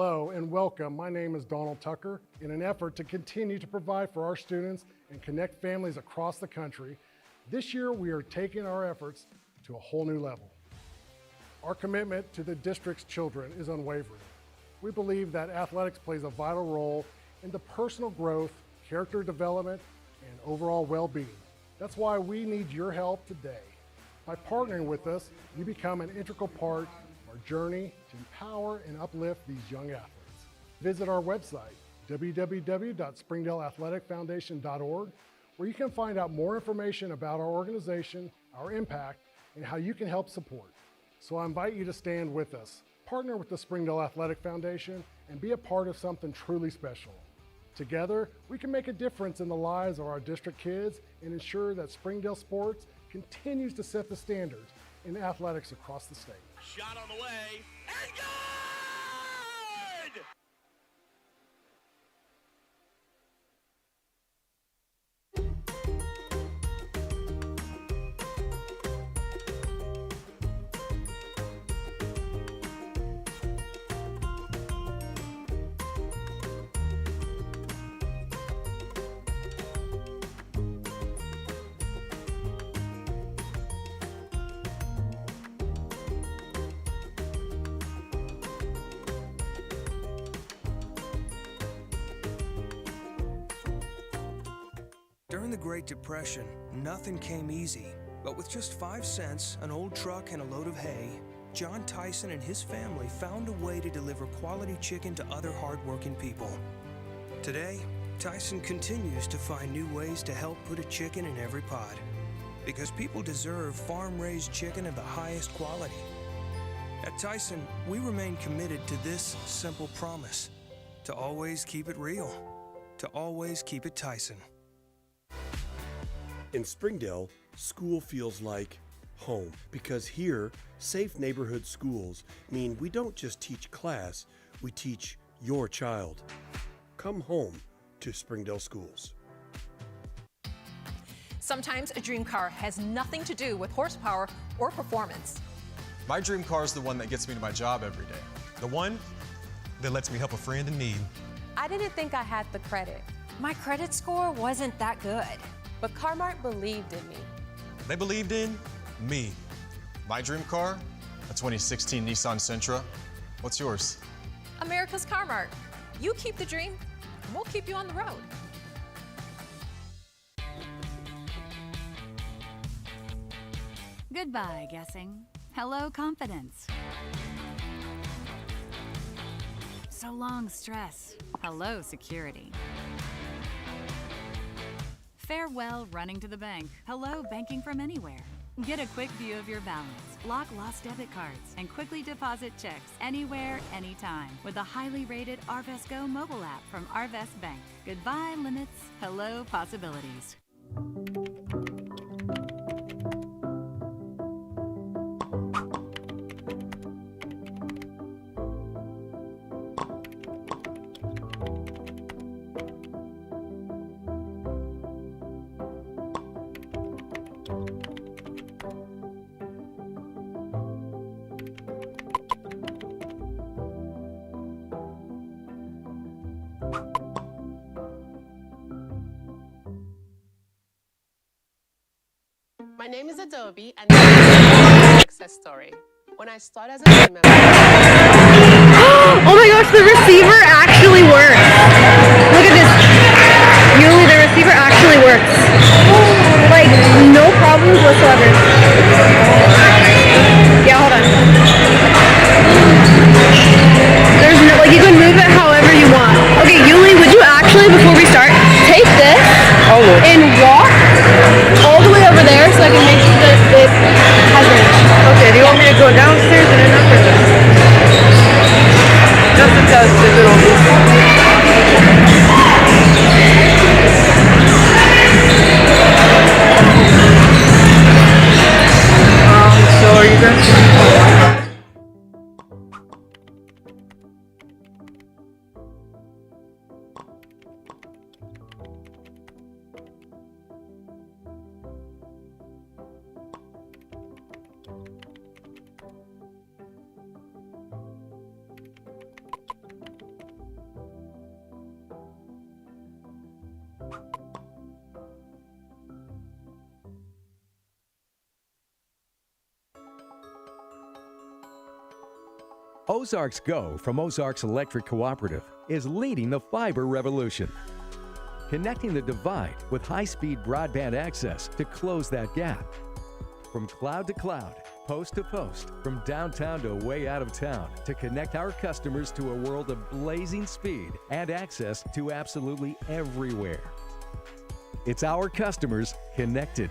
Hello and welcome. My name is Donald Tucker. In an effort to continue to provide for our students and connect families across the country, this year we are taking our efforts to a whole new level. Our commitment to the district's children is unwavering. We believe that athletics plays a vital role in the personal growth, character development, and overall well-being. That's why we need your help today. By partnering with us, you become an integral part of our journey to empower and uplift these young athletes. Visit our website, www.springdaleathleticfoundation.org, where you can find out more information about our organization, our impact, and how you can help support. So I invite you to stand with us, partner with the Springdale Athletic Foundation, and be a part of something truly special. Together, we can make a difference in the lives of our district kids and ensure that Springdale sports continues to set the standards in athletics across the state. Shot on the way, and good! During the Great Depression, nothing came easy. But with just 5 cents, an old truck, and a load of hay, John Tyson and his family found a way to deliver quality chicken to other hardworking people. Today, Tyson continues to find new ways to help put a chicken in every pot. Because people deserve farm-raised chicken of the highest quality. At Tyson, we remain committed to this simple promise: to always keep it real, to always keep it Tyson. In Springdale, school feels like home because here, safe neighborhood schools mean we don't just teach class, we teach your child. Come home to Springdale schools. Sometimes a dream car has nothing to do with horsepower or performance. My dream car is the one that gets me to my job every day. The one that lets me help a friend in need. I didn't think I had the credit. My credit score wasn't that good. But Car-Mart believed in me. They believed in me. My dream car, a 2016 Nissan Sentra. What's yours? America's Car-Mart. You keep the dream, and we'll keep you on the road. Goodbye, guessing. Hello, confidence. So long, stress. Hello, security. Farewell, running to the bank. Hello, banking from anywhere. Get a quick view of your balance, lock lost debit cards, and quickly deposit checks anywhere, anytime with a highly rated Arvest Go mobile app from Arvest Bank. Goodbye, limits. Hello, possibilities. My name is Adobe, and this is my success story. When I started as a team member... Oh my gosh, the receiver actually works. Look at this. Usually the receiver actually works. Like, no problems whatsoever. Yeah, hold on. There's no, like, you can move it however you want. Okay, Yuli, would you actually, before we start, take this and walk all the way over there so I can make sure that it has range. Okay, do you want me to go downstairs and then up or down? Just to test if it'll be. Ozarks Go from Ozarks Electric Cooperative is leading the fiber revolution, connecting the divide with high-speed broadband access to close that gap. From cloud to cloud, post to post, from downtown to way out of town, to connect our customers to a world of blazing speed and access to absolutely everywhere. It's our customers connected.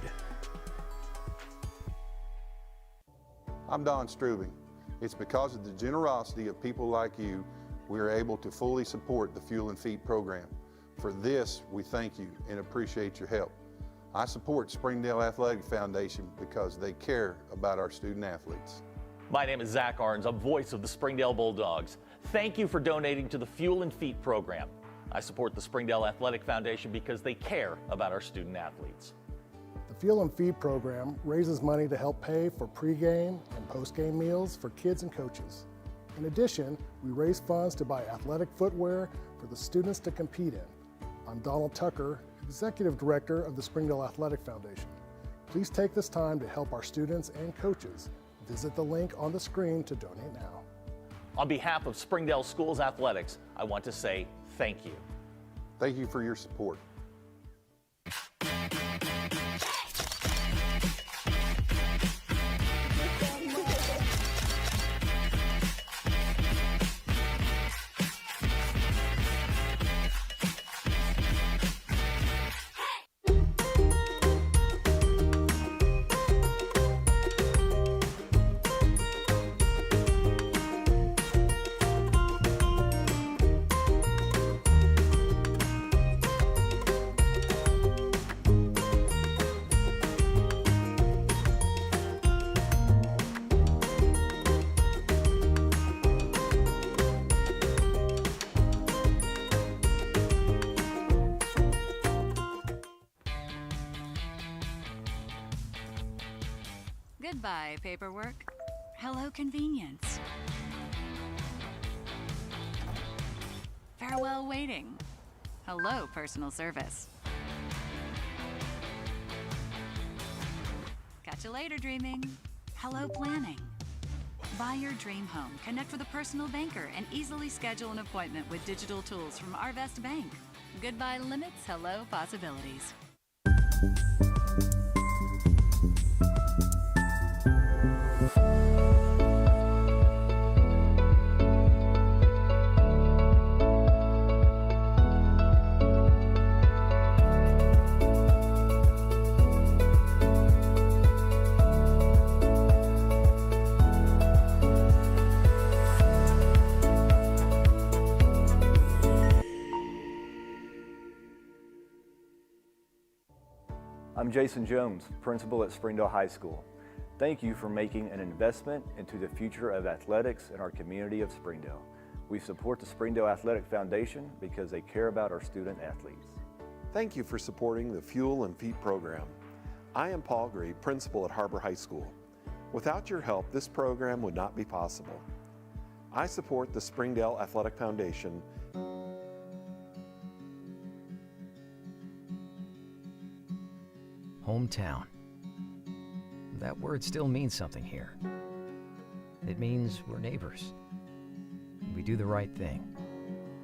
I'm Don Strubing. It's because of the generosity of people like you, we are able to fully support the Fuel and Feed program. For this, we thank you and appreciate your help. I support Springdale Athletic Foundation because they care about our student athletes. My name is Zach Arns. I'm voice of the Springdale Bulldogs. Thank you for donating to the Fuel and Feed program. I support the Springdale Athletic Foundation because they care about our student athletes. The Fuel and Feed program raises money to help pay for pregame and postgame meals for kids and coaches. In addition, we raise funds to buy athletic footwear for the students to compete in. I'm Donald Tucker, Executive Director of the Springdale Athletic Foundation. Please take this time to help our students and coaches. Visit the link on the screen to donate now. On behalf of Springdale Schools Athletics, I want to say thank you. Thank you for your support. Goodbye, paperwork. Hello, convenience. Farewell, waiting. Hello, personal service. Catch you later, dreaming. Hello, planning. Buy your dream home, connect with a personal banker, and easily schedule an appointment with digital tools from Arvest Bank. Goodbye limits, hello possibilities. I'm Jason Jones, principal at Springdale High School. Thank you for making an investment into the future of athletics in our community of Springdale. We support the Springdale Athletic Foundation because they care about our student athletes. Thank you for supporting the Fuel and Feed program. I am Paul Gree, principal at Har-Ber High School. Without your help, this program would not be possible. I support the Springdale Athletic Foundation. Hometown. That word still means something here. It means we're neighbors. We do the right thing.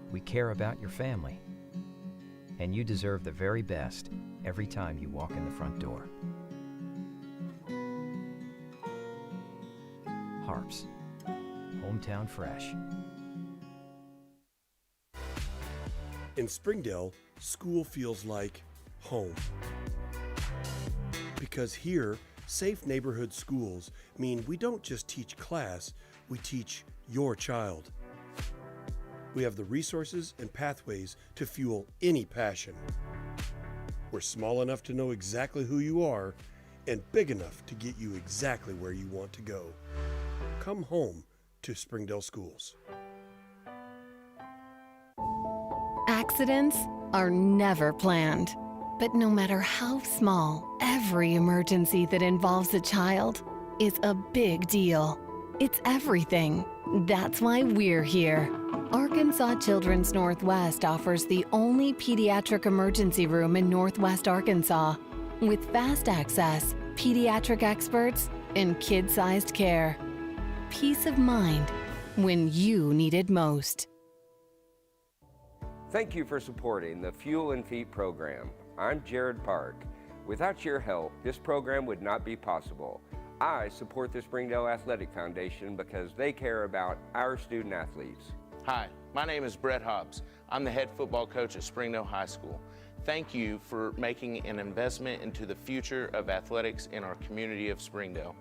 We care about your family. And you deserve the very best every time you walk in the front door. Harps. Hometown fresh. In Springdale, school feels like home. Because here, safe neighborhood schools mean we don't just teach class, we teach your child. We have the resources and pathways to fuel any passion. We're small enough to know exactly who you are and big enough to get you exactly where you want to go. Come home to Springdale Schools. Accidents are never planned. But no matter how small, every emergency that involves a child is a big deal. It's everything. That's why we're here. Arkansas Children's Northwest offers the only pediatric emergency room in Northwest Arkansas with fast access, pediatric experts, and kid-sized care. Peace of mind when you need it most. Thank you for supporting the Fuel and Feet program. I'm Jared Park. Without your help, this program would not be possible. I support the Springdale Athletic Foundation because they care about our student athletes. Hi, my name is Brett Hobbs. I'm the head football coach at Springdale High School. Thank you for making an investment into the future of athletics in our community of Springdale.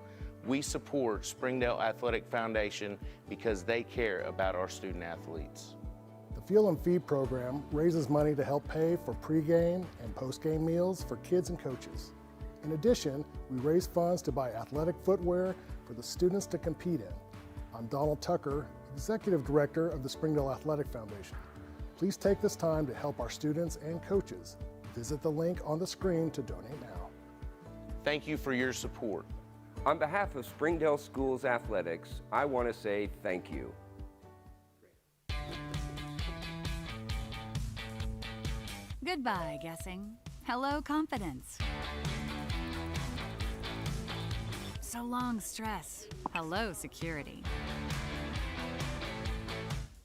We support Springdale Athletic Foundation because they care about our student athletes. The Fuel and Feed program raises money to help pay for pregame and postgame meals for kids and coaches. In addition, we raise funds to buy athletic footwear for the students to compete in. I'm Donald Tucker, Executive Director of the Springdale Athletic Foundation. Please take this time to help our students and coaches. Visit the link on the screen to donate now. Thank you for your support. On behalf of Springdale Schools Athletics, I want to say thank you. Goodbye, guessing. Hello, confidence. So long, stress. Hello, security.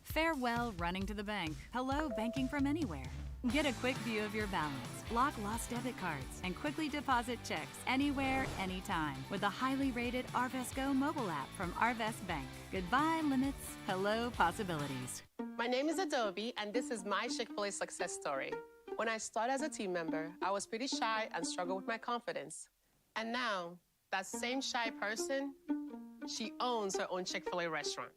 Farewell, running to the bank. Hello, banking from anywhere. Get a quick view of your balance, lock lost debit cards, and quickly deposit checks anywhere, anytime with the highly rated Arvest Go mobile app from Arvest Bank. Goodbye, limits. Hello, possibilities. My name is Adobe, and this is my Chick-fil-A success story. When I started as a team member, I was pretty shy and struggled with my confidence. And now, that same shy person, she owns her own Chick-fil-A restaurant.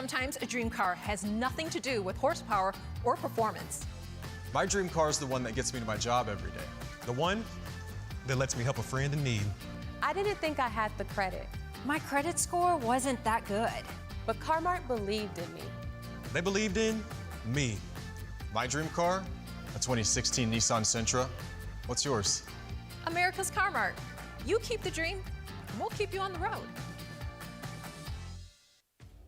Sometimes a dream car has nothing to do with horsepower or performance. My dream car is the one that gets me to my job every day. The one that lets me help a friend in need. I didn't think I had the credit. My credit score wasn't that good, but Har-Ber believed in me. They believed in me. My dream car, a 2016 Nissan Sentra. What's yours? America's Car Mart. You keep the dream, and we'll keep you on the road.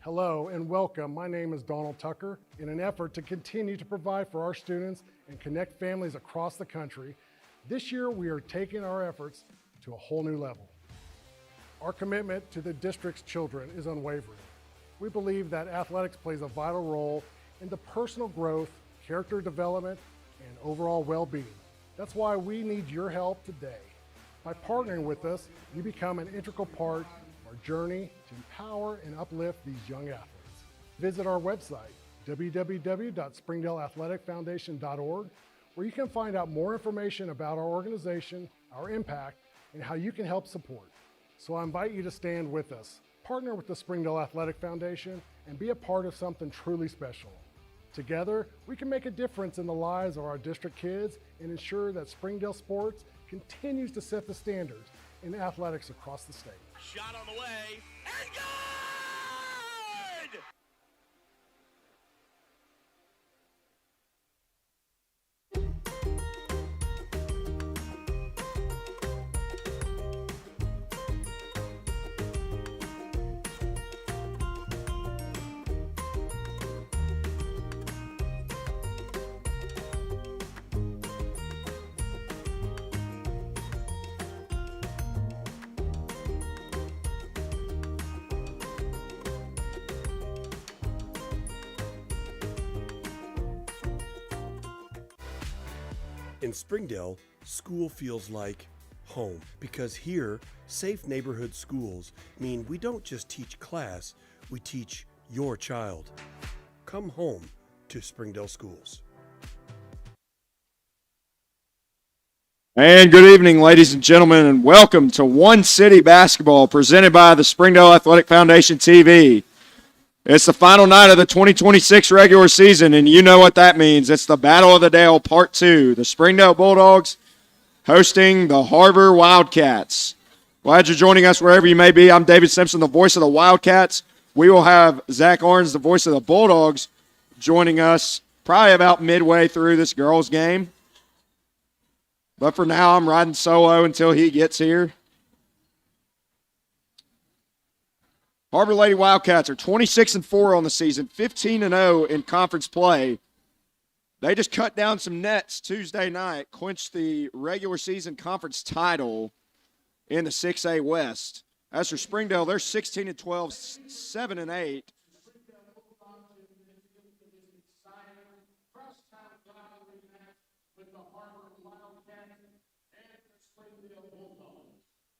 Hello and welcome. My name is Donald Tucker. In an effort to continue to provide for our students and connect families across the country, this year we are taking our efforts to a whole new level. Our commitment to the district's children is unwavering. We believe that athletics plays a vital role in the personal growth, character development, and overall well-being. That's why we need your help today. By partnering with us, you become an integral part journey to empower and uplift these young athletes. Visit our website, www.springdaleathleticfoundation.org, where you can find out more information about our organization, our impact, and how you can help support. So I invite you to stand with us, partner with the Springdale Athletic Foundation, and be a part of something truly special. Together, we can make a difference in the lives of our district kids and ensure that Springdale sports continues to set the standards in athletics across the state. Shot on the way, and good! In Springdale, school feels like home because here, safe neighborhood schools mean we don't just teach class, we teach your child. Come home to Springdale schools. And good evening, ladies and gentlemen, and welcome to One City Basketball presented by the Springdale Athletic Foundation TV. It's the final night of the 2026 regular season, and you know what that means. It's the Battle of the Dale Part 2. The Springdale Bulldogs hosting the Har-Ber Wildcats. Glad you're joining us wherever you may be. I'm David Simpson, the voice of the Wildcats. We will have Zach Arns, the voice of the Bulldogs, joining us probably about midway through this girls' game. But for now, I'm riding solo until he gets here. Har-Ber Lady Wildcats are 26-4 on the season, 15-0 in conference play. They just cut down some nets Tuesday night, clinched the regular season conference title in the 6A West. As for Springdale, they're 16-12, 7-8.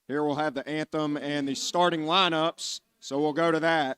Here we'll have the anthem and the starting lineups, so we'll go to that.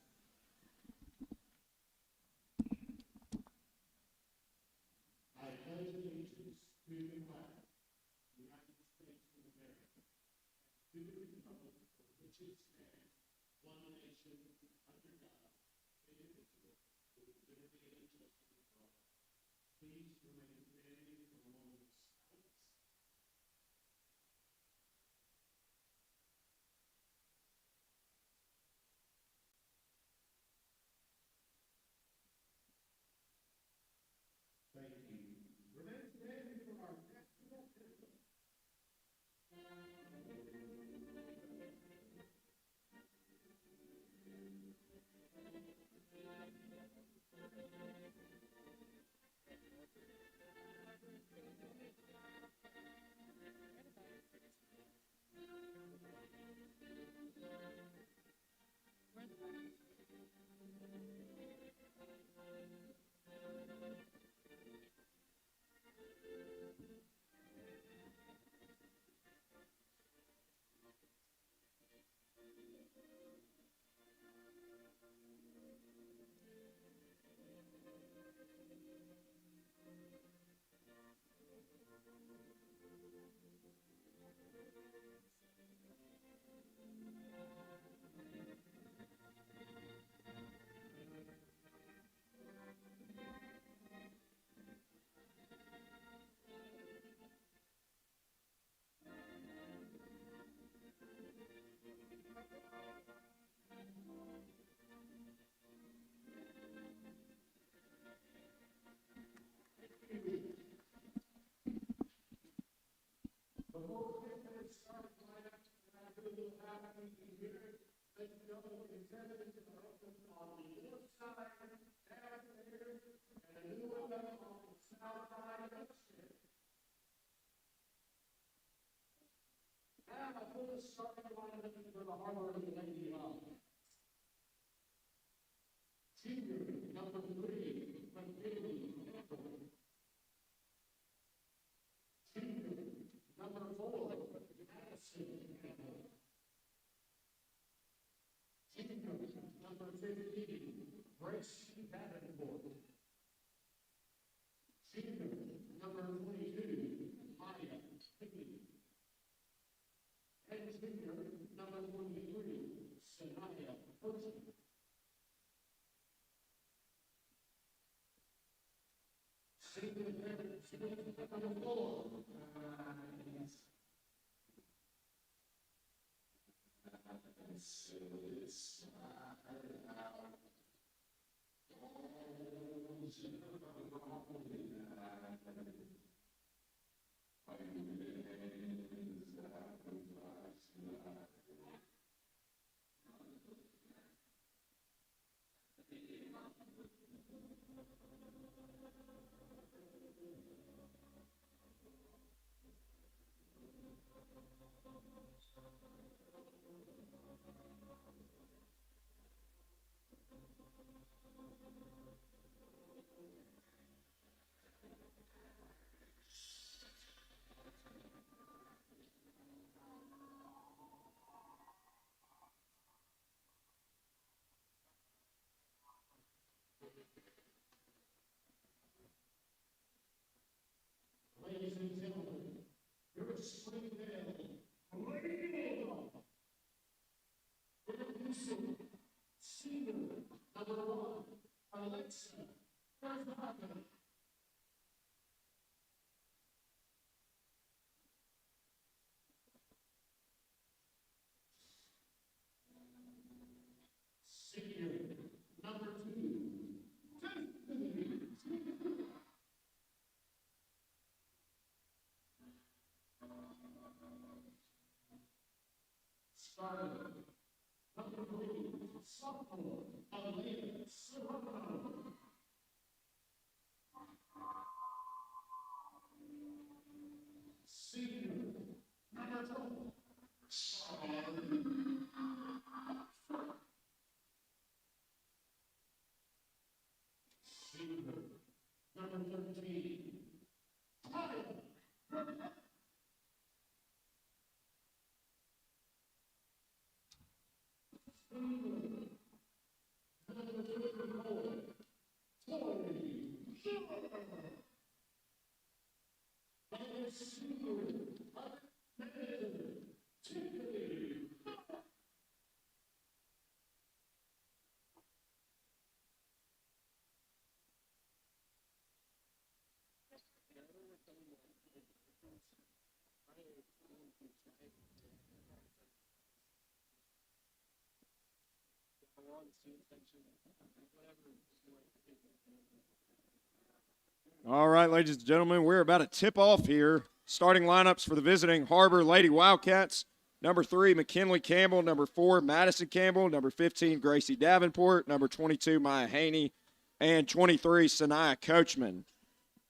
All right, ladies and gentlemen, we're about to tip off here. Starting lineups for the visiting Har-Ber Lady Wildcats. Number 3, McKinley Campbell. Number 4, Madison Campbell. Number 15, Gracie Davenport. Number 22, Maya Haney. And 23, Sanaya Coachman.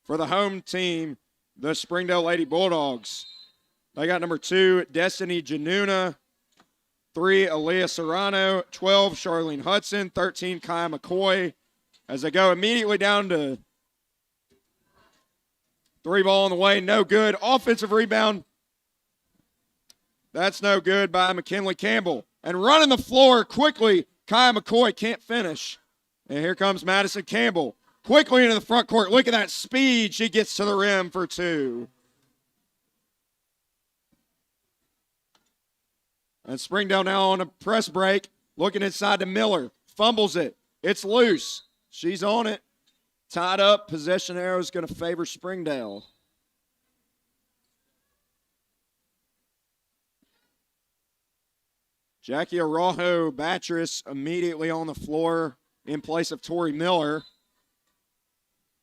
For the home team, the Springdale Lady Bulldogs. They got number 2, Destiny Januna. 3, Aaliyah Serrano. 12, Charlene Hudson. 13, Kaya McCoy. As they go immediately down to 3 ball on the way, no good. Offensive rebound. That's no good by McKinley Campbell. And running the floor quickly, Kaya McCoy can't finish. And here comes Madison Campbell. Quickly into the front court. Look at that speed. She gets to the rim for 2. And Springdale now on a press break. Looking inside to Miller. Fumbles it. It's loose. She's on it. Tied up. Possession arrow is going to favor Springdale. Jackie Araujo Batris immediately on the floor in place of Tori Miller.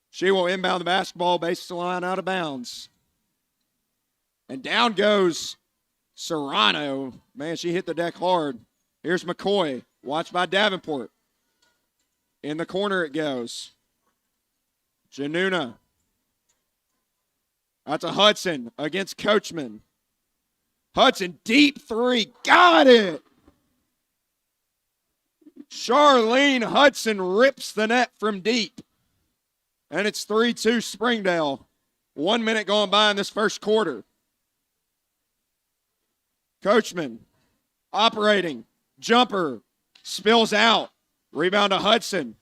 She will inbound the basketball, baseline out of bounds. And down goes Serrano. Man, she hit the deck hard. Here's McCoy, watched by Davenport. In the corner it goes. Januna. That's a Hudson against Coachman. Hudson, deep 3. Got it! Charlene Hudson rips the net from deep. And it's 3-2 Springdale. 1 minute going by in this first quarter. Coachman operating. Jumper. Spills out. Rebound to Hudson.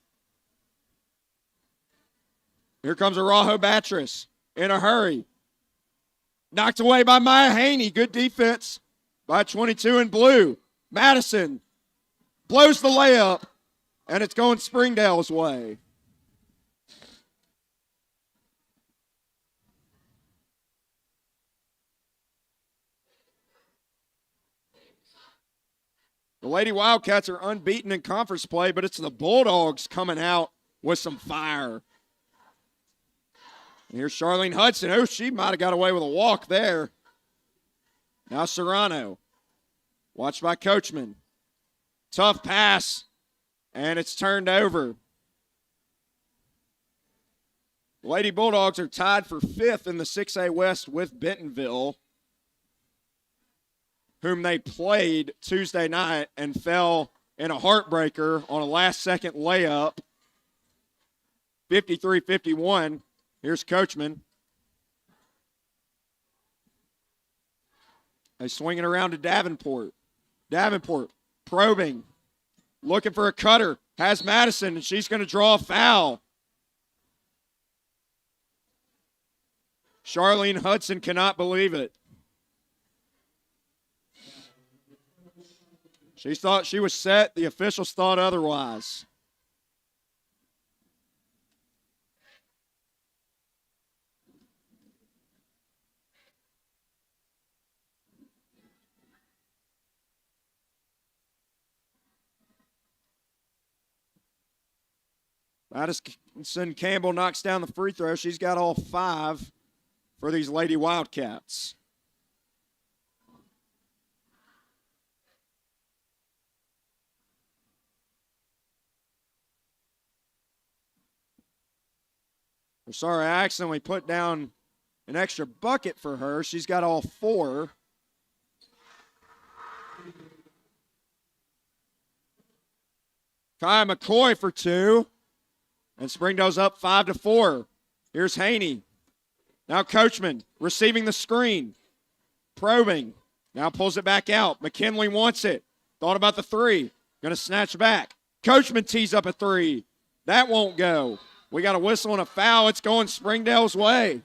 Here comes Araujo Batris in a hurry. Knocked away by Maya Haney. Good defense by 22 in blue. Madison blows the layup, and it's going Springdale's way. The Lady Wildcats are unbeaten in conference play, but it's the Bulldogs coming out with some fire. And here's Charlene Hudson. Oh, she might have got away with a walk there. Now Serrano. Watched by Coachman. Tough pass, and it's turned over. The Lady Bulldogs are tied for 5th in the 6A West with Bentonville, whom they played Tuesday night and fell in a heartbreaker on a last-second layup, 53-51. Here's Coachman. They swing it around to Davenport. Davenport probing, looking for a cutter. Has Madison, and she's going to draw a foul. Charlene Hudson cannot believe it. She thought she was set. The officials thought otherwise. Madison Campbell knocks down the free throw. She's got all 5 for these Lady Wildcats. Sorry, I accidentally put down an extra bucket for her. She's got all 4. Kai McCoy for 2. And Springdale's up 5-4. Here's Haney. Now Coachman receiving the screen. Probing. Now pulls it back out. McKinley wants it. Thought about the 3. Going to snatch back. Coachman tees up a 3. That won't go. We got a whistle and a foul. It's going Springdale's way.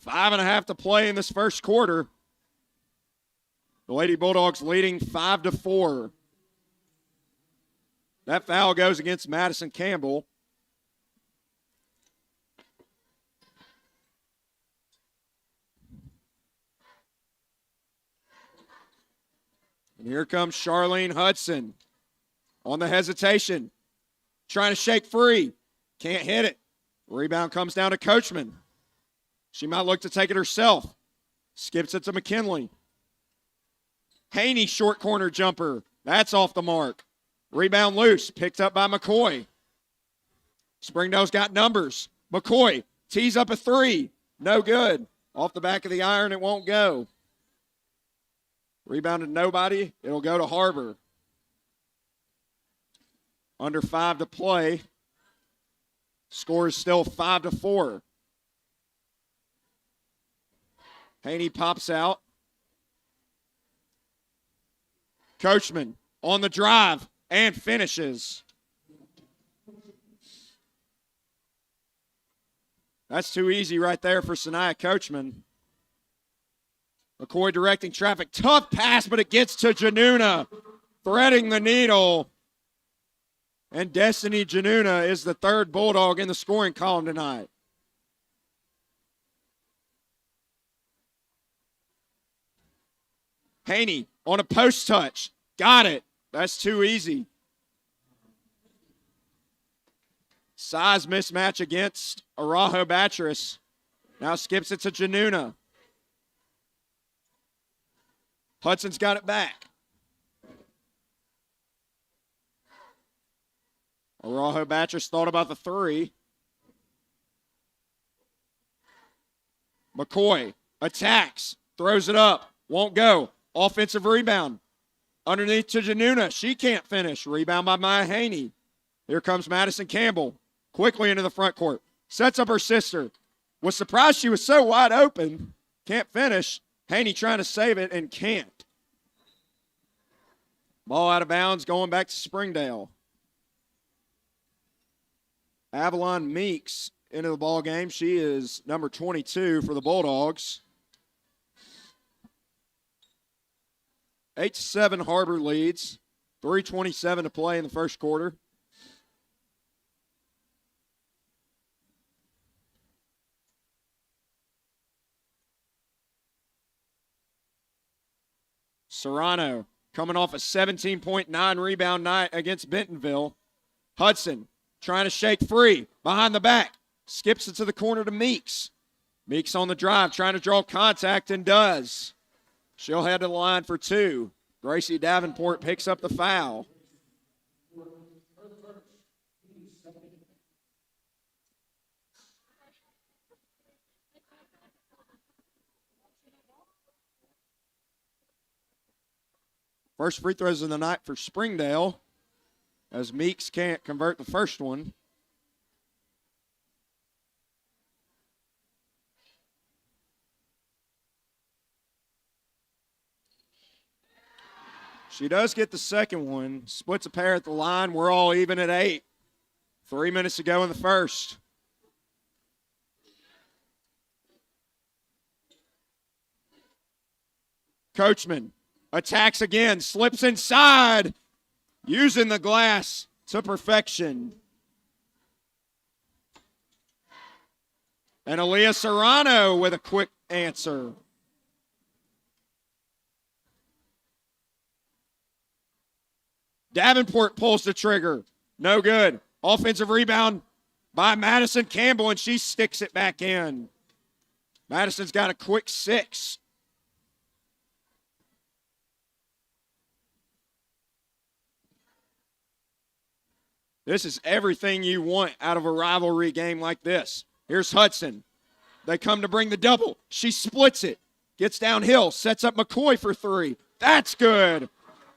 5.5 to play in this first quarter. The Lady Bulldogs leading 5-4. That foul goes against Madison Campbell. And here comes Charlene Hudson on the hesitation. Trying to shake free. Can't hit it. Rebound comes down to Coachman. She might look to take it herself. Skips it to McKinley. Haney, short corner jumper. That's off the mark. Rebound loose. Picked up by McCoy. Springdale's got numbers. McCoy tees up a 3. No good. Off the back of the iron, it won't go. Rebounded nobody. It'll go to Har-Ber. Under 5 to play. Score is still 5-4. Haney pops out. Coachman on the drive and finishes. That's too easy right there for Sanaya Coachman. McCoy directing traffic. Tough pass, but it gets to Januna. Threading the needle. And Destiny Januna is the 3rd Bulldog in the scoring column tonight. Haney on a post touch. Got it. That's too easy. Size mismatch against Arajo Batris. Now skips it to Januna. Hudson's got it back. Arajo Batris thought about the 3. McCoy attacks. Throws it up. Won't go. Offensive rebound. Underneath to Januna. She can't finish. Rebound by Maya Haney. Here comes Madison Campbell. Quickly into the front court. Sets up her sister. Was surprised she was so wide open. Can't finish. Haney trying to save it and can't. Ball out of bounds going back to Springdale. Avalon Meeks into the ball game. She is number 22 for the Bulldogs. 8-7 Har-Ber leads. 3:27 to play in the first quarter. Serrano coming off a 17.9 rebound night against Bentonville. Hudson trying to shake free. Behind the back. Skips it to the corner to Meeks. Meeks on the drive, trying to draw contact and does. She'll head to the line for 2. Gracie Davenport picks up the foul. First free throws of the night for Springdale, as Meeks can't convert the first one. She does get the second one. Splits a pair at the line. We're all even at 8. 3 minutes to go in the first. Coachman attacks again. Slips inside. Using the glass to perfection. And Aaliyah Serrano with a quick answer. Davenport pulls the trigger. No good. Offensive rebound by Madison Campbell, and she sticks it back in. Madison's got a quick 6. This is everything you want out of a rivalry game like this. Here's Hudson. They come to bring the double. She splits it. Gets downhill. Sets up McCoy for three. That's good.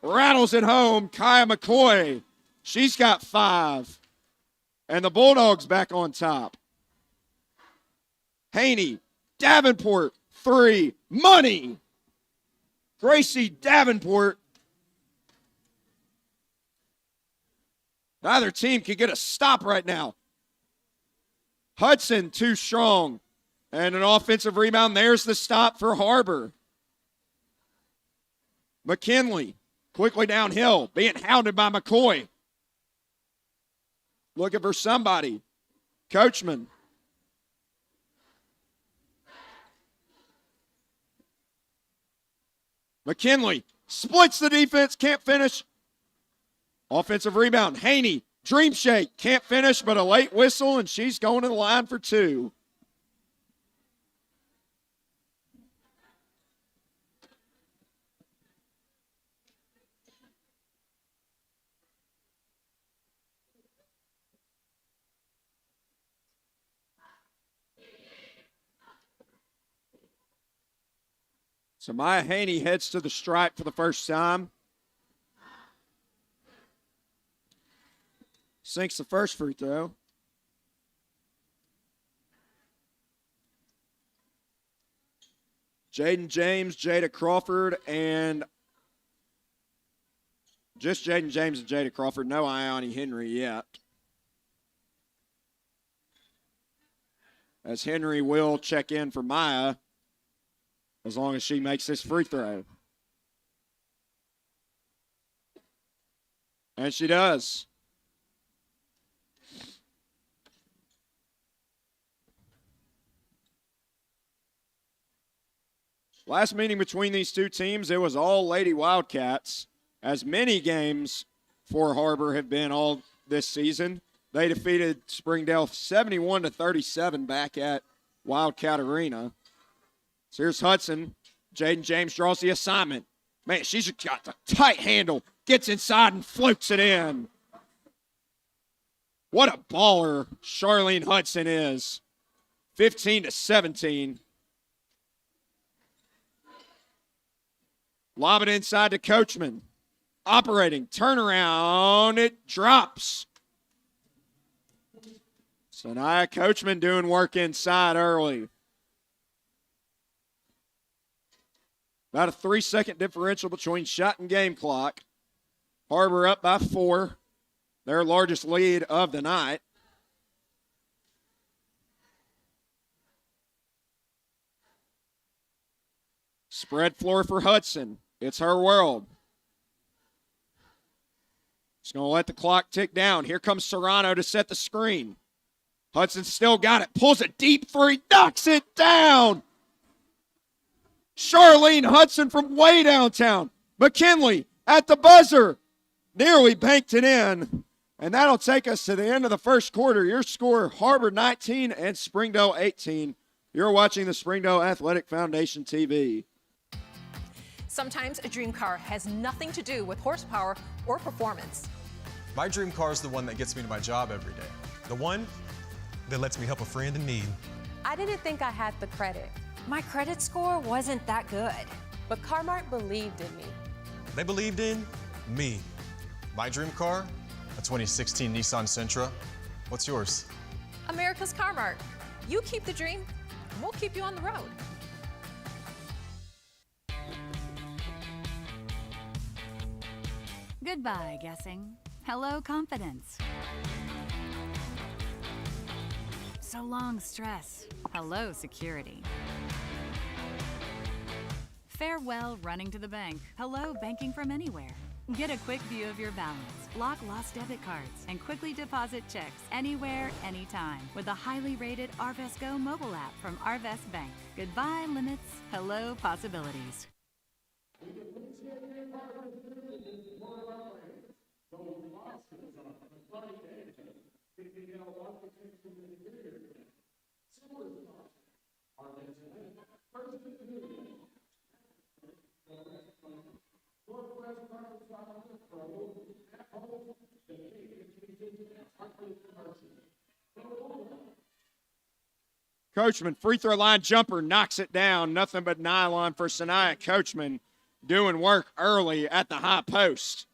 Rattles it home. Kaya McCoy. She's got 5. And the Bulldogs back on top. Haney. Davenport. 3. Money. Gracie Davenport. Neither team can get a stop right now. Hudson too strong. And an offensive rebound. There's the stop for Har-Ber. McKinley quickly downhill, being hounded by McCoy. Looking for somebody. Coachman. McKinley splits the defense, can't finish. Offensive rebound. Haney, dream shake, can't finish, but a late whistle, and she's going to the line for 2. So Maya Haney heads to the stripe for the first time. Sinks the first free throw. Jaden James, Jada Crawford, and just Jaden James and Jada Crawford. No Ione Henry yet. As Henry will check in for Maya as long as she makes this free throw. And she does. Last meeting between these two teams, it was all Lady Wildcats. As many games for Har-Ber have been all this season. They defeated Springdale 71-37 back at Wildcat Arena. So here's Hudson. Jaden James draws the assignment. Man, she's got the tight handle. Gets inside and floats it in. What a baller Charlene Hudson is. 15-17. Lob it inside to Coachman. Operating. Turnaround. It drops. Sanaya Coachman doing work inside early. About a 3-second differential between shot and game clock. Har-Ber up by 4. Their largest lead of the night. Spread floor for Hudson. It's her world. She's going to let the clock tick down. Here comes Serrano to set the screen. Hudson still got it. Pulls a deep 3. Knocks it down. Charlene Hudson from way downtown. McKinley at the buzzer. Nearly banked it in. And that'll take us to the end of the first quarter. Your score, Har-Ber 19 and Springdale 18. You're watching the Springdale Athletic Foundation TV. Sometimes a dream car has nothing to do with horsepower or performance. My dream car is the one that gets me to my job every day. The one that lets me help a friend in need. I didn't think I had the credit. My credit score wasn't that good, but Car-Mart believed in me. They believed in me. My dream car, a 2016 Nissan Sentra. What's yours? America's Car-Mart. You keep the dream, and we'll keep you on the road. Goodbye, guessing. Hello, confidence. So long, stress. Hello, security. Farewell, running to the bank. Hello, banking from anywhere. Get a quick view of your balance, lock lost debit cards, and quickly deposit checks anywhere, anytime with the highly rated Arvest Go mobile app from Arvest Bank. Goodbye, limits. Hello, possibilities. Coachman, free throw line jumper, knocks it down. Nothing but nylon for Sanaya Coachman, doing work early at the high post.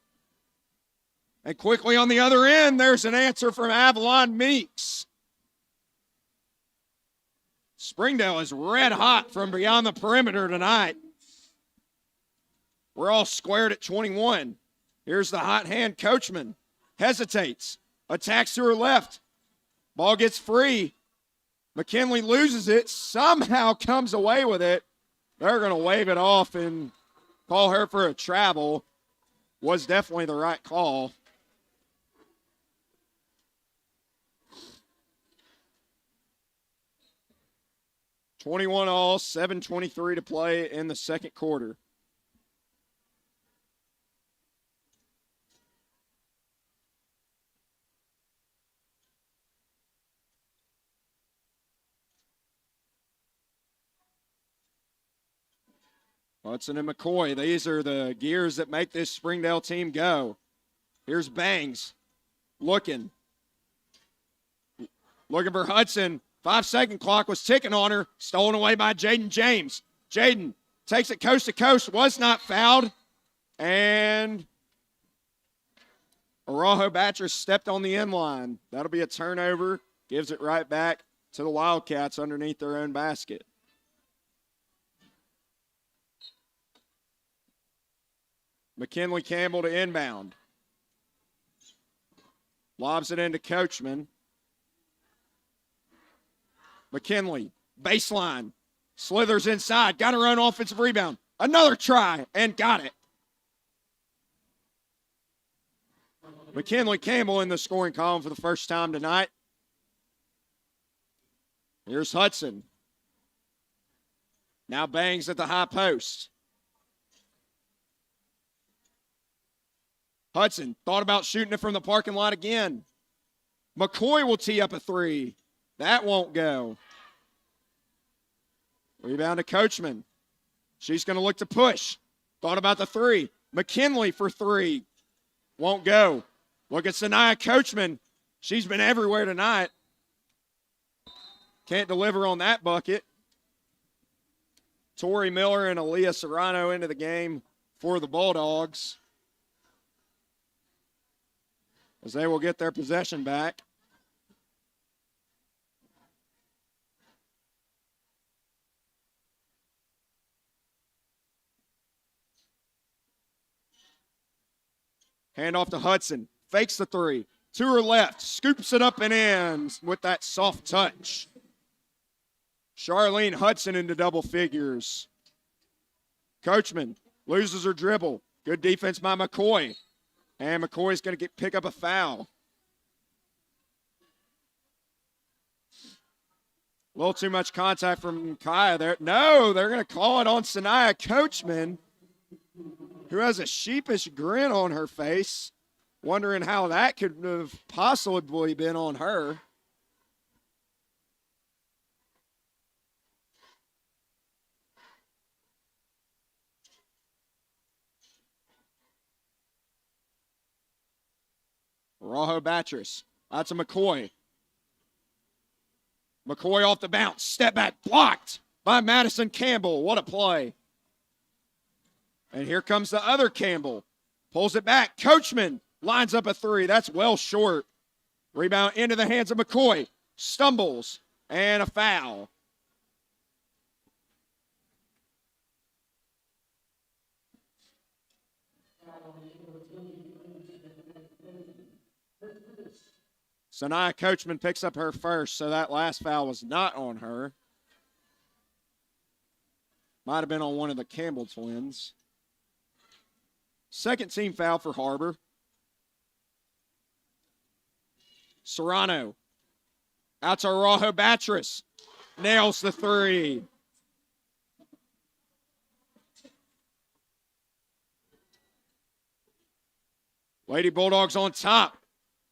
And quickly on the other end, there's an answer from Avalon Meeks. Springdale is red hot from beyond the perimeter tonight. We're all squared at 21. Here's the hot hand, Coachman. Hesitates. Attacks to her left. Ball gets free. McKinley loses it. Somehow comes away with it. They're going to wave it off and call her for a travel. Was definitely the right call. $21 all, 7:23 to play in the second quarter. Hudson and McCoy, these are the gears that make this Springdale team go. Here's Bangs looking for Hudson. 5-second clock was ticking on her. Stolen away by Jaden James. Jaden takes it coast to coast. Was not fouled. And Araujo Batcher stepped on the end line. That'll be a turnover. Gives it right back to the Wildcats underneath their own basket. McKinley Campbell to inbound. Lobs it into Coachman. McKinley, baseline, slithers inside, got her own offensive rebound. Another try, and got it. McKinley Campbell in the scoring column for the first time tonight. Here's Hudson. Now Bangs at the high post. Hudson thought about shooting it from the parking lot again. McCoy will tee up a three. That won't go. Rebound to Coachman. She's going to look to push. Thought about the three. McKinley for three. Won't go. Look at Sanaya Coachman. She's been everywhere tonight. Can't deliver on that bucket. Tori Miller and Aaliyah Serrano into the game for the Bulldogs, as they will get their possession back. Hand off to Hudson. Fakes the three. To her left. Scoops it up and in with that soft touch. Charlene Hudson into double figures. Coachman loses her dribble. Good defense by McCoy. And McCoy's going to pick up a foul. A little too much contact from Kaya there. No, they're going to call it on Sanaya Coachman, who has a sheepish grin on her face, wondering how that could have possibly been on her. Araujo Battress. Out to McCoy. McCoy off the bounce. Step back. Blocked by Madison Campbell. What a play. And here comes the other Campbell. Pulls it back. Coachman lines up a three. That's well short. Rebound into the hands of McCoy. Stumbles. And a foul. Sanaya Coachman picks up her first, so that last foul was not on her. Might have been on one of the Campbell twins. Second team foul for Har-Ber. Serrano. Out to Araujo Battress. Nails the three. Lady Bulldogs on top.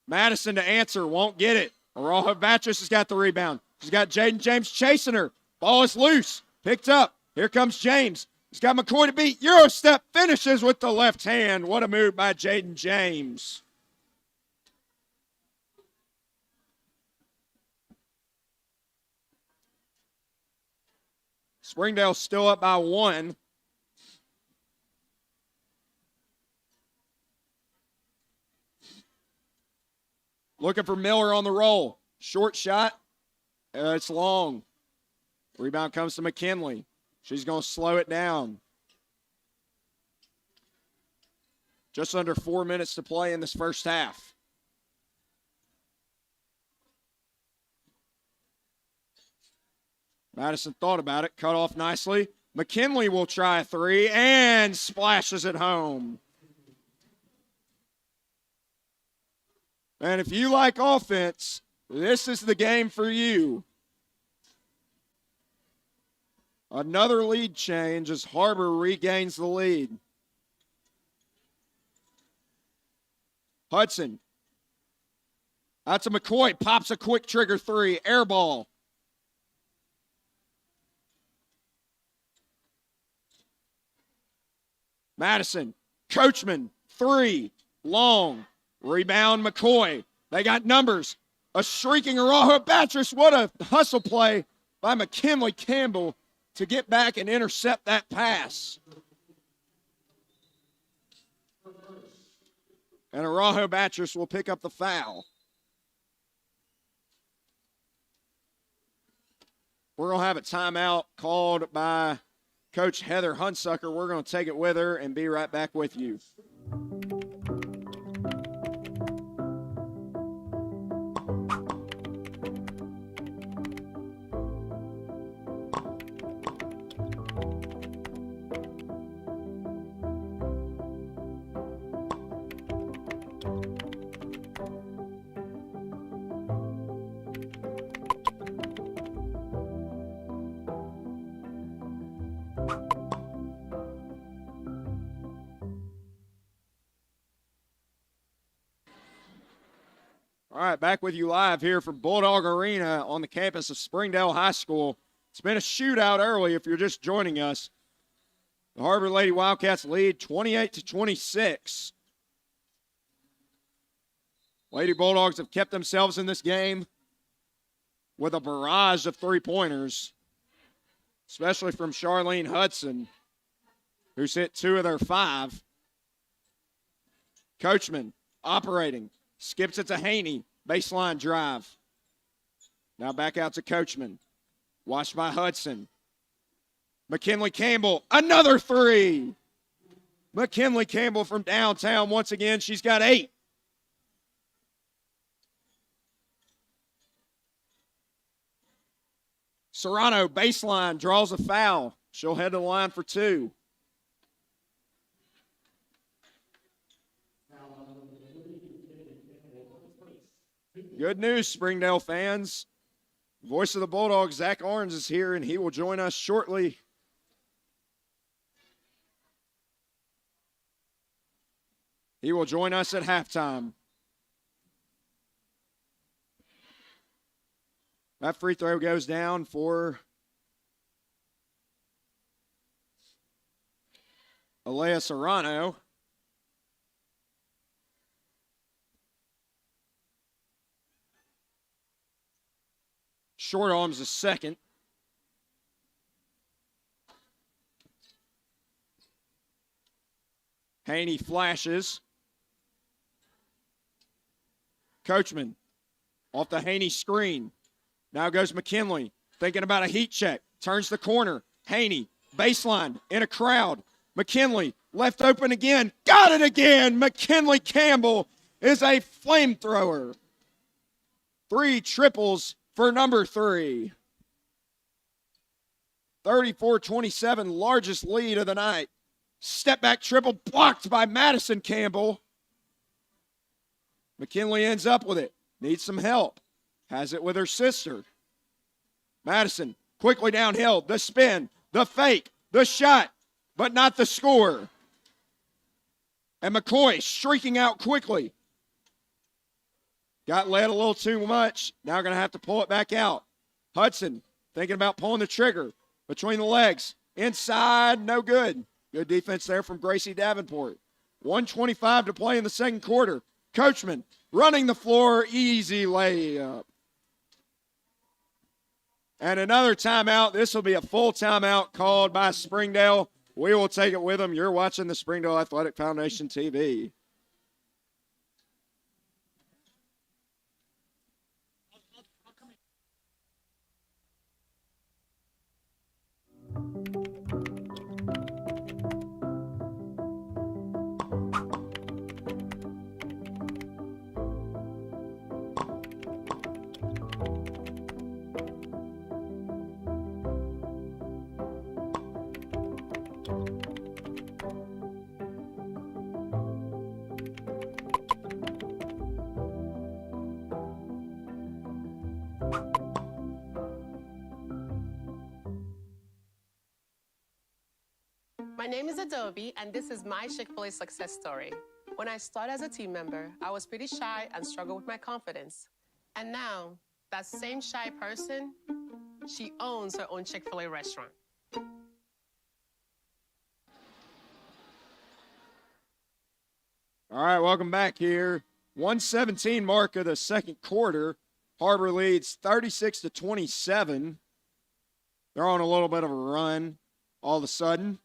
Madison to answer, won't get it. Araujo Battress has got the rebound. She's got Jaden James chasing her. Ball is loose. Picked up. Here comes James. He's got McCoy to beat. Euro step, finishes with the left hand. What a move by Jaden James. Springdale still up by 1. Looking for Miller on the roll. Short shot. It's long. Rebound comes to McKinley. She's going to slow it down. Just under 4 minutes to play in this first half. Madison thought about it. Cut off nicely. McKinley will try a 3 and splashes it home. And if you like offense, this is the game for you. Another lead change as Har-Ber regains the lead. Hudson. Out to McCoy. Pops a quick trigger 3. Air ball. Madison. Coachman. 3. Long. Rebound, McCoy. They got numbers. A shrieking Har-Ber. What a hustle play by McKinley Campbell to get back and intercept that pass. And Har-Ber will pick up the foul. We're going to have a timeout called by Coach Heather Hunsucker. We're going to take it with her and be right back with you. All right, back with you live here from Bulldog Arena on the campus of Springdale High School. It's been a shootout early if you're just joining us. The Har-Ber Lady Wildcats lead 28-26. Lady Bulldogs have kept themselves in this game with a barrage of three-pointers, especially from Charlene Hudson, who's hit 2 of their 5. Coachman operating. Skips it to Haney. Baseline drive. Now back out to Coachman. Watched by Hudson. McKinley Campbell. Another 3. McKinley Campbell from downtown once again. She's got 8. Serrano baseline draws a foul. She'll head to the line for 2. Good news, Springdale fans. Voice of the Bulldogs, Zach Arns, is here, and he will join us shortly. He will join us at halftime. That free throw goes down for Alea Serrano. Short arms a second. Haney flashes. Coachman off the Haney screen. Now goes McKinley, thinking about a heat check. Turns the corner. Haney, baseline, in a crowd. McKinley, left open again. Got it again! McKinley Campbell is a flamethrower. 3 triples for number 3. 34-27, largest lead of the night. Step back triple blocked by Madison Campbell. McKinley ends up with it. Needs some help. Has it with her sister. Madison quickly downhill. The spin, the fake, the shot, but not the score. And McCoy streaking out quickly. Got led a little too much. Now going to have to pull it back out. Hudson thinking about pulling the trigger. Between the legs. Inside, no good. Good defense there from Gracie Davenport. 1:25 to play in the second quarter. Coachman running the floor. Easy layup. And another timeout. This will be a full timeout called by Springdale. We will take it with them. You're watching the Springdale Athletic Foundation TV. My name is Adobe, and this is my Chick-fil-A success story. When I started as a team member, I was pretty shy and struggled with my confidence. And now, that same shy person, she owns her own Chick-fil-A restaurant. All right, welcome back here. 1:17 mark of the second quarter. Har-Ber leads 36-27. They're on a little bit of a run all of a sudden.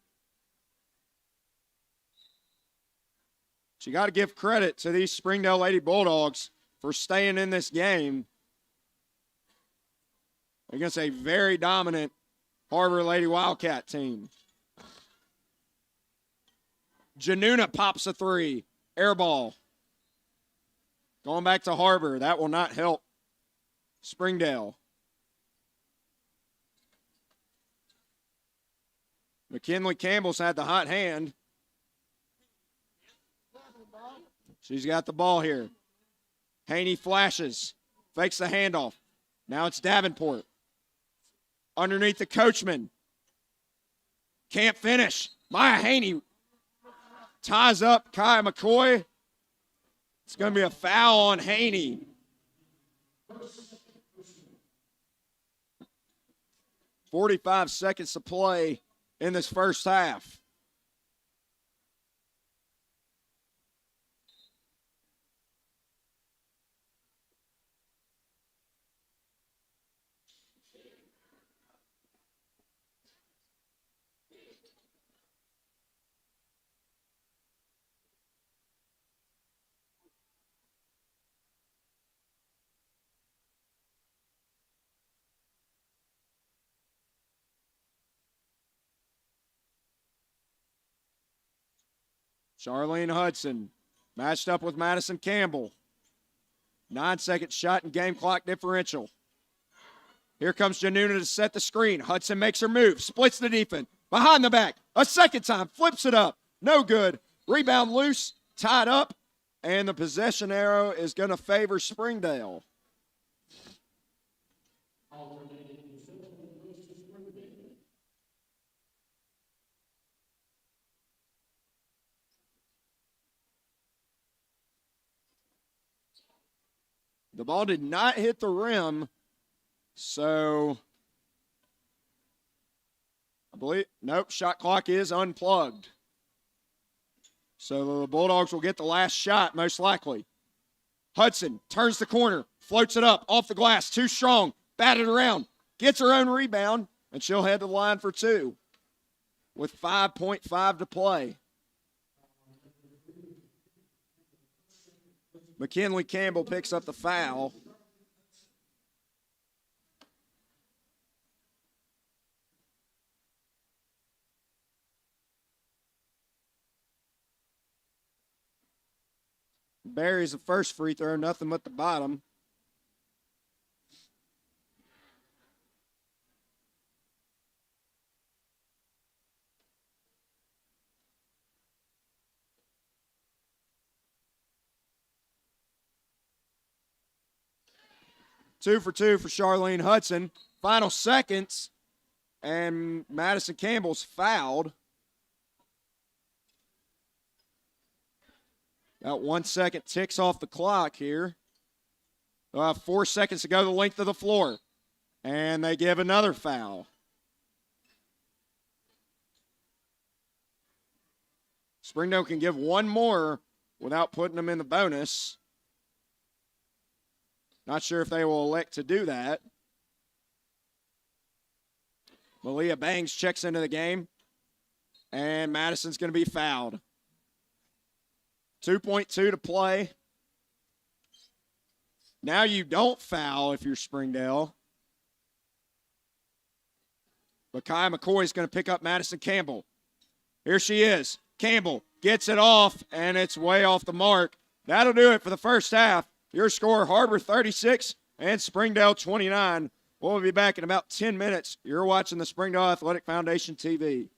So you got to give credit to these Springdale Lady Bulldogs for staying in this game against a very dominant Har-Ber Lady Wildcat team. Januna pops a three. Air ball. Going back to Har-Ber. That will not help Springdale. McKinley Campbell's had the hot hand. She's got the ball here. Haney flashes. Fakes the handoff. Now it's Davenport. Underneath the coachman. Can't finish. Maya Haney ties up Kai McCoy. It's going to be a foul on Haney. .45 seconds to play in this first half. Charlene Hudson matched up with Madison Campbell. 9-second shot and game clock differential. Here comes Januna to set the screen. Hudson makes her move, splits the defense. Behind the back, a second time, flips it up. No good. Rebound loose, tied up, and the possession arrow is going to favor Springdale. The ball did not hit the rim, so I believe, nope, shot clock is unplugged. So the Bulldogs will get the last shot, most likely. Hudson turns the corner, floats it up, off the glass, too strong, batted around, gets her own rebound, and she'll head to the line for two with 5.5 to play. McKinley Campbell picks up the foul. Buries the first free throw, nothing but the bottom. Two for Charlene Hudson. Final seconds, and Madison Campbell's fouled. About 1 second ticks off the clock here. They'll have 4 seconds to go the length of the floor. And they give another foul. Springdale can give one more without putting them in the bonus. Not sure if they will elect to do that. Malia Bangs checks into the game, and Madison's going to be fouled. 2.2 to play. Now you don't foul if you're Springdale. But Kai McCoy is going to pick up Madison Campbell. Here she is. Campbell gets it off, and it's way off the mark. That'll do it for the first half. Your score, Har-Ber 36 and Springdale 29. We'll be back in about 10 minutes. You're watching the Springdale Athletic Foundation TV.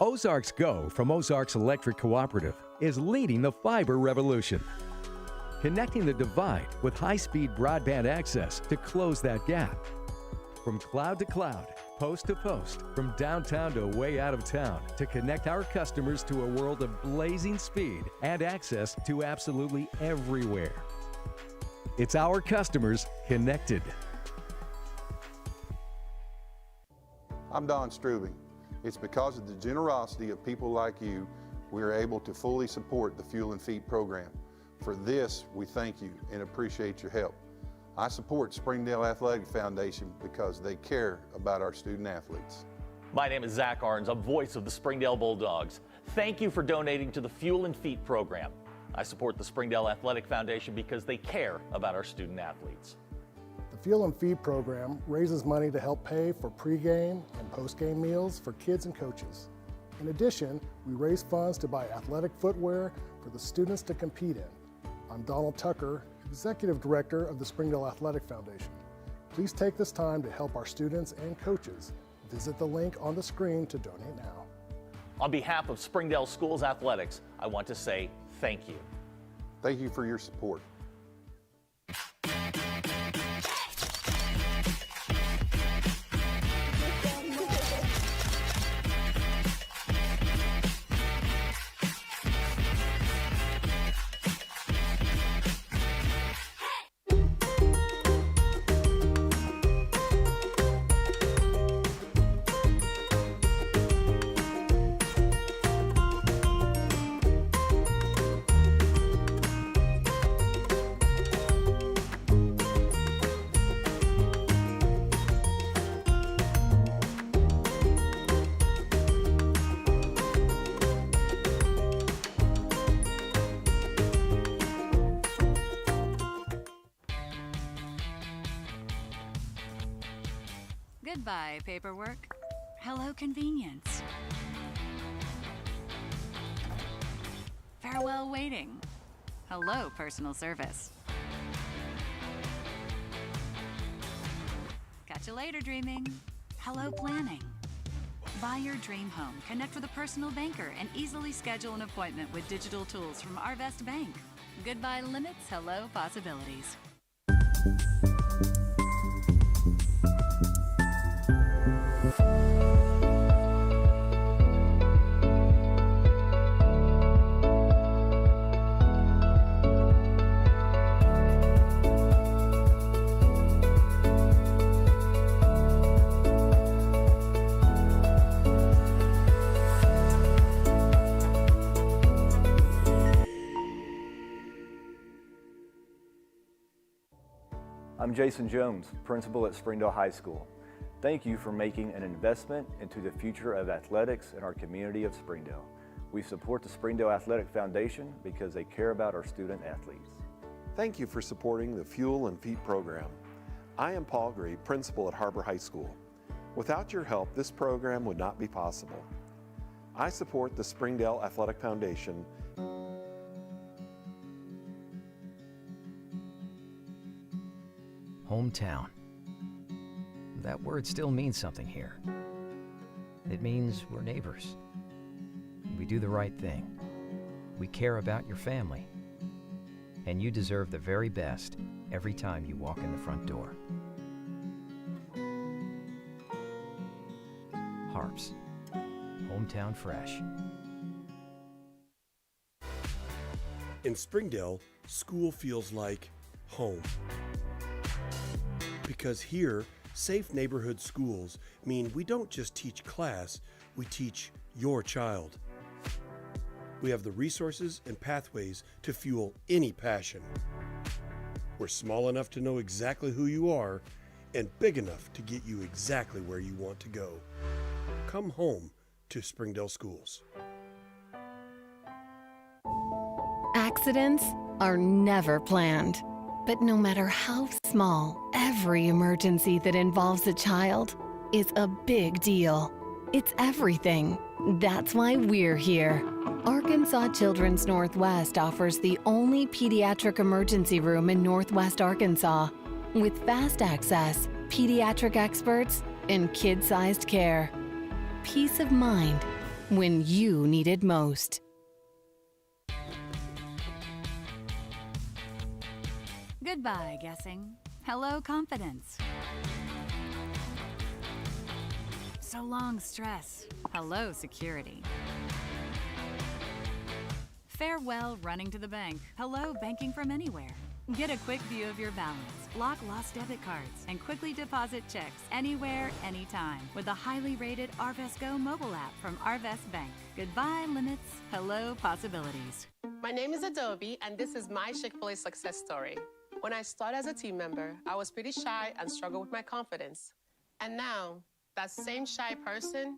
Ozarks Go from Ozarks Electric Cooperative is leading the fiber revolution. Connecting the divide with high-speed broadband access to close that gap. From cloud to cloud, post to post, from downtown to way out of town, to connect our customers to a world of blazing speed and access to absolutely everywhere. It's our customers connected. I'm Don Strubing. It's because of the generosity of people like you, we are able to fully support the Fuel and Feed program. For this, we thank you and appreciate your help. I support Springdale Athletic Foundation because they care about our student athletes. My name is Zach Arns. I'm voice of the Springdale Bulldogs. Thank you for donating to the Fuel and Feed program. I support the Springdale Athletic Foundation because they care about our student athletes. The Fuel and Feed program raises money to help pay for pregame and postgame meals for kids and coaches. In addition, we raise funds to buy athletic footwear for the students to compete in. I'm Donald Tucker, Executive Director of the Springdale Athletic Foundation. Please take this time to help our students and coaches. Visit the link on the screen to donate now. On behalf of Springdale Schools Athletics, I want to say thank you. Thank you for your support. Goodbye, paperwork. Hello, convenience. Farewell, waiting. Hello, personal service. Catch you later, dreaming. Hello, planning. Buy your dream home, connect with a personal banker, and easily schedule an appointment with digital tools from Arvest Bank. Goodbye limits, hello possibilities. I'm Jason Jones, principal at Springdale High School. Thank you for making an investment into the future of athletics in our community of Springdale. We support the Springdale Athletic Foundation because they care about our student athletes. Thank you for supporting the Fuel and Feet program. I am Paul Gree, principal at Har-Ber High School. Without your help, this program would not be possible. I support the Springdale Athletic Foundation. Hometown. That word still means something here. It means we're neighbors. We do the right thing. We care about your family. And you deserve the very best every time you walk in the front door. Harps. Hometown fresh. In Springdale, school feels like home. Because here, safe neighborhood schools mean we don't just teach class, we teach your child. We have the resources and pathways to fuel any passion. We're small enough to know exactly who you are and big enough to get you exactly where you want to go. Come home to Springdale Schools. Accidents are never planned. But no matter how small, every emergency that involves a child is a big deal. It's everything. That's why we're here. Arkansas Children's Northwest offers the only pediatric emergency room in Northwest Arkansas with fast access, pediatric experts, and kid-sized care. Peace of mind when you need it most. Goodbye, guessing. Hello, confidence. So long, stress. Hello, security. Farewell, running to the bank. Hello, banking from anywhere. Get a quick view of your balance, lock lost debit cards, and quickly deposit checks anywhere, anytime with the highly rated Arvest Go mobile app from Arvest Bank. Goodbye, limits. Hello, possibilities. My name is Adobe, and this is my Chick-fil-A success story. When I started as a team member, I was pretty shy and struggled with my confidence. And now, that same shy person,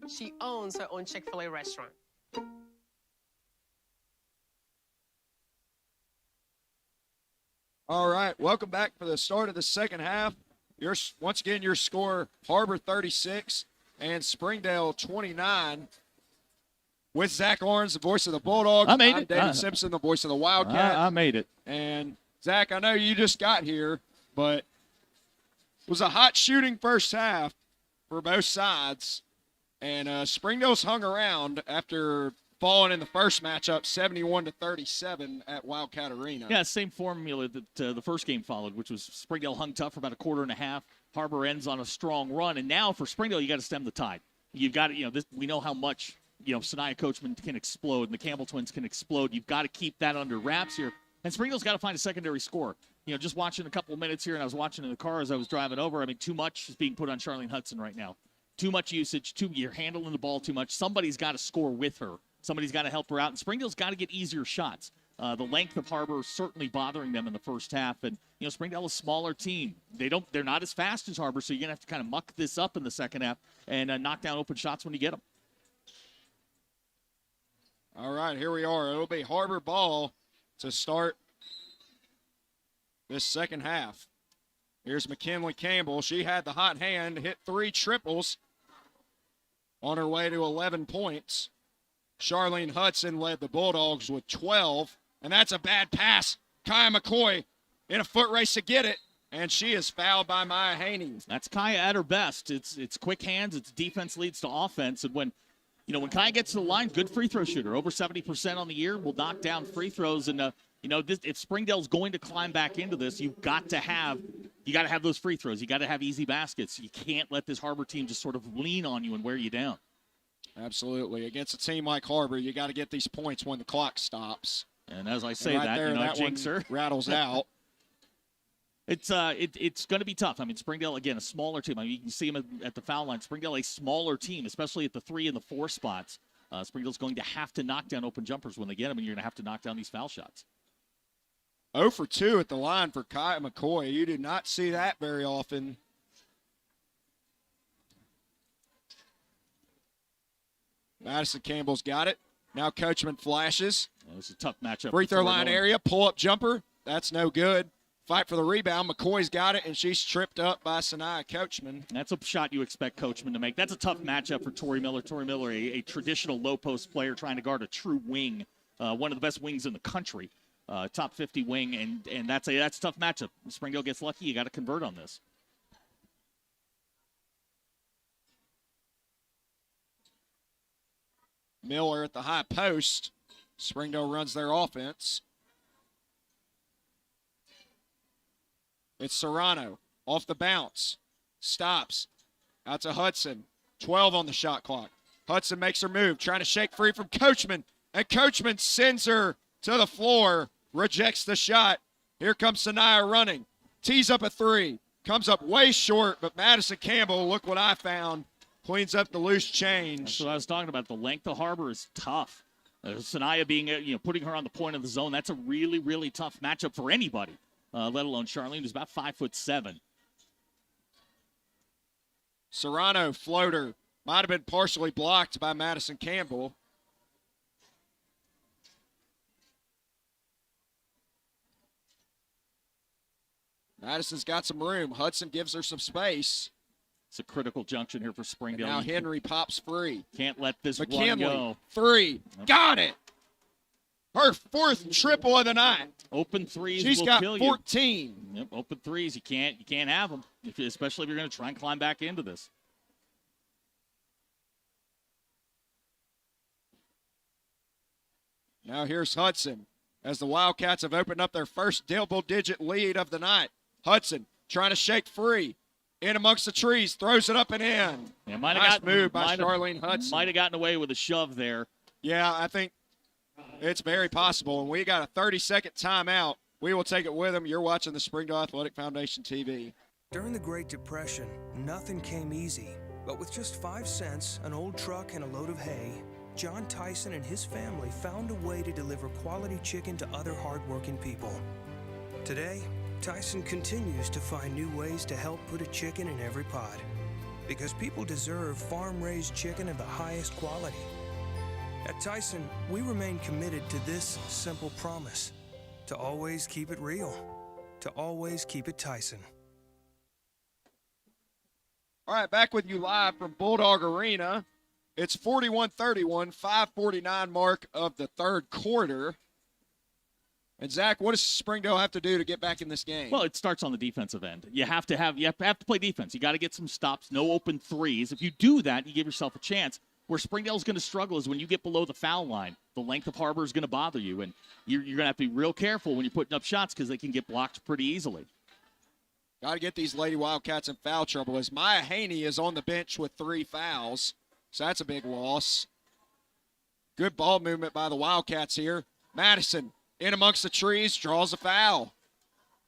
she owns her own Chick-fil-A restaurant. All right, welcome back for the start of the second half. Once again, your score, Har-Ber 36 and Springdale 29. With Zach Lawrence, the voice of the Bulldogs. I made I'm it. David Simpson, the voice of the Wildcat. I made it. And Zach, I know you just got here, but it was a hot shooting first half for both sides. And Springdale's hung around after falling in the first matchup 71-37 at Wildcat Arena. Yeah, same formula that the first game followed, which was Springdale hung tough for about a quarter and a half. Har-Ber ends on a strong run. And now for Springdale, you got to stem the tide. You've got to, we know how much, Sanaya Coachman can explode and the Campbell twins can explode. You've got to keep that under wraps here. And Springdale's got to find a secondary score. Just watching a couple of minutes here, and I was watching in the car as I was driving over. I mean, too much is being put on Charlene Hudson right now. Too much usage. You're handling the ball too much. Somebody's got to score with her. Somebody's got to help her out. And Springdale's got to get easier shots. The length of Har-Ber is certainly bothering them in the first half. And, Springdale is a smaller team. They're not as fast as Har-Ber, so you're going to have to kind of muck this up in the second half and knock down open shots when you get them. All right, here we are. It'll be Har-Ber ball to start this second half. Here's McKinley Campbell. She had the hot hand, hit 3 triples on her way to 11 points. Charlene Hudson led the Bulldogs with 12, and that's a bad pass. Kaya McCoy in a foot race to get it, and she is fouled by Maya Haney. That's Kaya at her best. It's quick hands. It's defense leads to offense, and when Kaya gets to the line, good free throw shooter, over 70% on the year, will knock down free throws. And if Springdale's going to climb back into this, you got to have those free throws. You got to have easy baskets. You can't let this Har-Ber team just sort of lean on you and wear you down. Absolutely. Against a team like Har-Ber, you got to get these points when the clock stops. And as I say right there, that jinx her. Rattles out. It's going to be tough. I mean, Springdale, again, a smaller team. I mean, you can see them at the foul line. Springdale, a smaller team, especially at the 3 and the 4 spots. Springdale's going to have to knock down open jumpers when they get them, and you're going to have to knock down these foul shots. 0 for 2 at the line for Kaya McCoy. You do not see that very often. Madison Campbell's got it. Now Coachman flashes. It's a tough matchup. Free throw line area, pull-up jumper. That's no good. Fight for the rebound. McCoy's got it, and she's tripped up by Sanaya Coachman. That's a shot you expect Coachman to make. That's a tough matchup for Tori Miller. Tori Miller, a traditional low-post player trying to guard a true wing, one of the best wings in the country, top 50 wing, and that's a tough matchup. Springdale gets lucky. You got to convert on this. Miller at the high post. Springdale runs their offense. It's Serrano off the bounce. Stops. Out to Hudson. 12 on the shot clock. Hudson makes her move, trying to shake free from Coachman. And Coachman sends her to the floor. Rejects the shot. Here comes Sanaya running. Tees up a 3. Comes up way short, but Madison Campbell, look what I found. Cleans up the loose change. That's what I was talking about. The length of Har-Ber is tough. Sanaya being, putting her on the point of the zone, that's a really, really tough matchup for anybody, let alone Charlene, who's about 5'7". Serrano floater might have been partially blocked by Madison Campbell. Madison's got some room. Hudson gives her some space. It's a critical junction here for Springdale. And now Henry pops free. Can't let this McKinley, run go. 3. Yep. Got it. Her 4th triple of the night. Open threes She's will got kill 14. You. Yep, open threes. You can't have them, especially if you're going to try and climb back into this. Now here's Hudson as the Wildcats have opened up their first double-digit lead of the night. Hudson trying to shake free. In amongst the trees, throws it up and in. Yeah, nice move by Charlene Hudson. Might have gotten away with a shove there. Yeah, I think it's very possible. And we got a 30-second timeout. We will take it with them. You're watching the Springdale Athletic Foundation TV. During the Great Depression, nothing came easy. But with just 5 cents, an old truck, and a load of hay, John Tyson and his family found a way to deliver quality chicken to other hardworking people. Today, Tyson continues to find new ways to help put a chicken in every pot. Because people deserve farm-raised chicken of the highest quality. At Tyson, we remain committed to this simple promise: to always keep it real, to always keep it Tyson. All right, back with you live from Bulldog Arena. It's 41-31, 5:49 mark of the third quarter. And Zach, what does Springdale have to do to get back in this game? Well, it starts on the defensive end. You have to play defense. You got to get some stops, no open threes. If you do that, you give yourself a chance. Where Springdale's going to struggle is when you get below the foul line. The length of Har-Ber is going to bother you, and you're going to have to be real careful when you're putting up shots because they can get blocked pretty easily. Got to get these Lady Wildcats in foul trouble as Maya Haney is on the bench with 3 fouls, so that's a big loss. Good ball movement by the Wildcats here. Madison in amongst the trees, draws a foul.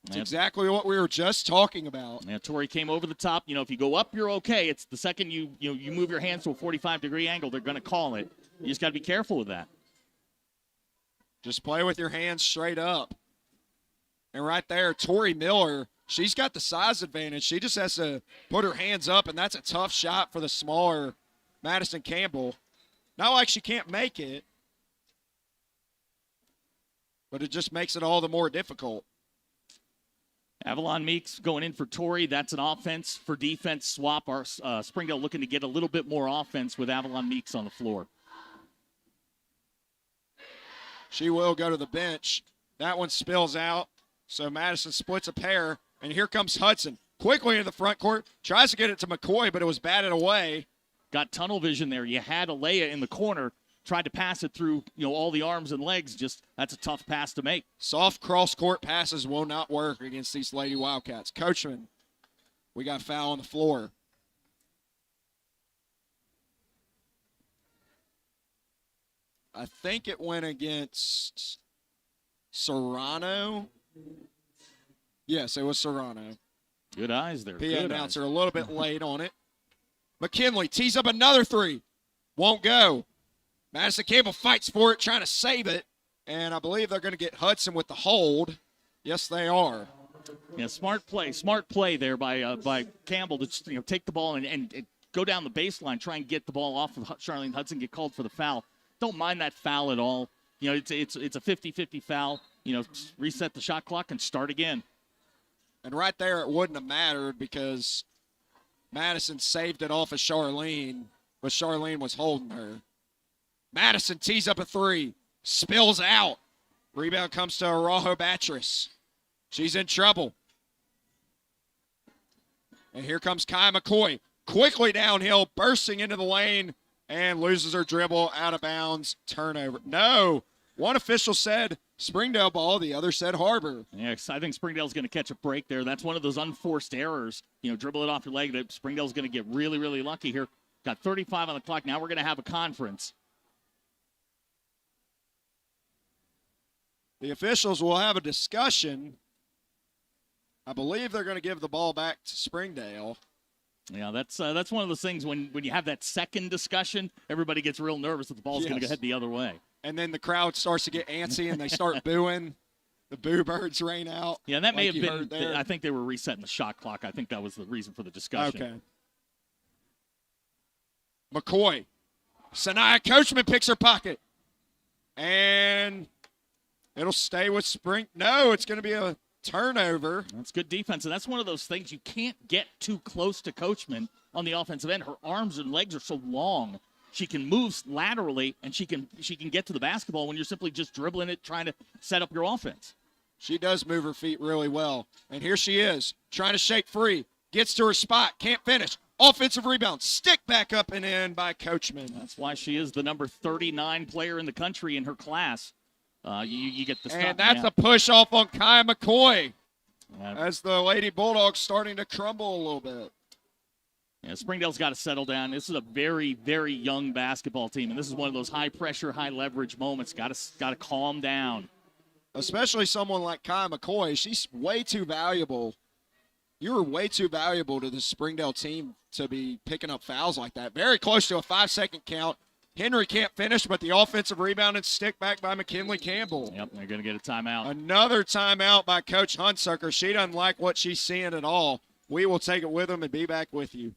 That's exactly what we were just talking about. Yeah, Tori came over the top. If you go up, you're okay. It's the second you move your hands to a 45-degree angle, they're going to call it. You just got to be careful with that. Just play with your hands straight up. And right there, Tori Miller, she's got the size advantage. She just has to put her hands up, and that's a tough shot for the smaller Madison Campbell. Not like she can't make it, but it just makes it all the more difficult. Avalon Meeks going in for Tori. That's an offense for defense swap. Our Springdale looking to get a little bit more offense with Avalon Meeks on the floor. She will go to the bench. That one spills out, so Madison splits a pair, and here comes Hudson. Quickly into the front court, tries to get it to McCoy, but it was batted away. Got tunnel vision there. You had Alea in the corner. Tried to pass it through, all the arms and legs. Just that's a tough pass to make. Soft cross-court passes will not work against these Lady Wildcats. Coachman, we got foul on the floor. I think it went against Serrano. Yes, it was Serrano. Good eyes there. PA announcer a little bit late on it. McKinley tees up another 3. Won't go. Madison Campbell fights for it, trying to save it. And I believe they're going to get Hudson with the hold. Yes, they are. Yeah, smart play there by Campbell to take the ball and go down the baseline, try and get the ball off of Charlene Hudson, get called for the foul. Don't mind that foul at all. It's a 50-50 foul. Reset the shot clock and start again. And right there, it wouldn't have mattered because Madison saved it off of Charlene, but Charlene was holding her. Madison tees up a 3, spills out. Rebound comes to Araujo Batris. She's in trouble. And here comes Kai McCoy. Quickly downhill, bursting into the lane, and loses her dribble, out of bounds, turnover. No, one official said Springdale ball, the other said Har-Ber. Yeah, I think Springdale's going to catch a break there. That's one of those unforced errors. Dribble it off your leg. That Springdale's going to get really, really lucky here. Got 35 on the clock. Now we're going to have a conference. The officials will have a discussion. I believe they're going to give the ball back to Springdale. Yeah, that's one of those things when you have that second discussion, everybody gets real nervous that the ball's going to head the other way. And then the crowd starts to get antsy and they start booing. The boo birds rain out. Yeah, that may have been. I think they were resetting the shot clock. I think that was the reason for the discussion. Okay. McCoy. Sanaya Coachman picks her pocket. And it'll stay with Spring. No, it's going to be a turnover. That's good defense, and that's one of those things you can't get too close to Coachman on the offensive end. Her arms and legs are so long. She can move laterally, and she can get to the basketball when you're simply just dribbling it, trying to set up your offense. She does move her feet really well. And here she is, trying to shake free. Gets to her spot, can't finish. Offensive rebound, stick back up and in by Coachman. That's why she is the number 39 player in the country in her class. You get the stuff. And that's a push off on Kai McCoy as the Lady Bulldogs starting to crumble a little bit. Yeah, Springdale's got to settle down. This is a very, very young basketball team, and this is one of those high-pressure, high-leverage moments. Got to calm down. Especially someone like Kai McCoy. She's way too valuable. You were way too valuable to the Springdale team to be picking up fouls like that. Very close to a 5-second count. Henry can't finish, but the offensive rebound and stick back by McKinley Campbell. Yep, they're going to get a timeout. Another timeout by Coach Hunsucker. She doesn't like what she's seeing at all. We will take it with them and be back with you.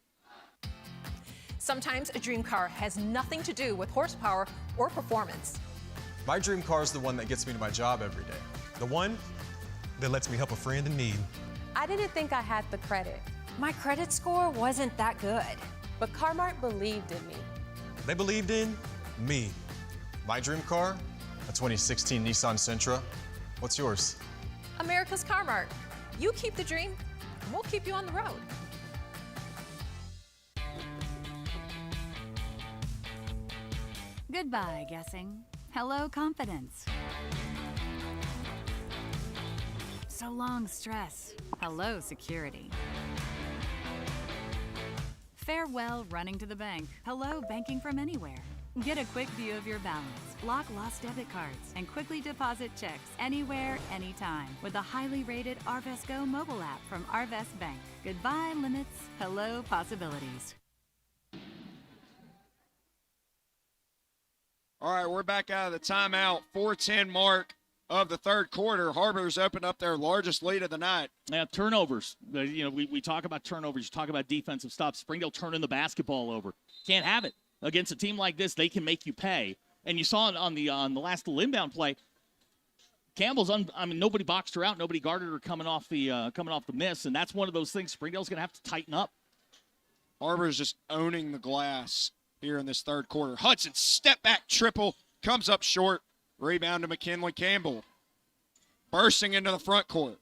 Sometimes a dream car has nothing to do with horsepower or performance. My dream car is the one that gets me to my job every day. The one that lets me help a friend in need. I didn't think I had the credit. My credit score wasn't that good, but Car-Mart believed in me. They believed in me. My dream car, a 2016 Nissan Sentra. What's yours? America's Car Mart. You keep the dream, and we'll keep you on the road. Goodbye, guessing. Hello, confidence. So long, stress. Hello, security. Farewell, running to the bank. Hello, banking from anywhere. Get a quick view of your balance, lock lost debit cards, and quickly deposit checks anywhere, anytime with the highly rated Arvest Go mobile app from Arvest Bank. Goodbye, limits. Hello, possibilities. All right, we're back out of the timeout. 4:10 mark of the third quarter. Har-Ber's opened up their largest lead of the night. Yeah, turnovers. We talk about turnovers. You talk about defensive stops. Springdale turning the basketball over. Can't have it. Against a team like this, they can make you pay. And you saw it on the last little inbound play. Campbell's nobody boxed her out, nobody guarded her coming off the miss, and that's one of those things Springdale's going to have to tighten up. Har-Ber's just owning the glass here in this third quarter. Hudson, step back triple, comes up short. Rebound to McKinley Campbell. Bursting into the front court.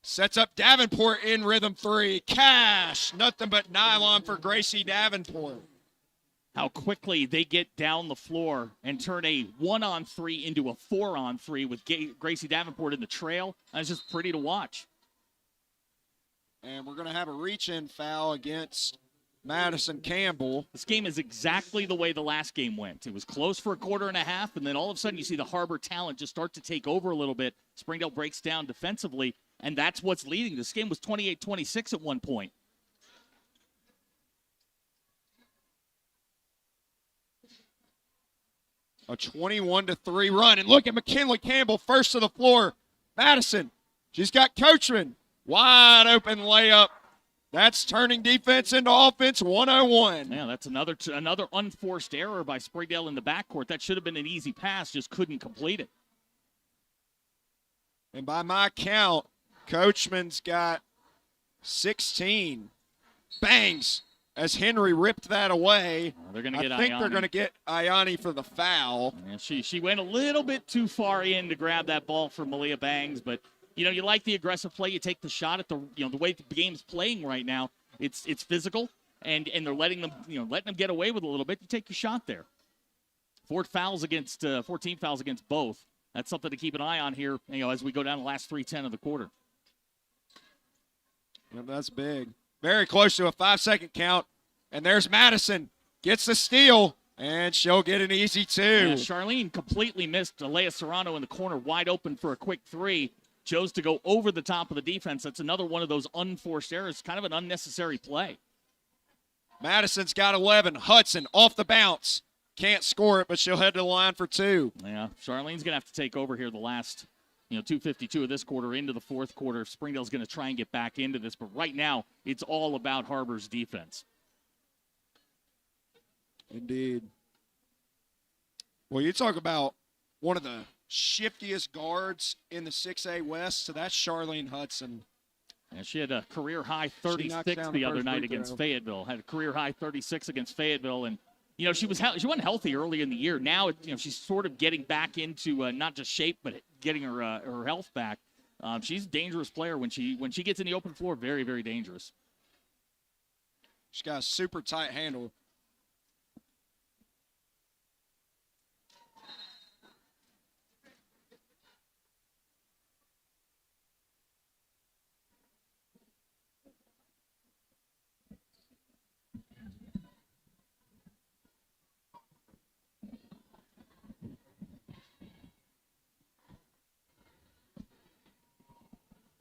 Sets up Davenport in rhythm three. Cash. Nothing but nylon for Gracie Davenport. How quickly they get down the floor and turn a 1-on-3 into a 4-on-3 with Gracie Davenport in the trail. That's just pretty to watch. And we're going to have a reach-in foul against Madison Campbell. This game is exactly the way the last game went. It was close for a quarter and a half, and then all of a sudden you see the Har-Ber talent just start to take over a little bit. Springdale breaks down defensively, and that's what's leading. This game was 28-26 at one point. A 21-3 run. And look at McKinley Campbell, first to the floor. Madison, she's got Coachman. Wide open layup. That's turning defense into offense 101. Yeah, that's another unforced error by Springdale in the backcourt. That should have been an easy pass, just couldn't complete it. And by my count, Coachman's got 16 bangs as Henry ripped that away. They're going to get I think Ayani. they're going to get Ayani for the foul. Yeah, she went a little bit too far in to grab that ball from Malia Bangs, but you like the aggressive play. You take the shot at the way the game's playing right now. It's physical, and they're letting them get away with a little bit. You take your shot there. 14 fouls against both. That's something to keep an eye on here, as we go down the last 3:10 of the quarter. Yeah, that's big. Very close to a 5-second count. And there's Madison. Gets the steal, and she'll get an easy two. Yeah, Charlene completely missed Alea Serrano in the corner, wide open for a quick three. Chose to go over the top of the defense. That's another one of those unforced errors, kind of an unnecessary play. Madison's got 11. Hudson off the bounce. Can't score it, but she'll head to the line for two. Yeah, Charlene's going to have to take over here the last 2:52 of this quarter into the fourth quarter. Springdale's going to try and get back into this, but right now it's all about Har-Ber's defense. Indeed. Well, you talk about one of the shiftiest guards in the 6A West, so that's Charlene Hudson. And she had a career-high 36 the other night against Fayetteville. Had a career-high 36 against Fayetteville, and she wasn't healthy early in the year. Now, she's sort of getting back into not just shape, but getting her health back. She's a dangerous player when she gets in the open floor. Very, very dangerous. She's got a super tight handle.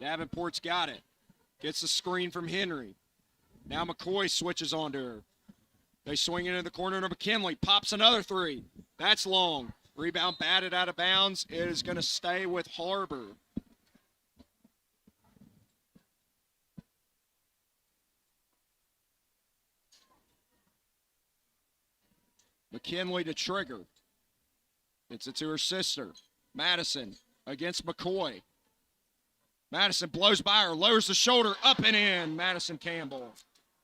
Davenport's got it. Gets the screen from Henry. Now McCoy switches onto her. They swing it into the corner to McKinley. Pops another three. That's long. Rebound batted out of bounds. It is going to stay with Har-Ber. McKinley to trigger. Gets it to her sister. Madison against McCoy. Madison blows by her, lowers the shoulder, up and in. Madison Campbell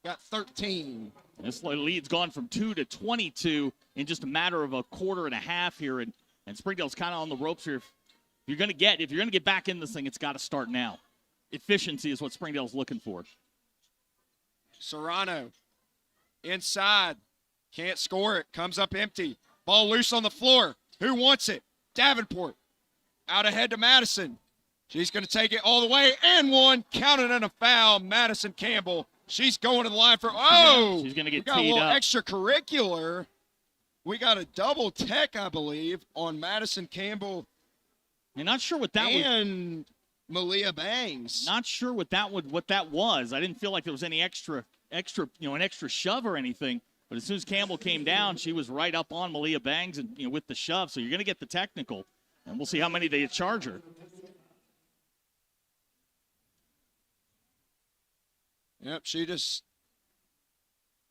got 13. This lead's gone from 2 to 22 in just a matter of a quarter and a half here, and Springdale's kind of on the ropes here. If you're going to get back in this thing, it's got to start now. Efficiency is what Springdale's looking for. Serrano inside. Can't score it. Comes up empty. Ball loose on the floor. Who wants it? Davenport. Out ahead to Madison. She's going to take it all the way. And one. Counted in a foul. Madison Campbell. She's going to the line for, oh! She's going to get teed up. We got a little extracurricular. We got a double tech, I believe, on Madison Campbell. I'm not sure what that was. And Malia Bangs. Not sure what that was. I didn't feel like there was any extra, an extra shove or anything. But as soon as Campbell came down, she was right up on Malia Bangs and with the shove. So you're going to get the technical, and we'll see how many they charge her. Yep, she just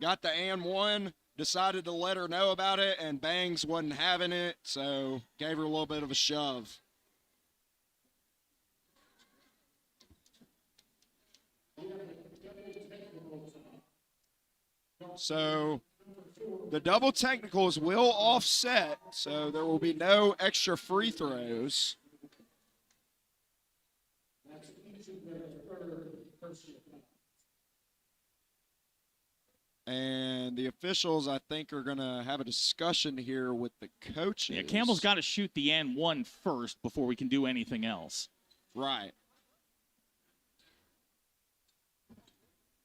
got the and one, decided to let her know about it, and Bangs wasn't having it, so gave her a little bit of a shove. So the double technicals will offset, so there will be no extra free throws. And the officials, I think, are going to have a discussion here with the coaches. Yeah, Campbell's got to shoot the and one first before we can do anything else. Right.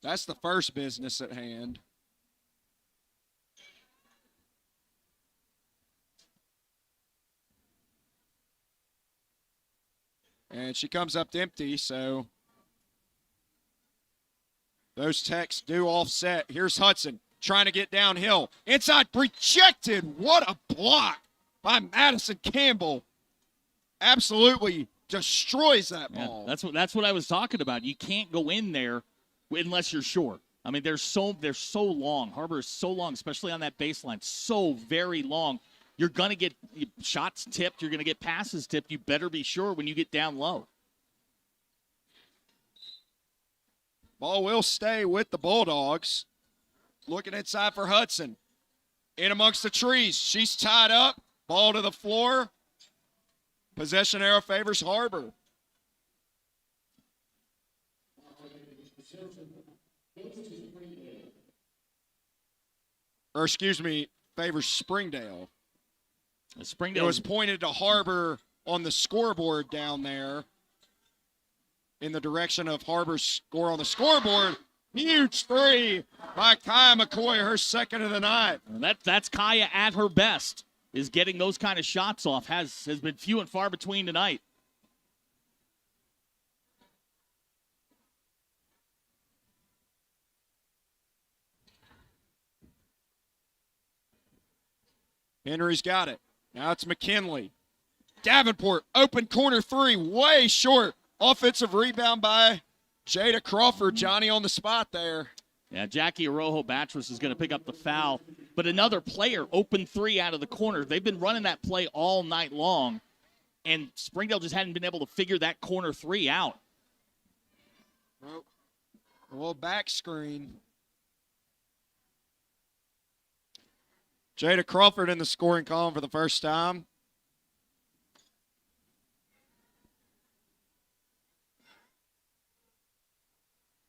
That's the first business at hand. And she comes up empty, so those techs do offset. Here's Hudson trying to get downhill. Inside, rejected. What a block by Madison Campbell. Absolutely destroys that ball. Yeah, that's what I was talking about. You can't go in there unless you're short. I mean, they're so long. Har-Ber is so long, especially on that baseline. So very long. You're going to get shots tipped. You're going to get passes tipped. You better be sure when you get down low. Ball will stay with the Bulldogs. Looking inside for Hudson. In amongst the trees. She's tied up. Ball to the floor. Possession arrow favors Har-Ber. Or excuse me, favors Springdale. It was pointed to Har-Ber on the scoreboard down there in the direction of Har-Ber's score on the scoreboard. Huge three by Kaya McCoy, her second of the night. That's Kaya at her best, is getting those kind of shots off. Has been few and far between tonight. Henry's got it. Now it's McKinley. Davenport, open corner three, way short. Offensive rebound by Jada Crawford. Johnny on the spot there. Yeah, Jackie Arojo-Batras is going to pick up the foul. But another player, open three out of the corner. They've been running that play all night long, and Springdale just hadn't been able to figure that corner three out. Well, a little back screen. Jada Crawford in the scoring column for the first time.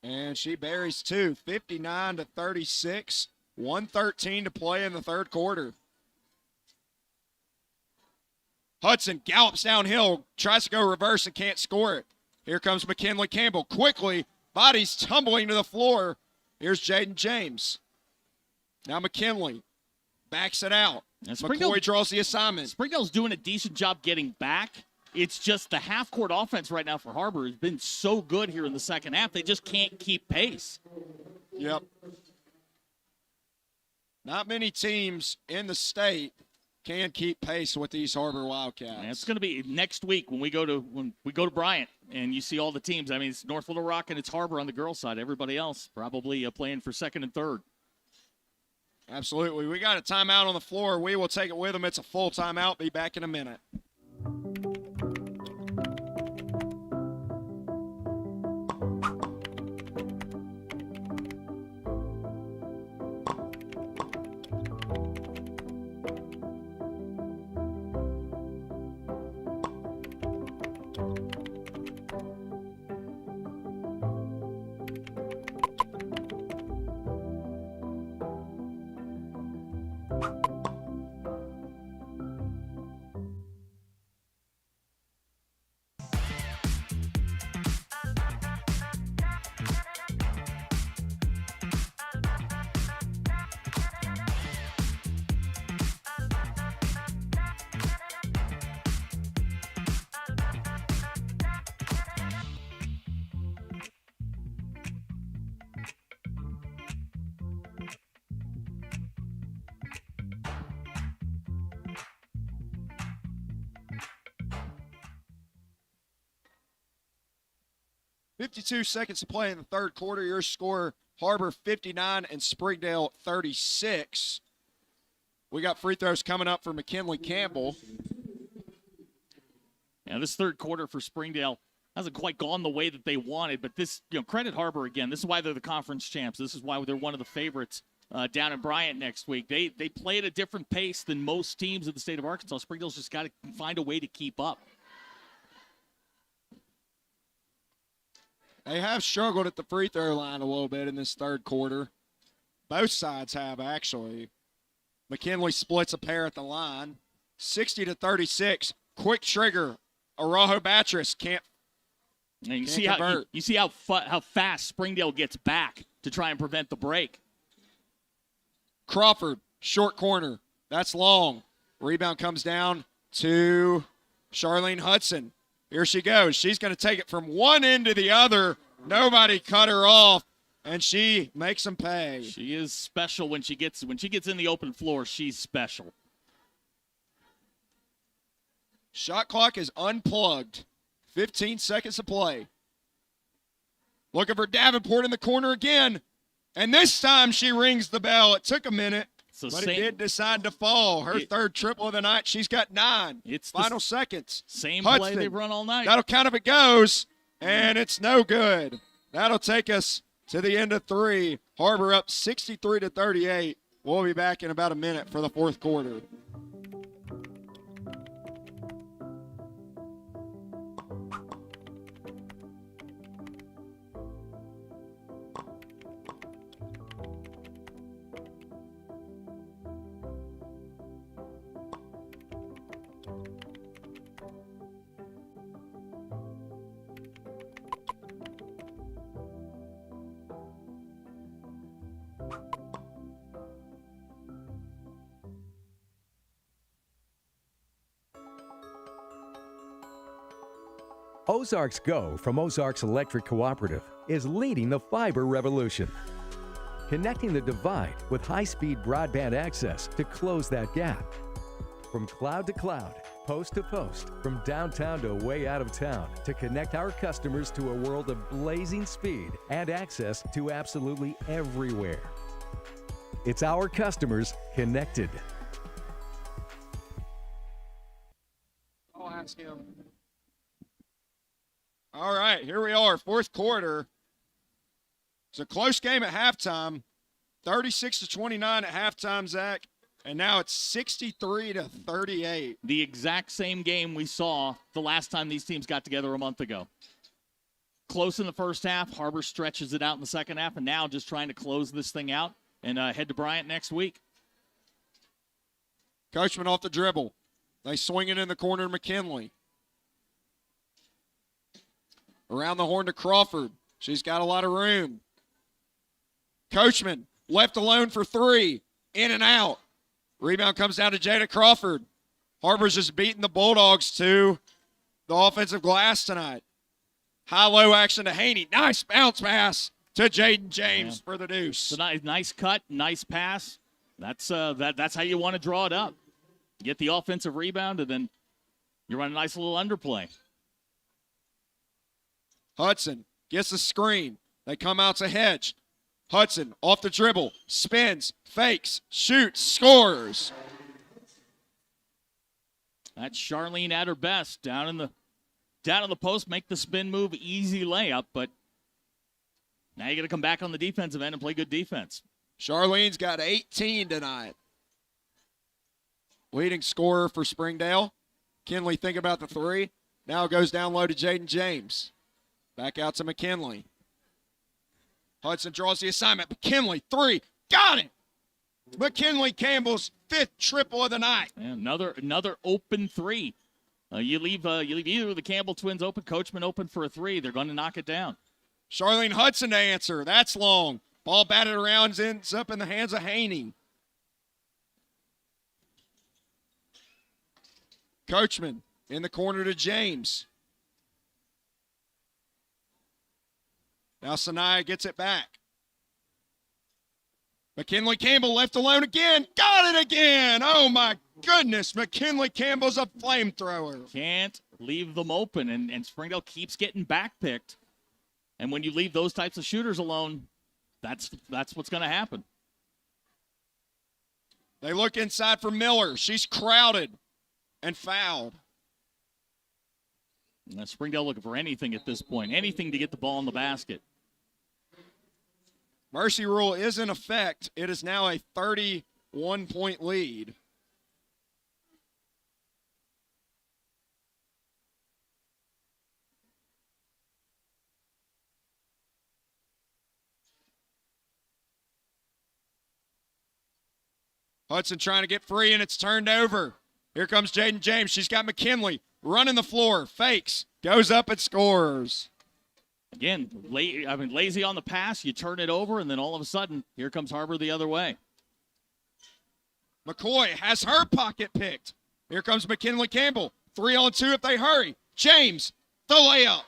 And she buries two, 59-36, 1:13 to play in the third quarter. Hudson gallops downhill, tries to go reverse and can't score it. Here comes McKinley Campbell quickly, bodies tumbling to the floor. Here's Jaden James. Now McKinley backs it out. McCoy draws the assignment. Springdale's doing a decent job getting back. It's just the half-court offense right now for Har-Ber has been so good here in the second half. They just can't keep pace. Yep. Not many teams in the state can keep pace with these Har-Ber Wildcats. And it's going to be next week when we go to Bryant and you see all the teams. I mean, it's North Little Rock and it's Har-Ber on the girls' side. Everybody else probably playing for second and third. Absolutely. We got a timeout on the floor. We will take it with them. It's a full timeout. Be back in a minute. 52 seconds to play in the third quarter. Your score, Har-Ber 59 and Springdale 36. We got free throws coming up for McKinley Campbell. Yeah, this third quarter for Springdale hasn't quite gone the way that they wanted, but this, credit Har-Ber again. This is why they're the conference champs. This is why they're one of the favorites down in Bryant next week. They play at a different pace than most teams in the state of Arkansas. Springdale's just got to find a way to keep up. They have struggled at the free throw line a little bit in this third quarter. Both sides have, actually. McKinley splits a pair at the line. 60-36. Quick trigger. Araujo Batris can't and convert. You see how fast Springdale gets back to try and prevent the break. Crawford, short corner. That's long. Rebound comes down to Charlene Hudson. Here she goes. She's going to take it from one end to the other. Nobody cut her off, and she makes them pay. She is special when she gets in the open floor. She's special. Shot clock is unplugged. 15 seconds to play. Looking for Davenport in the corner again. And this time she rings the bell. It took a minute, but it did decide to fall. Her third triple of the night. She's got 9. It's final seconds. Same Hudson, play they've run all night. That'll count if it goes, and it's no good. That'll take us to the end of 3. Har-Ber up 63-38. We'll be back in about a minute for the fourth quarter. Ozarks Go from Ozarks Electric Cooperative is leading the fiber revolution. Connecting the divide with high-speed broadband access to close that gap. From cloud to cloud, post to post, from downtown to way out of town, to connect our customers to a world of blazing speed and access to absolutely everywhere. It's our customers connected. I'll ask him. All right, here we are, fourth quarter. It's a close game at halftime, 36-29 at halftime, Zach, and now it's 63-38. The exact same game we saw the last time these teams got together a month ago. Close in the first half, Har-Ber stretches it out in the second half, and now just trying to close this thing out and head to Bryant next week. Coachman off the dribble. They swing it in the corner to McKinley. Around the horn to Crawford. She's got a lot of room. Coachman left alone for 3. In and out. Rebound comes down to Jada Crawford. Har-Ber's just beating the Bulldogs to the offensive glass tonight. High-low action to Haney. Nice bounce pass to Jaden James for the deuce. It's a nice cut, nice pass. That's how you want to draw it up. Get the offensive rebound, and then you run a nice little underplay. Hudson gets the screen. They come out to Hedge. Hudson off the dribble, spins, fakes, shoots, scores. That's Charlene at her best. Down in the post, make the spin move, easy layup, but now you got to come back on the defensive end and play good defense. Charlene's got 18 tonight. Leading scorer for Springdale. Kinley think about the 3. Now it goes down low to Jaden James. Back out to McKinley. Hudson draws the assignment. McKinley, 3. Got it! McKinley Campbell's 5th triple of the night. And another open 3. You leave either of the Campbell twins open, Coachman open for a 3. They're going to knock it down. Charlene Hudson to answer. That's long. Ball batted around, ends up in the hands of Haney. Coachman in the corner to James. Now Sanaya gets it back. McKinley Campbell left alone again. Got it again. Oh, my goodness. McKinley Campbell's a flamethrower. Can't leave them open, and Springdale keeps getting backpicked. And when you leave those types of shooters alone, that's what's going to happen. They look inside for Miller. She's crowded and fouled. And Springdale looking for anything at this point, anything to get the ball in the basket. Mercy rule is in effect. It is now a 31-point lead. Hudson trying to get free, and it's turned over. Here comes Jaden James. She's got McKinley running the floor, fakes, goes up and scores. Again, lazy on the pass. You turn it over, and then all of a sudden, here comes Har-Ber the other way. McCoy has her pocket picked. Here comes McKinley Campbell. 3-on-2 if they hurry. James, the layup.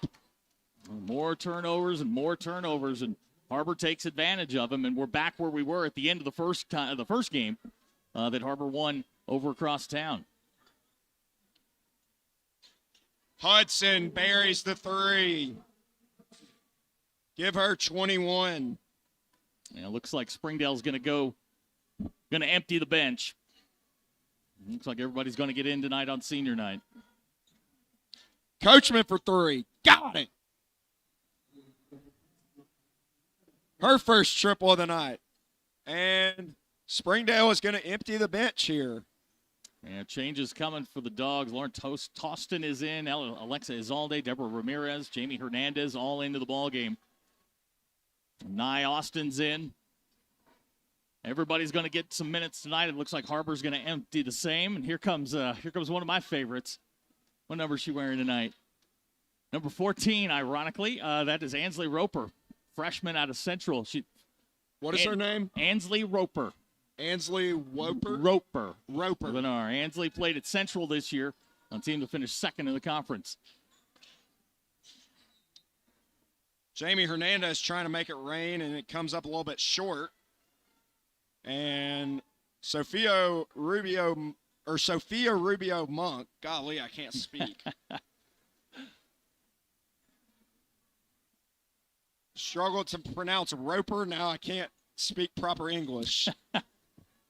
More turnovers, and Har-Ber takes advantage of them, and we're back where we were at the end of the first game that Har-Ber won over across town. Hudson buries the three. Give her 21. Yeah, it looks like Springdale's going to empty the bench. Looks like everybody's going to get in tonight on senior night. Coachman for three. Got it. Her first triple of the night. And Springdale is going to empty the bench here. Yeah, changes coming for the Dogs. Lauren Toston is in. Alexa Izalde, Deborah Ramirez, Jamie Hernandez all into the ball game. Nye Austin's in. Everybody's going to get some minutes tonight. It looks like Har-Ber's going to empty the same. And here comes one of my favorites. What number is she wearing tonight? Number 14, ironically. That is Ansley Roper, freshman out of Central. What is her name? Ansley Roper. Ansley Roper? Roper. Roper. With an R. Ansley played at Central this year on team to finish second in the conference. Jamie Hernandez trying to make it rain, and it comes up a little bit short. And Sophia Rubio Monk, golly, I can't speak. Struggled to pronounce Roper. Now I can't speak proper English.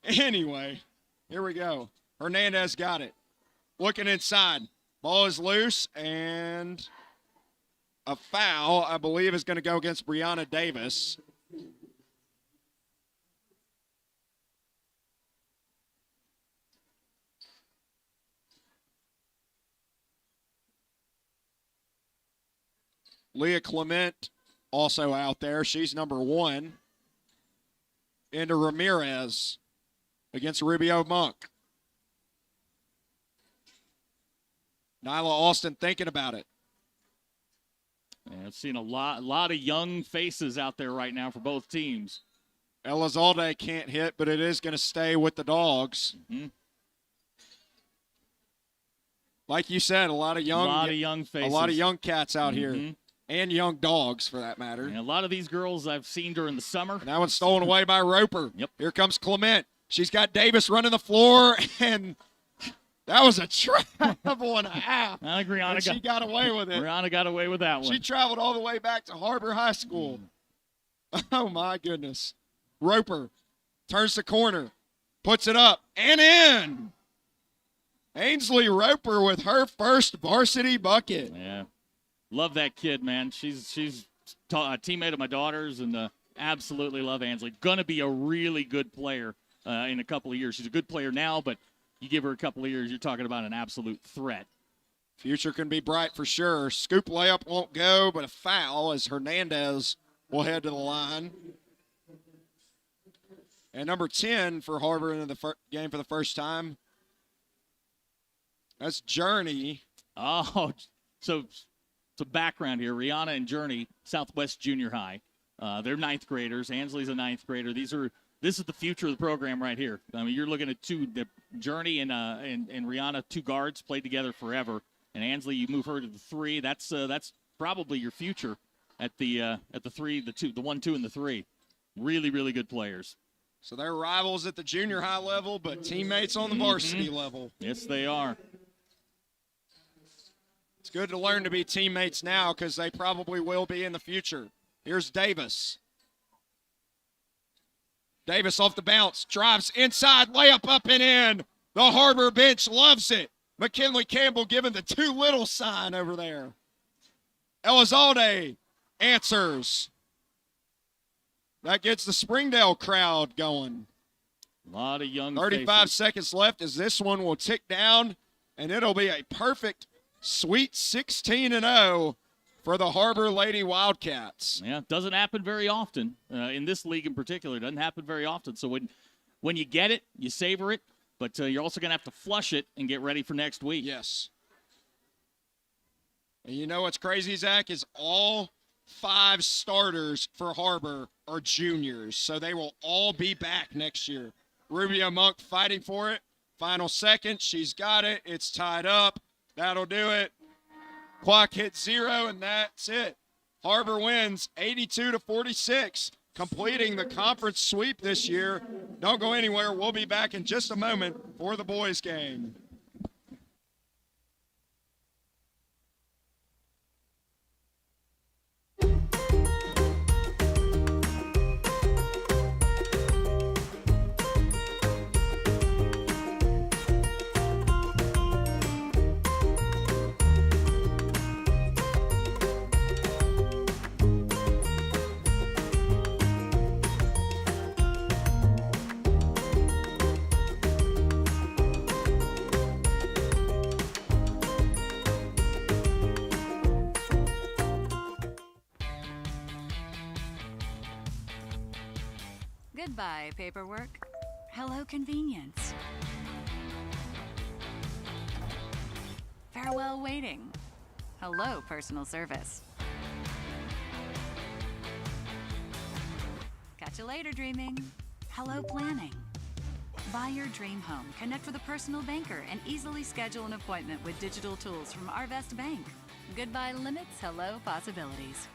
Anyway, here we go. Hernandez got it. Looking inside. Ball is loose, and a foul, I believe, is going to go against Brianna Davis. Leah Clement also out there. She's number 1. Into Ramirez against Rubio Monk. Nyla Austin thinking about it. Yeah, I've seen a lot of young faces out there right now for both teams. Elizalde can't hit, but it is going to stay with the Dogs. Mm-hmm. Like you said, a lot of young faces. A lot of young cats out here. And young dogs, for that matter. And a lot of these girls I've seen during the summer. And that one's stolen away by Roper. Yep. Here comes Clement. She's got Davis running the floor, and that was a travel and a half. I think she got away with it. Rihanna got away with that one. She traveled all the way back to Har-Ber High School. Oh, my goodness. Roper turns the corner, puts it up, and in. Ainsley Roper with her first varsity bucket. Yeah. Love that kid, man. She's a teammate of my daughter's, and absolutely love Ansley. Going to be a really good player in a couple of years. She's a good player now, but you give her a couple of years, you're talking about an absolute threat. Future can be bright for sure. Scoop layup won't go, but a foul as Hernandez will head to the line. And number 10 for Har-Ber into the game for the first time. That's Journey. Oh, so background here. Rihanna and Journey, Southwest Junior High. They're ninth graders. Ansley's a ninth grader. This is the future of the program right here. I mean, you're looking at Journey and Rihanna, two guards, played together forever. And Ansley, you move her to the 3. That's probably your future at the 3, the 2, the 1, 2, and the 3. Really, really good players. So they're rivals at the junior high level, but teammates on the varsity level. Yes, they are. It's good to learn to be teammates now because they probably will be in the future. Here's Davis. Davis off the bounce, drives inside, layup up and in. The Har-Ber bench loves it. McKinley Campbell giving the too little sign over there. Elizalde answers. That gets the Springdale crowd going. A lot of young 35 faces. seconds left as this one will tick down, and it'll be a perfect Sweet 16-0 for the Har-Ber Lady Wildcats. Yeah, it doesn't happen very often. In this league in particular, it doesn't happen very often. So when you get it, you savor it, but you're also going to have to flush it and get ready for next week. Yes. And you know what's crazy, Zach, is all 5 starters for Har-Ber are juniors, so they will all be back next year. Rubio Monk fighting for it. Final second, she's got it. It's tied up. That'll do it. Clock hits 0, and that's it. Har-Ber wins 82-46, completing the conference sweep this year. Don't go anywhere. We'll be back in just a moment for the boys' game. Goodbye, paperwork. Hello, convenience. Farewell, waiting. Hello, personal service. Catch you later, dreaming. Hello, planning. Buy your dream home, connect with a personal banker, and easily schedule an appointment with digital tools from Arvest Bank. Goodbye limits, hello possibilities.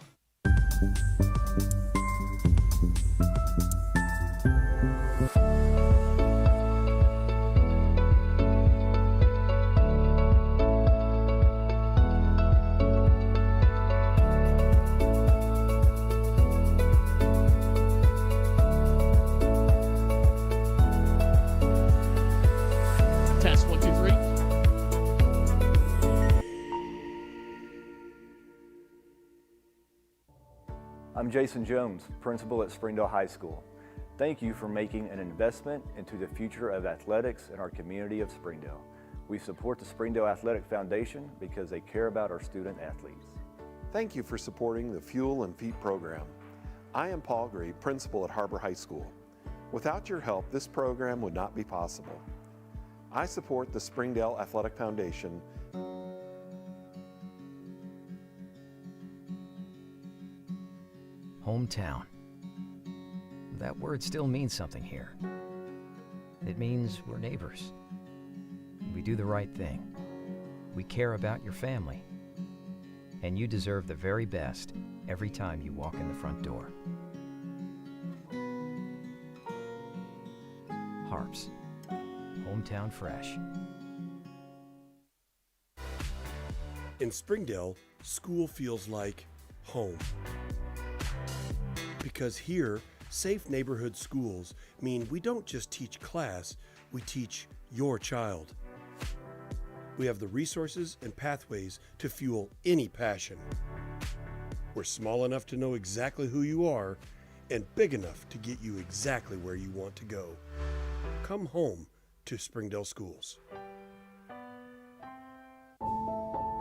Test 1, 2, 3. I'm Jason Jones, principal at Springdale High School. Thank you for making an investment into the future of athletics in our community of Springdale. We support the Springdale Athletic Foundation because they care about our student athletes. Thank you for supporting the Fuel and Feet program. I am Paul Gree, principal at Har-Ber High School. Without your help, this program would not be possible. I support the Springdale Athletic Foundation. Hometown. That word still means something here. It means we're neighbors. We do the right thing. We care about your family. And you deserve the very best every time you walk in the front door. Harps. Hometown fresh. In Springdale, school feels like home. Because here, safe neighborhood schools mean we don't just teach class, we teach your child. We have the resources and pathways to fuel any passion. We're small enough to know exactly who you are and big enough to get you exactly where you want to go. Come home to Springdale Schools.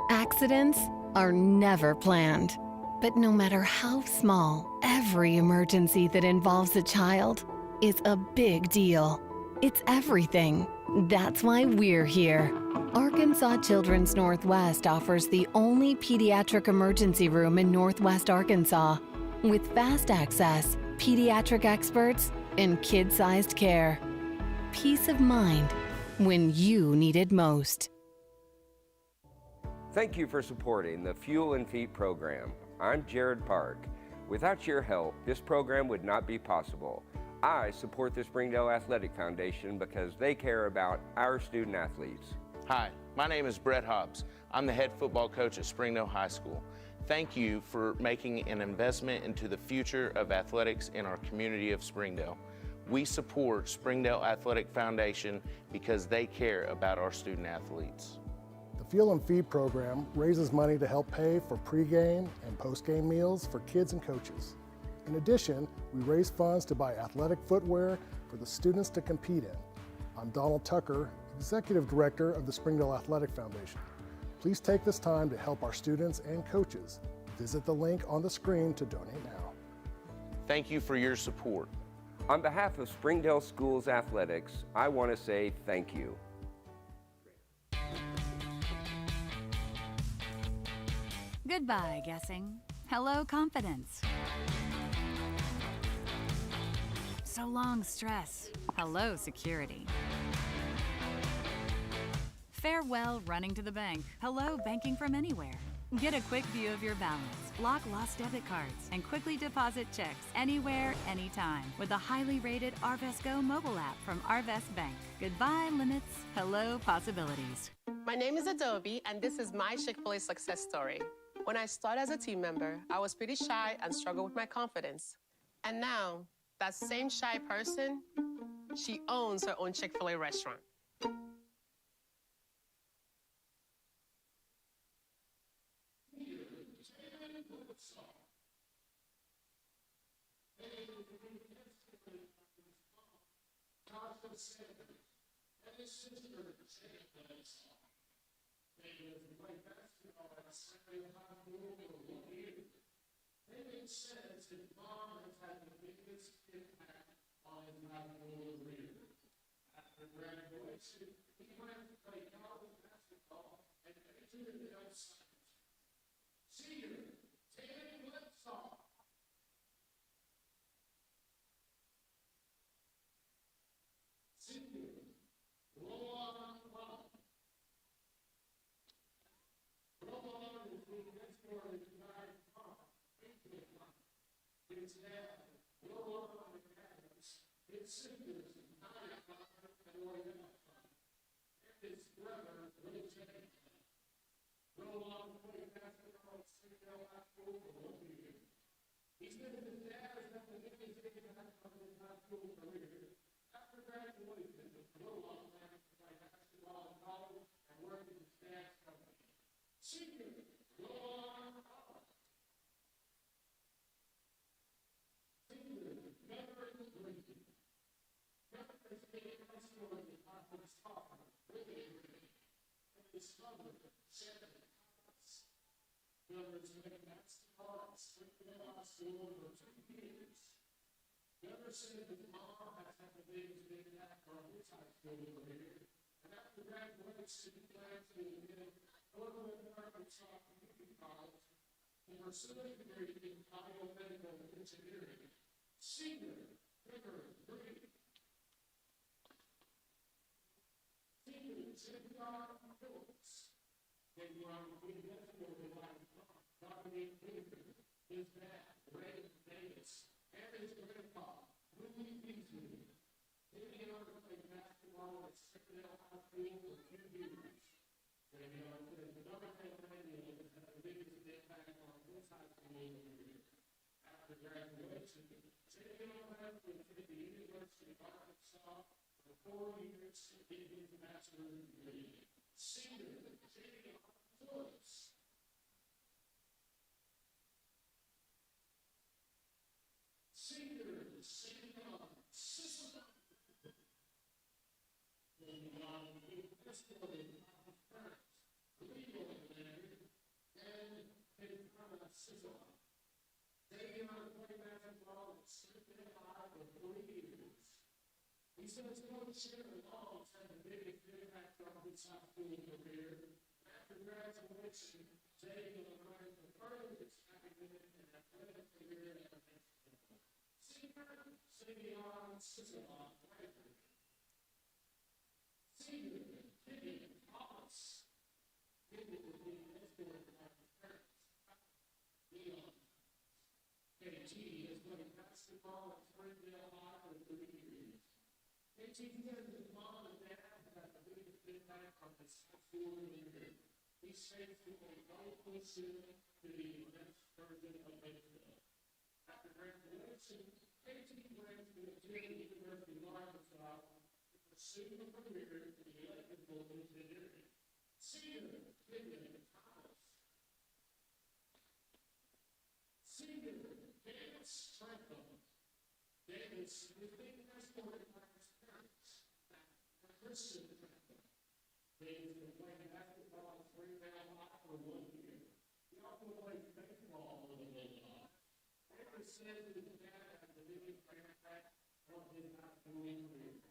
Accidents are never planned. But no matter how small, every emergency that involves a child is a big deal. It's everything. That's why we're here. Arkansas Children's Northwest offers the only pediatric emergency room in Northwest Arkansas with fast access, pediatric experts, and kid-sized care. Peace of mind when you need it most. Thank you for supporting the Fuel and Feet program. I'm Jared Park. Without your help, this program would not be possible. I support the Springdale Athletic Foundation because they care about our student athletes. Hi, my name is Brett Hobbs. I'm the head football coach at Springdale High School. Thank you for making an investment into the future of athletics in our community of Springdale. We support Springdale Athletic Foundation because they care about our student athletes. The Fuel and Feed program raises money to help pay for pregame and postgame meals for kids and coaches. In addition, we raise funds to buy athletic footwear for the students to compete in. I'm Donald Tucker, Executive Director of the Springdale Athletic Foundation. Please take this time to help our students and coaches. Visit the link on the screen to donate now. Thank you for your support. On behalf of Springdale Schools Athletics, I want to say thank you. Goodbye, guessing. Hello, confidence. So long, stress. Hello, security. Farewell, running to the bank. Hello, banking from anywhere. Get a quick view of your balance, lock lost debit cards, and quickly deposit checks anywhere, anytime with the highly rated Arvest Go mobile app from Arvest Bank. Goodbye, limits. Hello, possibilities. My name is Adobe, and this is my Chick-fil-A success story. When I started as a team member, I was pretty shy and struggled with my confidence. And now, that same shy person, she owns her own Chick-fil-A restaurant. After graduation, he went to play college basketball and majored in health science. Senior, Taylor Bledsoe. Senior, Roland Long. Roland is being escorted to Niagara Park. His dad, Roland McAdams, his sisters, and his brother, Will James. Roland played basketball at Springdale High School for 1 year. He said his dad is at the biggest impact of his high school career. After graduation, Roland plans to play basketball in college and work in his dad's company. Senior, Roland Hall. Senior, veteran Green. Members played basketball at Springdale High School for 2 years. Members said his mom has had the biggest impact on his high school career, and after graduation, he plans to attend Northern Arkansas Community College to pursue a degree in biomedical engineering. Senior, veteran Green. Senior, J.R. Phillips. J.R. Dominic David, his dad, Ray Davis, and his grandpa, Louis Beasley. J.R. played basketball at Springdale High School for 2 years. J.R. said the number 10 radio has had the biggest impact on his high school career. After graduation, J.R. left to attend the University of Arkansas for 4 years to get his bachelor's degree. Senior, J.R. Phillips. Senior, Sam Sisson. Legal Leonard, and Pedro Sisson. They played basketball at Springdale High for 3 years. He says Coach Sharon Long had the biggest impact on his high school career. After graduation, Jay learned to further his academic and athletic career at Senior, Savion Sisson. Senior, Gideon Thomas. Gideon was being escorted by his parents. Leon. KG has played basketball at Springdale High for 3 years. KG says his mom and dad have had the biggest impact on his high school career. These states will be faithfully suited to the next version of Bakersfield. After graduation, 18 graduates from University of Arkansas to pursue a career in electrical engineering. Senior Vivian Thomas. Senior David Stratton. David's within transported by his parents at Christian Stratton. David's been playing basketball at Springdale for 1 year. He also plays baseball a little bit. David says his dad has a big impact on his high school career.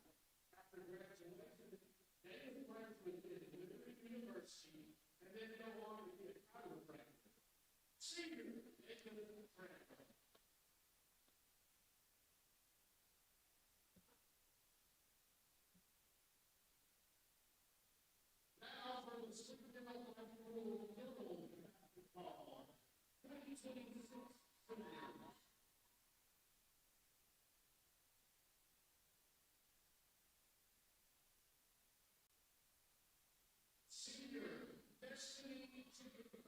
After graduation, David graduated at Liberty University and then go on to be a chiropractor. Senior David Franklin. Now for the Springdale High School girls basketball, 2026 finals. Senior Destiny Chicken.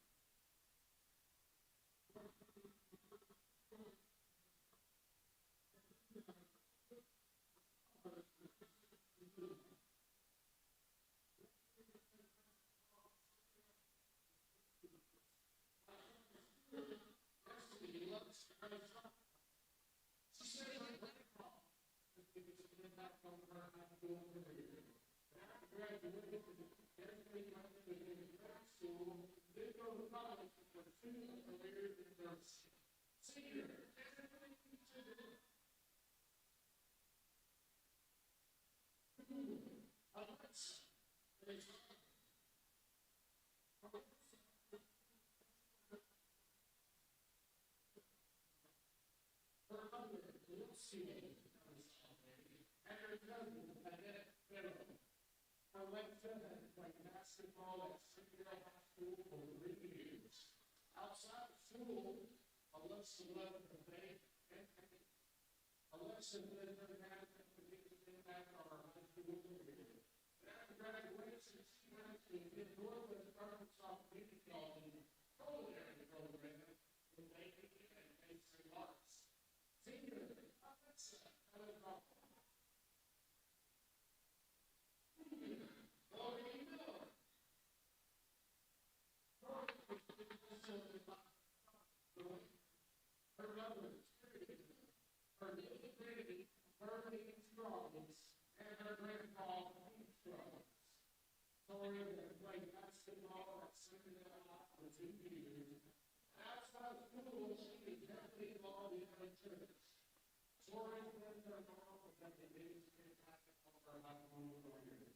She said her grandpa has been an impact on her high school career. After graduation, Destiny went to grad school, then go to college to pursue a career in nursing. Senior Destiny Chicken. Alexa. Her mother, Lucy, and her cousin, Annette Farrell. Alexa has played basketball at Springdale High School for 3 years. Outside of school, Alexa loved to bake and paint. Alexa did her math and biggest impact on her high school career. After graduation, she went to the Northwest Arkansas Community College culinary program in baking and pastry arts. Senior Alexa Alexander. Lori Miller. Her mother, her little baby, Bernie Strauss, and her grandpa, Pete Strauss. Tori has played basketball at Springdale High for 2 years. Outside of school, she is heavily involved in her church. Tori says her mom has had the biggest impact on her high school career.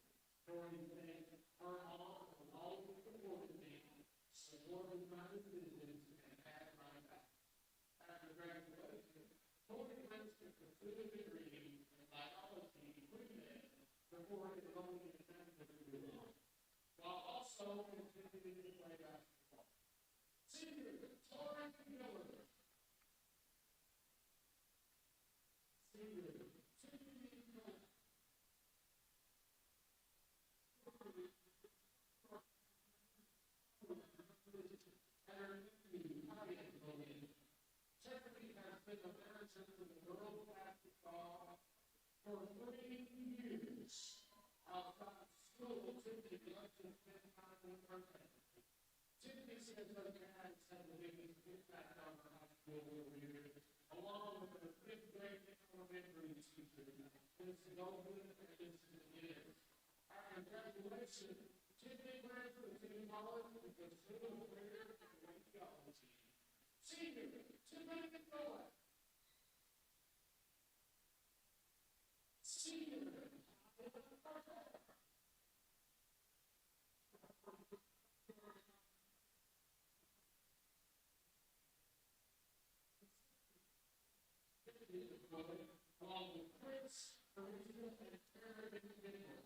Tori says her mom has always supported me, supported my decisions, and had my back. After graduation, Tori went to pursue a degree in biology Pregame before enrolling in medical school, while also continuing to play basketball. Senior Tori Miller. Senior Tiffany Miller. And her nephew, Ryan Miller. Tiffany has been a manager for the girls basketball for 3 years. Outside of school, Tiffany loves to spend time with her family. Tiffany says her dad has had the biggest impact on her high school career, along with her 5th grade elementary teacher, Mrs. Goldman and Mrs. Gibbs. After graduation, Tiffany graduated in college with a civil career in radiology. Senior Tiffany Miller. Senior along with Prince, Teresa, and Tara Individual.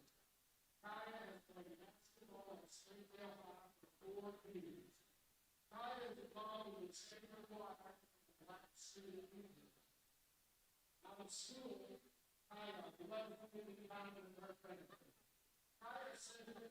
Kaya has played basketball at Springdale High for 4 years. Kaya is involved in the Chamber Choir and Black Student Union. Out of school, Kaya loves spending time with her family. Kaya says that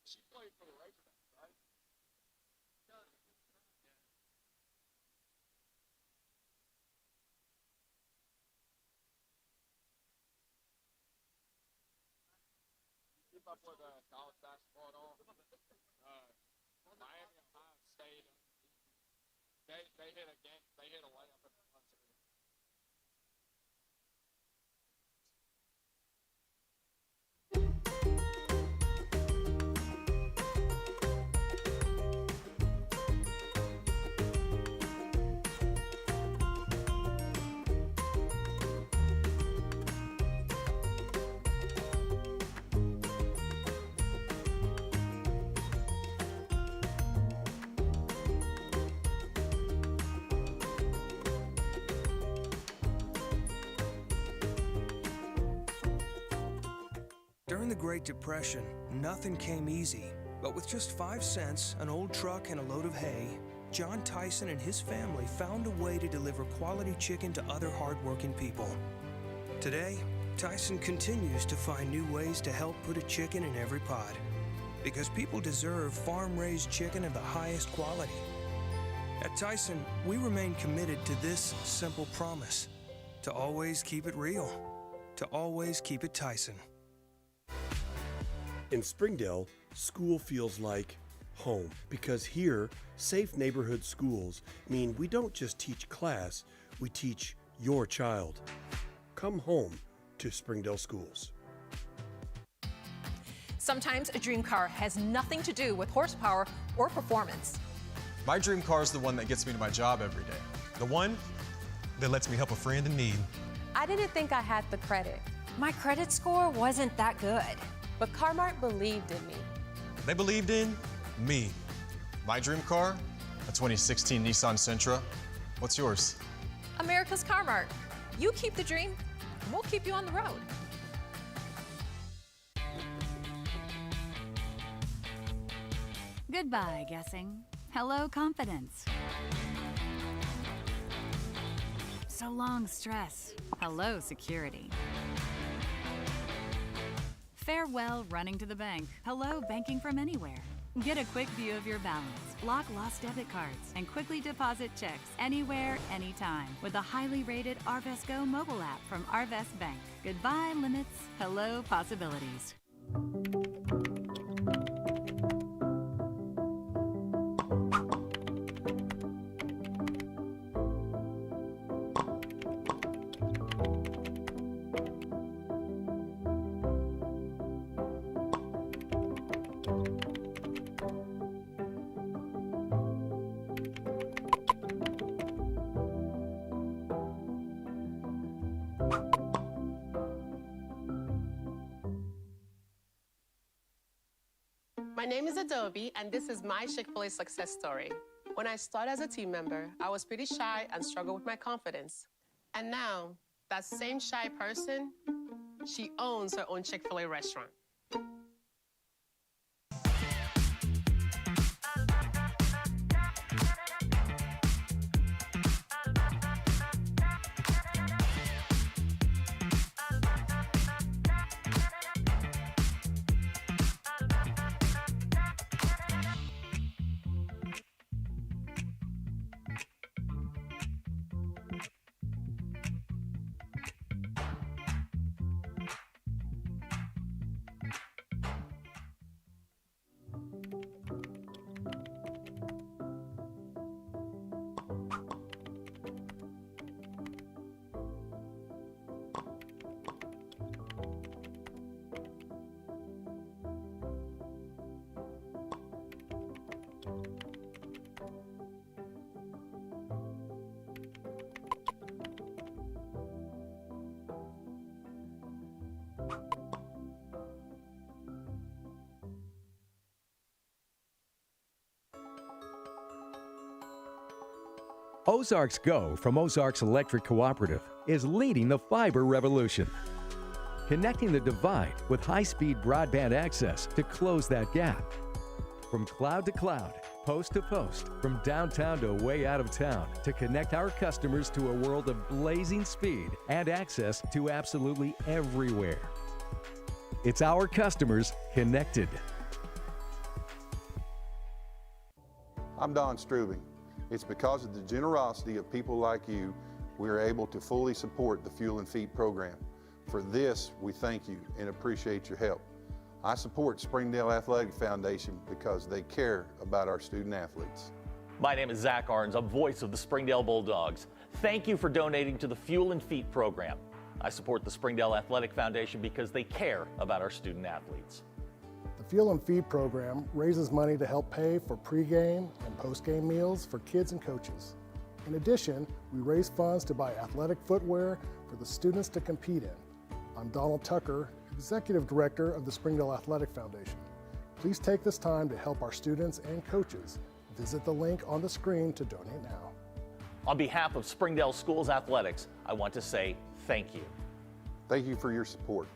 She played for the Razorbacks, right? Keep up with college basketball at all? Miami, Ohio State. They hit a game. They hit a layup at the buzzer. During the Great Depression, nothing came easy. But with just 5 cents, an old truck, and a load of hay, John Tyson and his family found a way to deliver quality chicken to other hardworking people. Today, Tyson continues to find new ways to help put a chicken in every pot. Because people deserve farm-raised chicken of the highest quality. At Tyson, we remain committed to this simple promise: to always keep it real, to always keep it Tyson. In Springdale, school feels like home because here, safe neighborhood schools mean we don't just teach class, we teach your child. Come home to Springdale schools. Sometimes a dream car has nothing to do with horsepower or performance. My dream car is the one that gets me to my job every day. The one that lets me help a friend in need. I didn't think I had the credit. My credit score wasn't that good. But Har-Ber believed in me. They believed in me. My dream car, a 2016 Nissan Sentra. What's yours? America's Har-Ber. You keep the dream, and we'll keep you on the road. Goodbye, guessing. Hello, confidence. So long, stress. Hello, security. Farewell, running to the bank. Hello, banking from anywhere. Get a quick view of your balance, lock lost debit cards, and quickly deposit checks anywhere, anytime with the highly rated Arvest Go mobile app from Arvest Bank. Goodbye limits, hello possibilities. My name is Adobe, and this is my Chick-fil-A success story. When I started as a team member, I was pretty shy and struggled with my confidence. And now, that same shy person, she owns her own Chick-fil-A restaurant. Ozarks Go from Ozarks Electric Cooperative is leading the fiber revolution. Connecting the divide with high-speed broadband access to close that gap. From cloud to cloud, post to post, from downtown to way out of town, to connect our customers to a world of blazing speed and access to absolutely everywhere. It's our customers connected. I'm Don Strubing. It's because of the generosity of people like you, we are able to fully support the Fuel and Feed program. For this, we thank you and appreciate your help. I support Springdale Athletic Foundation because they care about our student athletes. My name is Zach Arns. I'm voice of the Springdale Bulldogs. Thank you for donating to the Fuel and Feed program. I support the Springdale Athletic Foundation because they care about our student athletes. The Fuel and Feed program raises money to help pay for pregame and postgame meals for kids and coaches. In addition, we raise funds to buy athletic footwear for the students to compete in. I'm Donald Tucker, Executive Director of the Springdale Athletic Foundation. Please take this time to help our students and coaches. Visit the link on the screen to donate now. On behalf of Springdale Schools Athletics, I want to say thank you. Thank you for your support.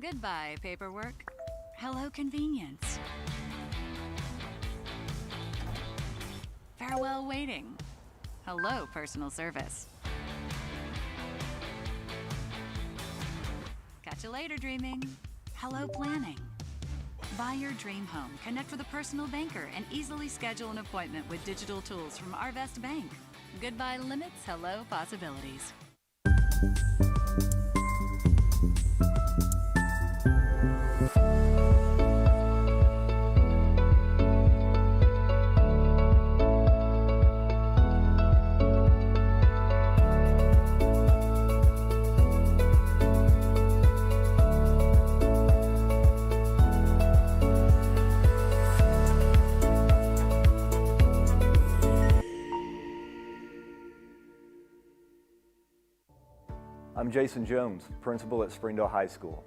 Goodbye, paperwork. Hello, convenience. Farewell, waiting. Hello, personal service. Catch you later, dreaming. Hello, planning. Buy your dream home, connect with a personal banker, and easily schedule an appointment with digital tools from Arvest Bank. Goodbye limits, hello possibilities. I'm Jason Jones, principal at Springdale High School.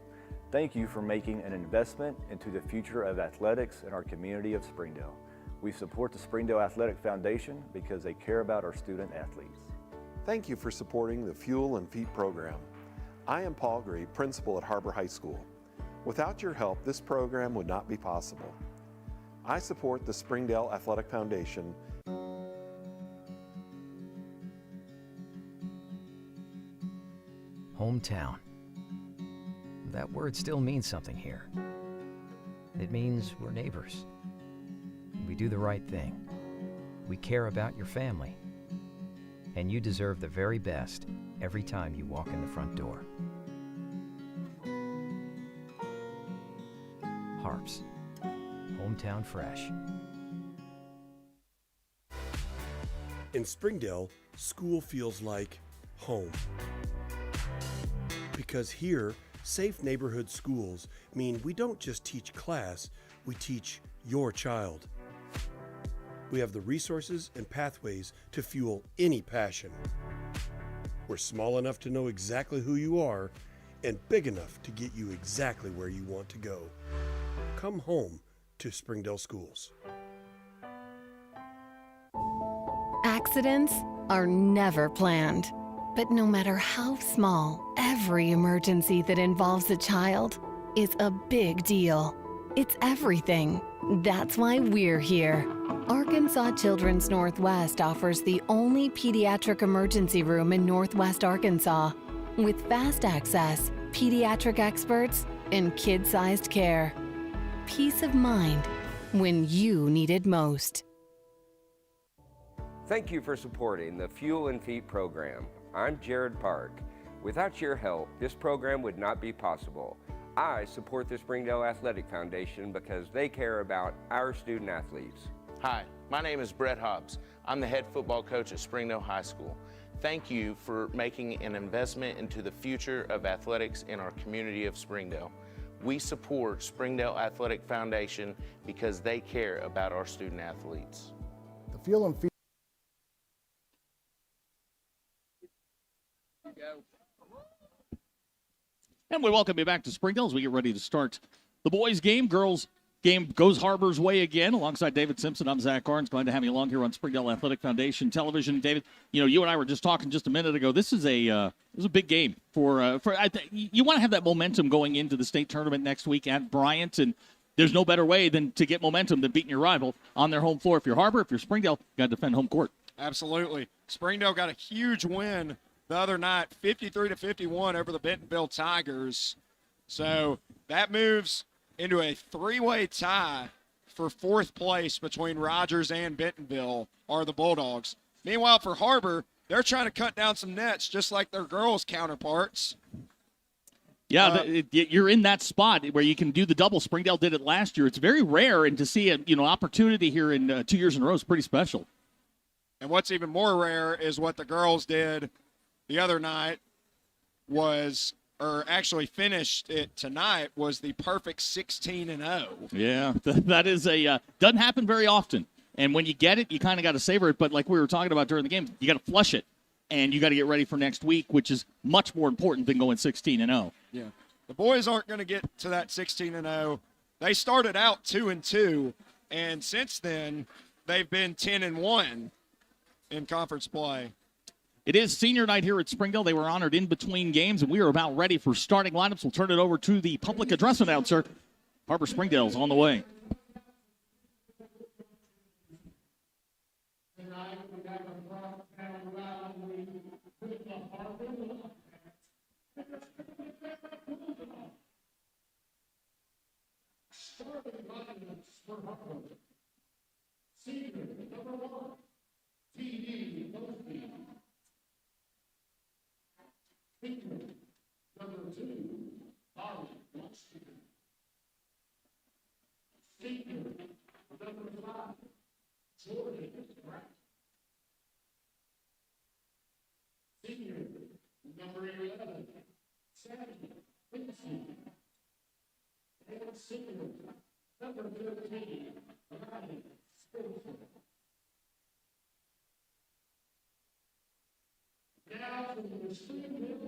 Thank you for making an investment into the future of athletics in our community of Springdale. We support the Springdale Athletic Foundation because they care about our student athletes. Thank you for supporting the Fuel and Feet program. I am Paul Gree, principal at Har-Ber High School. Without your help, this program would not be possible. I support the Springdale Athletic Foundation. Hometown. That word still means something here. It means we're neighbors. We do the right thing. We care about your family. And you deserve the very best every time you walk in the front door. Har-Ber's. Hometown fresh. In Springdale, school feels like home. Because here, safe neighborhood schools mean we don't just teach class, we teach your child. We have the resources and pathways to fuel any passion. We're small enough to know exactly who you are and big enough to get you exactly where you want to go. Come home to Springdale Schools. Accidents are never planned. But no matter how small, every emergency that involves a child is a big deal. It's everything. That's why we're here. Arkansas Children's Northwest offers the only pediatric emergency room in Northwest Arkansas with fast access, pediatric experts, and kid-sized care. Peace of mind when you need it most. Thank you for supporting the Fuel and Feet program. I'm Jared Park. Without your help, this program would not be possible. I support the Springdale Athletic Foundation because they care about our student athletes. Hi, my name is Brett Hobbs. I'm the head football coach at Springdale High School. Thank you for making an investment into the future of athletics in our community of Springdale. We support Springdale Athletic Foundation because they care about our student athletes. The Fuel and Feed. And we welcome you back to Springdale as we get ready to start the boys' game. Girls' game goes Har-Ber's way again. Alongside David Simpson, I'm Zach Arns. Glad to have you along here on Springdale Athletic Foundation Television. David, you and I were just talking just a minute ago. This is a big game for you want to have that momentum going into the state tournament next week at Bryant, and there's no better way than to get momentum than beating your rival on their home floor. If you're Har-Ber, if you're Springdale, you got to defend home court. Absolutely. Springdale got a huge win the other night, 53-51 over the Bentonville Tigers. So that moves into a three-way tie for fourth place between Rogers and Bentonville, are the Bulldogs. Meanwhile, for Har-Ber, they're trying to cut down some nets just like their girls' counterparts. Yeah, you're in that spot where you can do the double. Springdale did it last year. It's very rare, and to see an opportunity here in 2 years in a row is pretty special. And what's even more rare is what the girls did the other night finished it tonight, was the perfect 16-0. Yeah, that is doesn't happen very often. And when you get it, you kind of got to savor it. But like we were talking about during the game, you got to flush it. And you got to get ready for next week, which is much more important than going 16-0. Yeah. The boys aren't going to get to that 16-0. They started out 2-2, and since then, they've been 10-1 in conference play. It is senior night here at Springdale. They were honored in between games, and we are about ready for starting lineups. We'll turn it over to the public address announcer. Har-Ber Springdale's on the way. Now, for the Springdale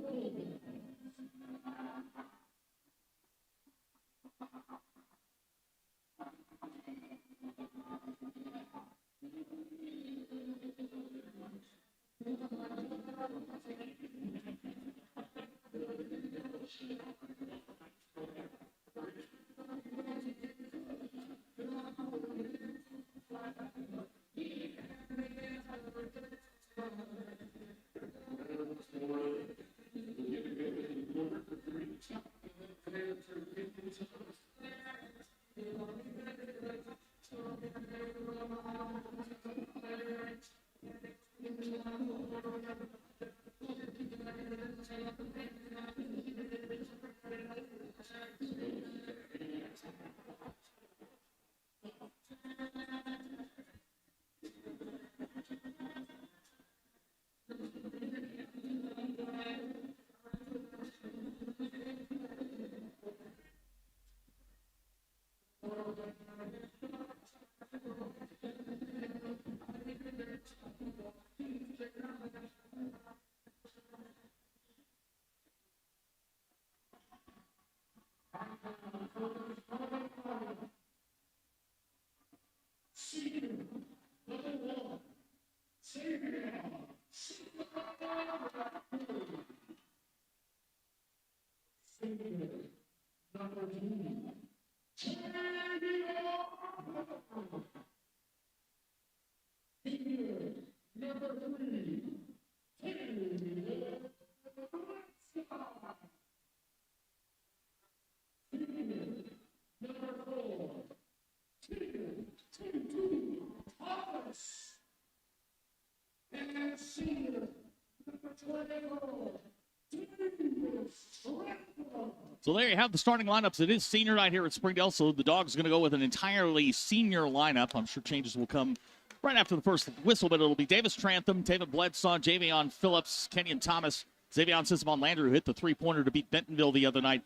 So there you have the starting lineups. It is senior night here at Springdale, so the Dogs are going to go with an entirely senior lineup. I'm sure changes will come right after the first whistle, but it'll be Davis Trantham, David Bledsaw, Javion Phillips, Kenyon Thomas, Xavion Sismon Landry, who hit the three-pointer to beat Bentonville the other night.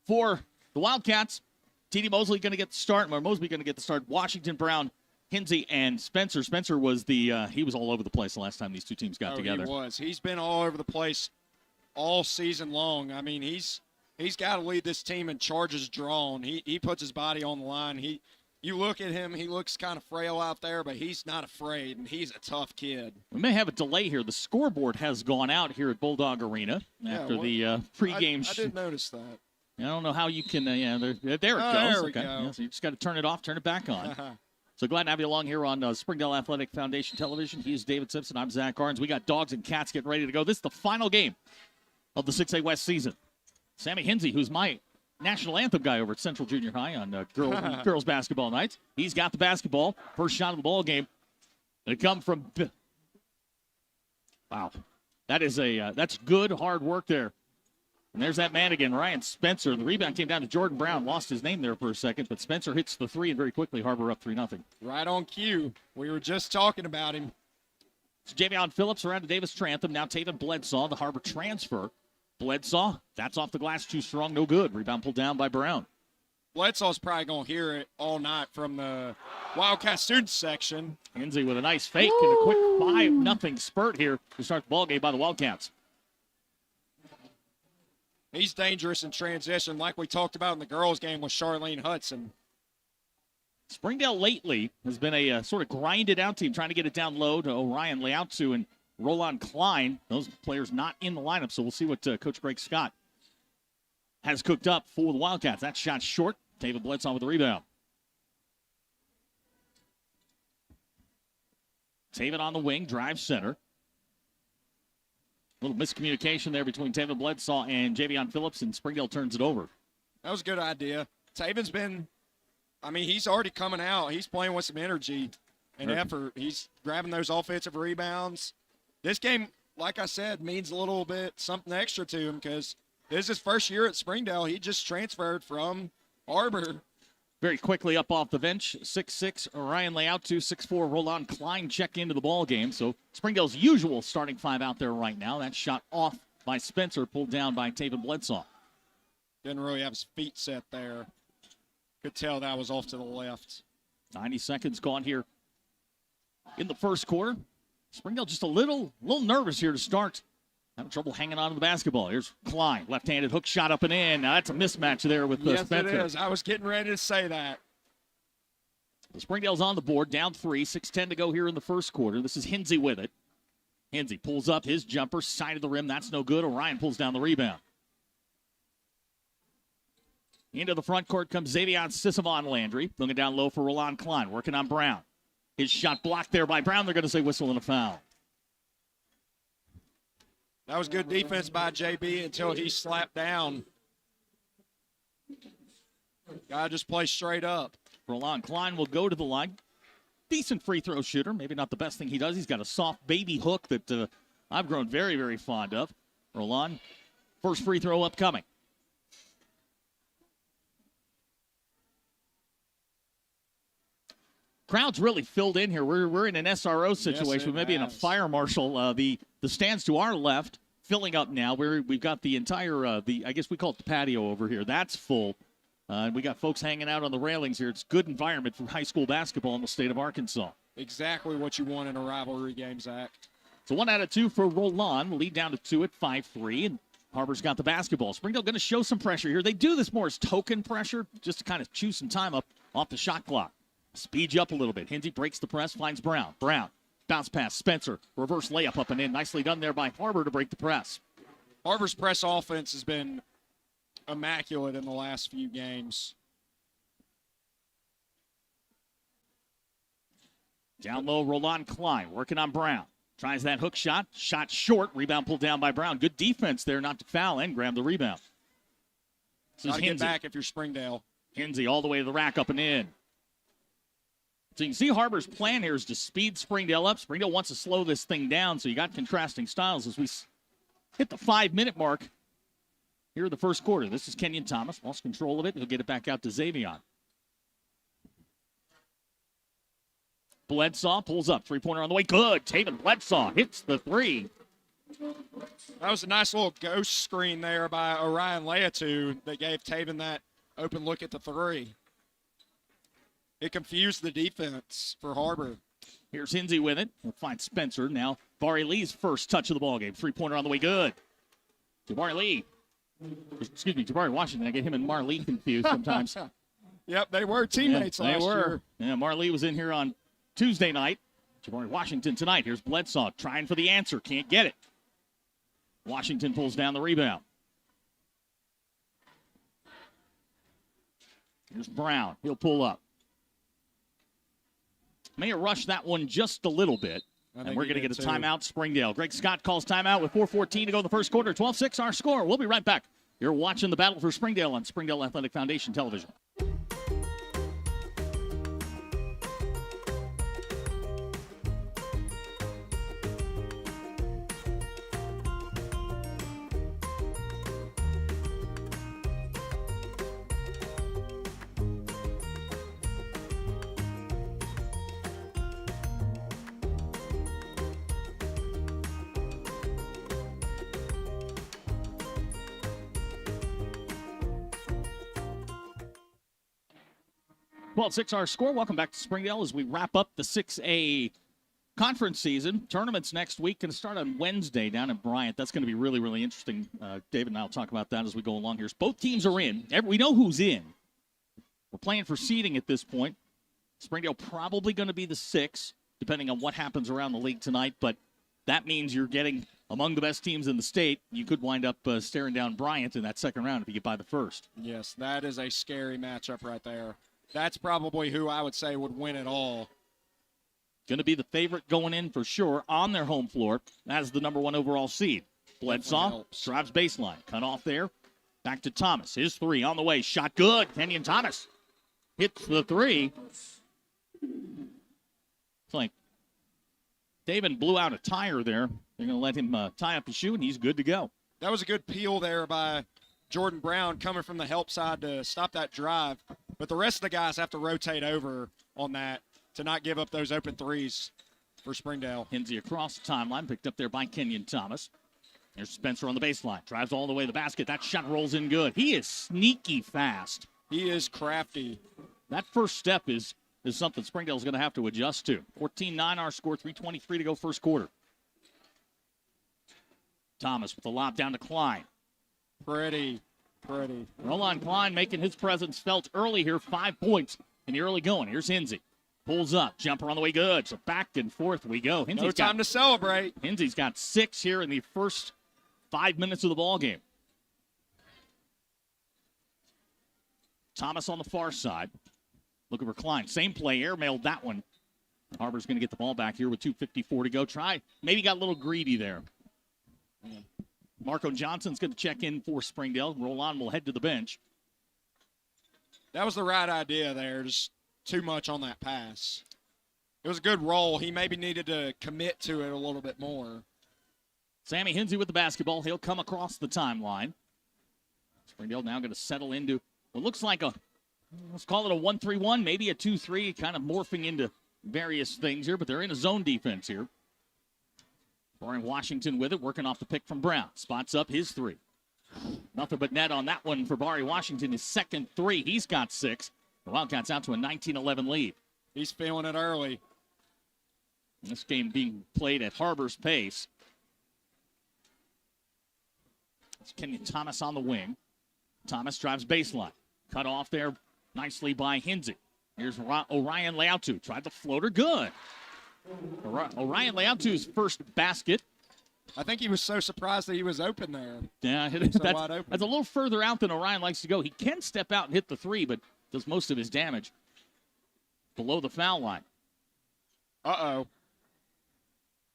For the Wildcats, T.D. Mosley going to get the start, or Mosby going to get the start. Washington, Brown, Hinsey, and Spencer. Spencer was he was all over the place the last time these two teams got together. He was. He's been all over the place all season long. I mean, he's got to lead this team in charges drawn. He puts his body on the line. You look at him, he looks kind of frail out there, but he's not afraid, and he's a tough kid. We may have a delay here. The scoreboard has gone out here at Bulldog Arena after the pregame. I did notice that. I don't know how you can. There it goes. There we go. Yeah, so you just got to turn it off, turn it back on. So glad to have you along here on Springdale Athletic Foundation Television. He's David Simpson. I'm Zach Arns. We got Dogs and Cats getting ready to go. This is the final game of the 6A West season. Sammy Hinsey, who's my national anthem guy over at Central Junior High on girls basketball nights. He's got the basketball. First shot of the ball game. It come from. Wow, that's good hard work there. And there's that man again, Ryan Spencer. The rebound came down to Jordan Brown. Lost his name there for a second, but Spencer hits the three, and very quickly Har-Ber up 3-0. Right on cue. We were just talking about him. So Javion Phillips around to Davis Trantham. Now Taven Bledsaw, the Har-Ber transfer. Bledsaw, that's off the glass, too strong, no good. Rebound pulled down by Brown. Bledsaw's probably going to hear it all night from the Wildcat students section. Hinsey with a nice fake and a quick 5-0 spurt here to start the ball game by the Wildcats. He's dangerous in transition, like we talked about in the girls' game with Charlene Hudson. Springdale lately has been a sort of grinded-out team, trying to get it down low to Orion Leautu and Roland Klein. Those players not in the lineup, so we'll see what Coach Greg Scott has cooked up for the Wildcats. That shot short. David Bledsaw with the rebound. Taven on the wing, drive center. A little miscommunication there between Taven Bledsaw and Javion Phillips, and Springdale turns it over. That was a good idea. Taven's been, he's already coming out. He's playing with some energy and effort. He's grabbing those offensive rebounds. This game, like I said, means a little bit something extra to him because this is his first year at Springdale. He just transferred from Har-Ber. Very quickly up off the bench, 6'6", Orion Leautu, 6'4", Roland Klein check into the ball game. So Springdale's usual starting five out there right now. That shot off by Spencer, pulled down by Taven Bledsaw. Didn't really have his feet set there. Could tell that was off to the left. 90 seconds gone here in the first quarter. Springdale just a little nervous here to start. Having trouble hanging on to the basketball. Here's Klein, left-handed hook shot up and in. Now that's a mismatch there with Spencer. Yes, it is. I was getting ready to say that. Springdale's on the board, down 3, 6:10 to go here in the first quarter. This is Hinsey with it. Hinsey pulls up his jumper, side of the rim. That's no good. Orion pulls down the rebound. Into the front court comes Xavion Sismon Landry. Looking down low for Roland Klein, working on Brown. His shot blocked there by Brown. They're going to say whistle and a foul. That was good defense by JB until he slapped down. Guy just plays straight up. Roland Klein will go to the line. Decent free throw shooter. Maybe not the best thing he does. He's got a soft baby hook that I've grown very, very fond of. Roland, first free throw upcoming. Crowd's really filled in here. We're in an SRO situation. Yes, maybe in a fire marshal. The stands to our left filling up now. We've got the entire I guess we call it the patio over here. That's full. We got folks hanging out on the railings here. It's a good environment for high school basketball in the state of Arkansas. Exactly what you want in a rivalry game, Zach. So 1 out of 2 for Roland. Lead down to 2 at 5-3, and Har-Ber's got the basketball. Springdale going to show some pressure here. They do this more as token pressure, just to kind of chew some time up off the shot clock. Speed you up a little bit. Hinsey breaks the press, finds Brown. Brown, bounce pass, Spencer. Reverse layup up and in. Nicely done there by Har-Ber to break the press. Har-Ber's press offense has been immaculate in the last few games. Down low, Roland Klein working on Brown. Tries that hook shot. Shot short. Rebound pulled down by Brown. Good defense there not to foul and grab the rebound. Got to get back if you're Springdale. Hinsey all the way to the rack, up and in. So you can see Har-Ber's plan here is to speed Springdale up. Springdale wants to slow this thing down, so you got contrasting styles as we hit the 5-minute mark here in the first quarter. This is Kenyon Thomas. Lost control of it. He'll get it back out to Xavion. Bledsaw pulls up. Three-pointer on the way. Good. Taven Bledsaw hits the three. That was a nice little ghost screen there by Orion Leatu that gave Taven that open look at the three. It confused the defense for Har-Ber. Here's Hinsey with it. We'll find Spencer now. Vari Lee's first touch of the ballgame. Three-pointer on the way. Good. Jabari Lee. Excuse me, Jabari Washington. I get him and Marlee confused sometimes. Yep, they were teammates last year. Yeah, Marlee was in here on Tuesday night. Jabari Washington tonight. Here's Bledsaw trying for the answer. Can't get it. Washington pulls down the rebound. Here's Brown. He'll pull up. May have rushed that one just a little bit. And we're going to get a timeout, Springdale. Greg Scott calls timeout with 4:14 to go in the first quarter. 12-6 our score. We'll be right back. You're watching the battle for Springdale on Springdale Athletic Foundation Television. Well, 6 our score. Welcome back to Springdale as we wrap up the 6A conference season. Tournaments next week going to start on Wednesday down in Bryant. That's going to be really, really interesting. David and I will talk about that as we go along here. Both teams are in. We know who's in. We're playing for seeding at this point. Springdale probably going to be the 6, depending on what happens around the league tonight. But that means you're getting among the best teams in the state. You could wind up staring down Bryant in that second round if you get by the first. Yes, that is a scary matchup right there. That's probably who I would say would win it all. Going to be the favorite going in for sure on their home floor as the number 1 overall seed. Bledsaw drives baseline. Cut off there. Back to Thomas. His three on the way. Shot good. Kenyon Thomas hits the three. It's like David blew out a tire there. They're going to let him tie up his shoe, and he's good to go. That was a good peel there by Jordan Brown coming from the help side to stop that drive. But the rest of the guys have to rotate over on that to not give up those open threes for Springdale. Hinsey across the timeline, picked up there by Kenyon Thomas. There's Spencer on the baseline. Drives all the way to the basket. That shot rolls in good. He is sneaky fast. He is crafty. That first step is something Springdale's going to have to adjust to. 14-9 our score, 3:23 to go first quarter. Thomas with the lob down to Klein. Pretty. Roland Klein making his presence felt early here. 5 points in the early going. Here's Hinsey. Pulls up. Jumper on the way good. So back and forth we go. No time to celebrate. Hinsey's got 6 here in the first 5 minutes of the ball game. Thomas on the far side. Looking for Klein. Same play. Airmailed that one. Har-Ber's going to get the ball back here with 2:54 to go. Maybe got a little greedy there. Marco Johnson's going to check in for Springdale. Roland will head to the bench. That was the right idea there. Just too much on that pass. It was a good roll. He maybe needed to commit to it a little bit more. Sammy Hinsey with the basketball. He'll come across the timeline. Springdale now going to settle into what looks like let's call it a 1-3-1, maybe a 2-3, kind of morphing into various things here, but they're in a zone defense here. Brian Washington with it, working off the pick from Brown. Spots up his three. Nothing but net on that one for Bari Washington. His second three. He's got 6. The Wildcats out to a 19-11 lead. He's feeling it early. This game being played at Har-Ber's pace. It's Kenyon Thomas on the wing. Thomas drives baseline. Cut off there nicely by Hinsey. Here's Orion Leautu. Tried the floater. Good. Orion Leautu's first basket. I think he was so surprised that he was open there. Yeah, wide open. That's a little further out than Orion likes to go. He can step out and hit the 3, but does most of his damage below the foul line. Uh-oh.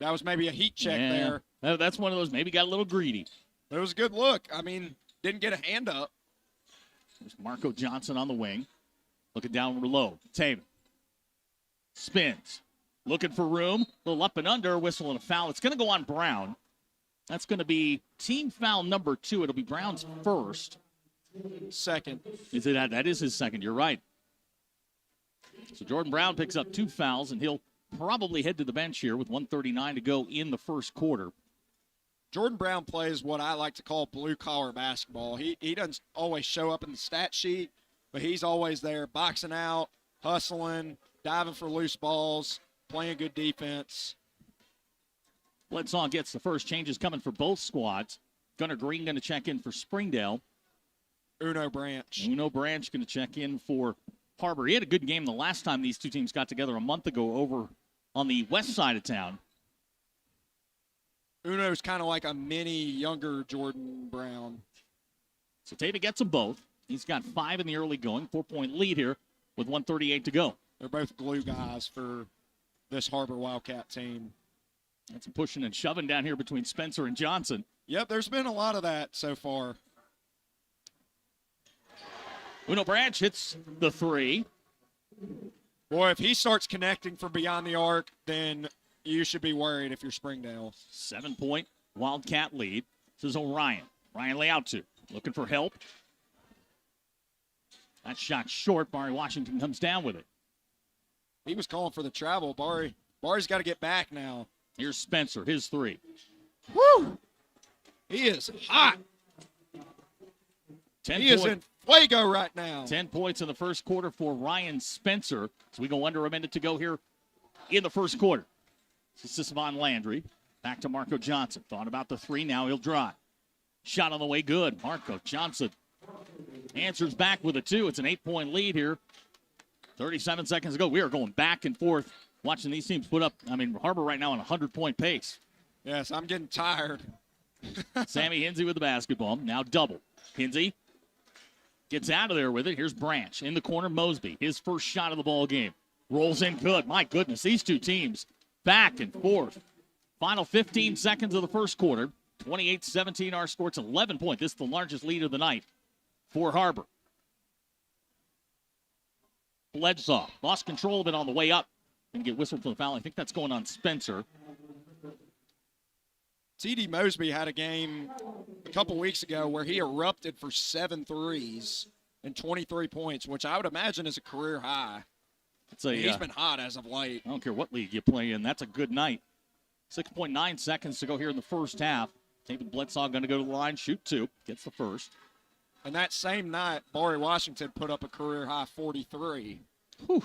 That was maybe a heat check there. That's one of those, maybe got a little greedy. It was a good look. I mean, didn't get a hand up. There's Marco Johnson on the wing. Looking down low. Taven. Spins. Looking for room. A little up and under. Whistle and a foul. It's going to go on Brown. That's going to be team foul number 2. It'll be Brown's first. Second. Is it? That is his second. You're right. So Jordan Brown picks up 2 fouls, and he'll probably head to the bench here with 1:39 to go in the first quarter. Jordan Brown plays what I like to call blue-collar basketball. He doesn't always show up in the stat sheet, but he's always there boxing out, hustling, diving for loose balls, playing good defense. Bledsoe gets the first. Changes coming for both squads. Gunnar Green going to check in for Springdale. Uno Branch going to check in for Har-Ber. He had a good game the last time these two teams got together a month ago over on the west side of town. Uno's kind of like a mini younger Jordan Brown. So Taven gets them both. He's got 5 in the early going. 4-point lead here with 1:38 to go. They're both glue guys for this Har-Ber Wildcat team. That's pushing and shoving down here between Spencer and Johnson. Yep, there's been a lot of that so far. Uno Branch hits the 3. Boy, if he starts connecting from beyond the arc, then you should be worried if you're Springdale. 7-point Wildcat lead. This is Orion. Ryan Leautu looking for help. That shot short. Bari Washington comes down with it. He was calling for the travel. Bari's got to get back now. Here's Spencer, his 3. Woo! He is hot. He is in fuego right now. 10 points in the first quarter for Ryan Spencer. So we go under a minute to go here in the first quarter. This is Von Landry. Back to Marco Johnson. Thought about the 3. Now he'll drive. Shot on the way. Good. Marco Johnson answers back with a 2. It's an 8-point lead here. 37 seconds ago. We are going back and forth watching these teams put up. Har-Ber right now on a 100-point pace. Yes, I'm getting tired. Sammy Hinsey with the basketball. Now double. Hinsey gets out of there with it. Here's Branch in the corner. Mosby, his first shot of the ball game. Rolls in good. My goodness, these two teams back and forth. Final 15 seconds of the first quarter. 28-17 our score. It's 11 points. This is the largest lead of the night for Har-Ber. Bledsoe lost control of it on the way up. Going to get whistled for the foul. I think that's going on Spencer. T.D. Mosby had a game a couple weeks ago where he erupted for 7 threes and 23 points, which I would imagine is a career high. He's been hot as of late. I don't care what league you play in. That's a good night. 6.9 seconds to go here in the first half. David Bledsoe going to go to the line, shoot 2. Gets the first. And that same night, Bari Washington put up a career high 43. Whew.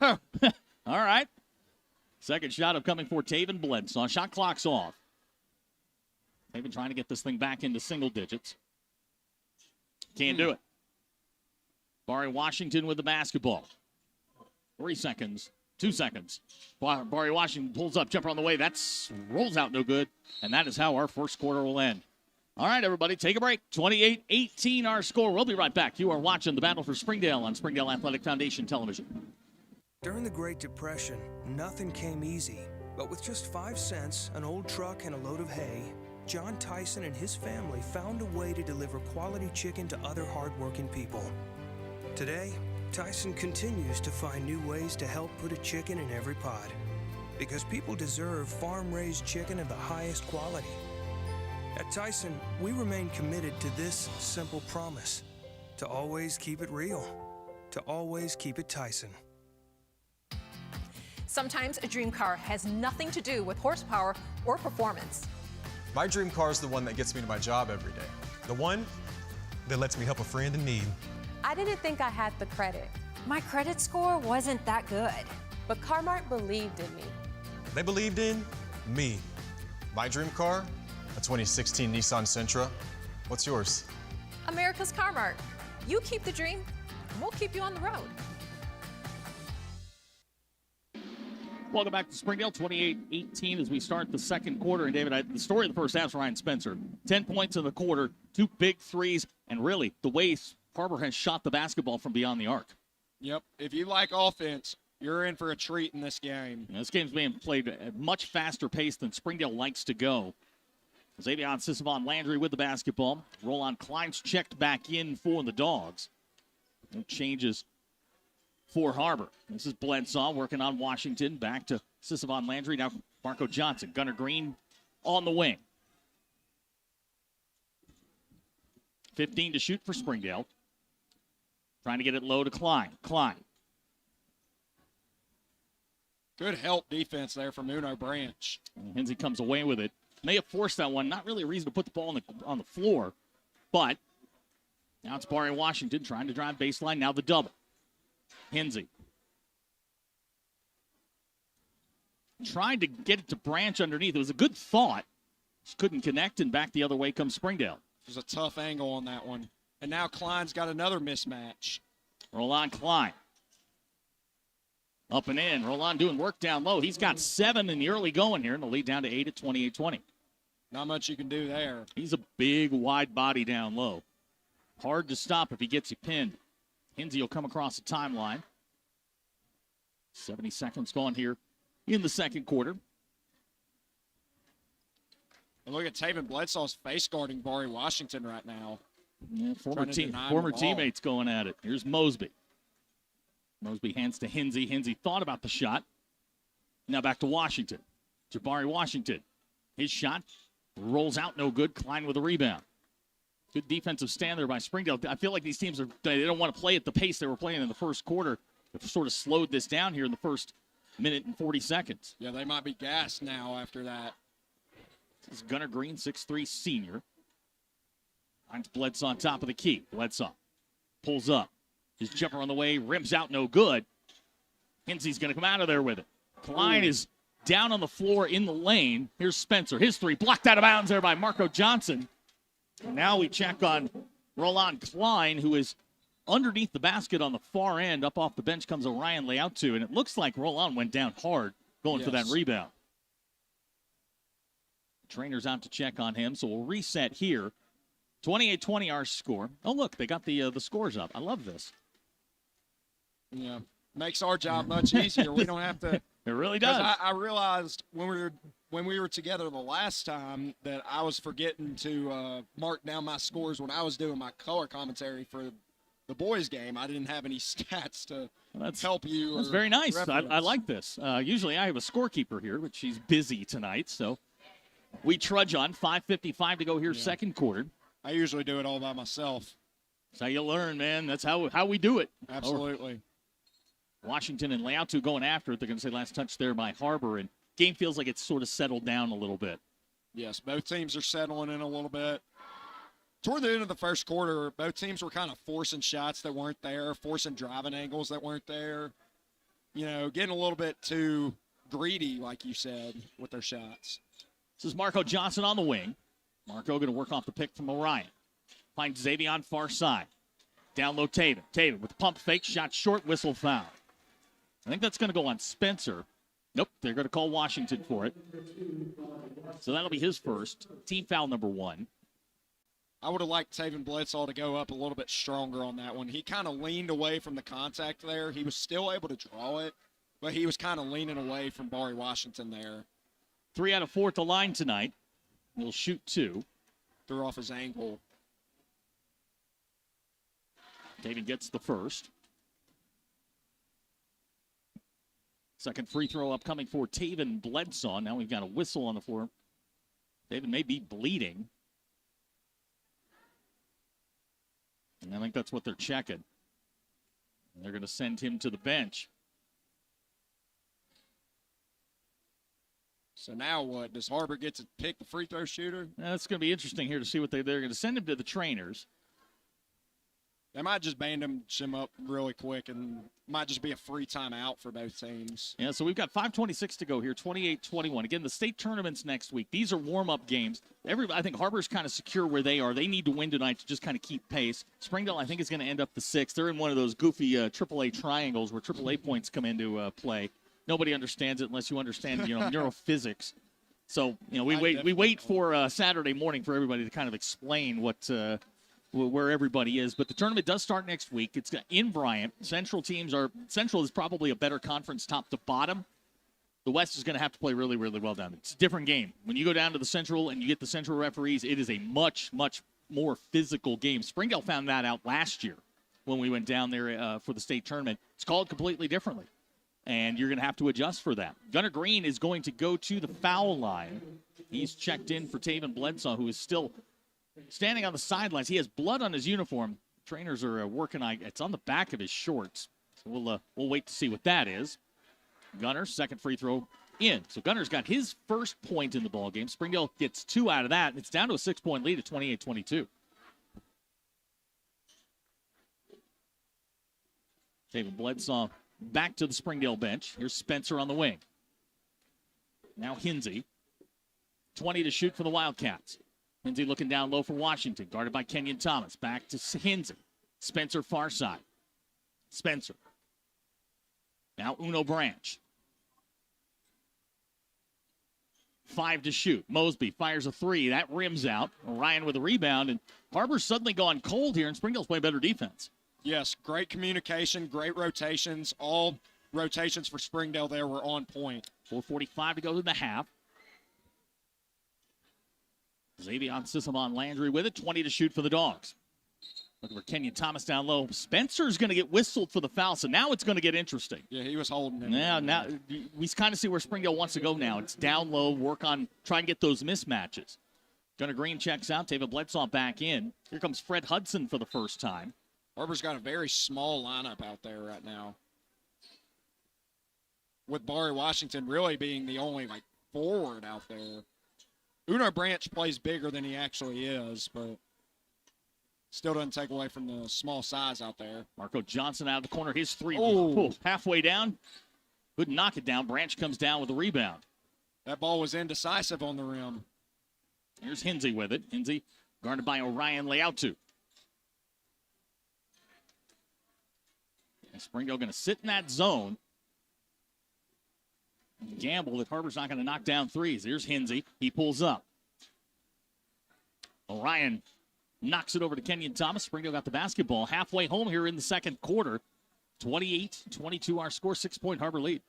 All right. Second shot upcoming for Taven Bledsoe. Shot clock's off. Taven trying to get this thing back into single digits. Can't do it. Bari Washington with the basketball. 3 seconds. 2 seconds. Bari Washington pulls up, jumper on the way. That's rolls out no good. And that is how our first quarter will end. All right, everybody, take a break. 28-18 our score. We'll be right back. You are watching the Battle for Springdale on Springdale Athletic Foundation Television. During the Great Depression, nothing came easy. But with just 5 cents, an old truck, and a load of hay, John Tyson and his family found a way to deliver quality chicken to other hardworking people. Today, Tyson continues to find new ways to help put a chicken in every pot. Because people deserve farm-raised chicken of the highest quality. At Tyson, we remain committed to this simple promise: to always keep it real, to always keep it Tyson. Sometimes a dream car has nothing to do with horsepower or performance. My dream car is the one that gets me to my job every day. The one that lets me help a friend in need. I didn't think I had the credit. My credit score wasn't that good. But Car-Mart believed in me. They believed in me. My dream car? A 2016 Nissan Sentra. What's yours? America's Car-Mart. You keep the dream, and we'll keep you on the road. Welcome back to Springdale, 28-18 as we start the second quarter. And David, the story of the first half is Ryan Spencer. 10 points in the quarter, 2 big threes, and really the way Har-Ber has shot the basketball from beyond the arc. Yep. If you like offense, you're in for a treat in this game. And this game's being played at a much faster pace than Springdale likes to go. Xavier Sisavon Landry with the basketball. Roland Klein's checked back in for the Dogs. No changes for Har-Ber. This is Bledsaw working on Washington. Back to Sisavon Landry. Now Marco Johnson. Gunnar Green on the wing. 15 to shoot for Springdale. Trying to get it low to Klein. Klein. Good help defense there from Uno Branch. Hensey comes away with it. May have forced that one. Not really a reason to put the ball on the floor. But now it's Barry Washington trying to drive baseline. Now the double. Hensey. Tried to get it to Branch underneath. It was a good thought. Just couldn't connect, and back the other way comes Springdale. There's a tough angle on that one. And now Klein's got another mismatch. Roland Klein. Up and in. Roland doing work down low. He's got 7 in the early going here, and the lead down to 8 at 28-20. Not much you can do there. He's a big, wide body down low. Hard to stop if he gets you pinned. Hensey will come across the timeline. 70 seconds gone here in the second quarter. And look at Taven Bledsaw's face guarding Barry Washington right now. Yeah, former teammates going at it. Here's Mosby. Mosby hands to Hensey. Hensey thought about the shot. Now back to Washington. Jabari Washington. His shot rolls out, no good. Klein with a rebound. Good defensive stand there by Springdale. I feel like these teams they don't want to play at the pace they were playing in the first quarter. They've sort of slowed this down here in the first minute and 40 seconds. Yeah, they might be gassed now after that. This is Gunnar Green, 6'3" senior. Finds Bledsaw on top of the key. Bledsaw pulls up. His jumper on the way, rims out, no good. Hensey's going to come out of there with it. Klein is down on the floor in the lane. Here's Spencer. His three blocked out of bounds there by Marco Johnson. And now we check on Roland Klein, who is underneath the basket on the far end. Up off the bench comes Orion Leautu, and it looks like Roland went down hard going for that rebound. Trainer's out to check on him, so we'll reset here. 28-20 our score. Oh, look, they got the scores up. I love this. Yeah, makes our job much easier. We don't have to. It really does. I realized when we were together the last time that I was forgetting to mark down my scores when I was doing my color commentary for the boys' game. I didn't have any stats to help you. That's very nice. I like this. Usually I have a scorekeeper here, but she's busy tonight, so we trudge on. 5:55 to go here, second quarter. I usually do it all by myself. That's how you learn, man. That's how we do it. Absolutely. Washington and Leautu going after it. They're going to say last touch there by Har-Ber, and game feels like it's sort of settled down a little bit. Yes, both teams are settling in a little bit. Toward the end of the first quarter, both teams were kind of forcing shots that weren't there, forcing driving angles that weren't there. You know, getting a little bit too greedy, like you said, with their shots. This is Marco Johnson on the wing. Marco going to work off the pick from Orion. Finds Xavier on far side. Down low Taven. Taven with the pump fake, shot short, whistle foul. I think that's going to go on Spencer. Nope, they're going to call Washington for it. So that'll be his first. Team foul number 1. I would have liked Taven Bledsaw to go up a little bit stronger on that one. He kind of leaned away from the contact there. He was still able to draw it, but he was kind of leaning away from Barry Washington there. 3 out of 4 at the line tonight. He'll shoot 2. Threw off his ankle. Taven gets the first. Second free throw upcoming for Taven Bledsaw. Now we've got a whistle on the floor. Taven may be bleeding. And I think that's what they're checking. And they're going to send him to the bench. So now what? Does Har-Ber get to pick the free throw shooter? That's going to be interesting here to see what they're going to send him to the trainers. They might just bandage him up really quick, and might just be a free timeout for both teams. Yeah, so we've got 5:26 to go here, 28-21. Again, the state tournament's next week. These are warm-up games. I think Har-Ber's kind of secure where they are. They need to win tonight to just kind of keep pace. Springdale, I think, is going to end up the 6th. They're in one of those goofy AAA triangles where AAA points come into play. Nobody understands it unless you understand, neurophysics. So, we wait for Saturday morning for everybody to kind of explain where everybody is. But the tournament does start next week. It's in Bryant. Central is probably a better conference top to bottom. The West is going to have to play really, really well down there. It's a different game. When you go down to the Central and you get the Central referees, it is a much, much more physical game. Springdale found that out last year when we went down there for the state tournament. It's called completely differently, and you're going to have to adjust for that. Gunnar Green is going to go to the foul line. He's checked in for Taven Bledsoe, who is still standing on the sidelines. He has blood on his uniform. Trainers are working on it's on the back of his shorts. So we'll wait to see what that is. Gunner's second free throw in. So Gunner's got his first point in the ball game. Springdale gets 2 out of that. It's down to a 6-point lead at 28-22. David Bledsoe back to the Springdale bench. Here's Spencer on the wing. Now Hinsey. 20 to shoot for the Wildcats. Hinsey looking down low for Washington. Guarded by Kenyon Thomas. Back to Hinsey. Spencer far side. Spencer. Now Uno Branch. 5 to shoot. Mosby fires a 3. That rims out. Orion with a rebound. And Har-Ber's suddenly gone cold here, and Springdale's playing better defense. Yes, great communication, great rotations. All rotations for Springdale there were on point. 4:45 to go in the half. Xavion Sissamon Landry with it. 20 to shoot for the Dogs. Looking for Kenyon Thomas down low. Spencer's going to get whistled for the foul, so now it's going to get interesting. Yeah, he was holding him. Now we kind of see where Springdale wants to go now. It's down low, try and get those mismatches. Gunnar Green checks out. David Bledsoe back in. Here comes Fred Hudson for the first time. Har-Ber's got a very small lineup out there right now, with Barry Washington really being the only forward out there. Uno Branch plays bigger than he actually is, but still doesn't take away from the small size out there. Marco Johnson out of the corner. His 3 halfway down. Couldn't knock it down. Branch comes down with a rebound. That ball was indecisive on the rim. Here's Hinsey with it. Hinsey guarded by Orion Leautu. Springdale going to sit in that zone. Gamble that Har-Ber's not going to knock down threes. Here's Hinsey. He pulls up. Orion knocks it over to Kenyon Thomas. Springdale got the basketball halfway home here in the second quarter. 28-22 our score. 6-point Har-Ber lead.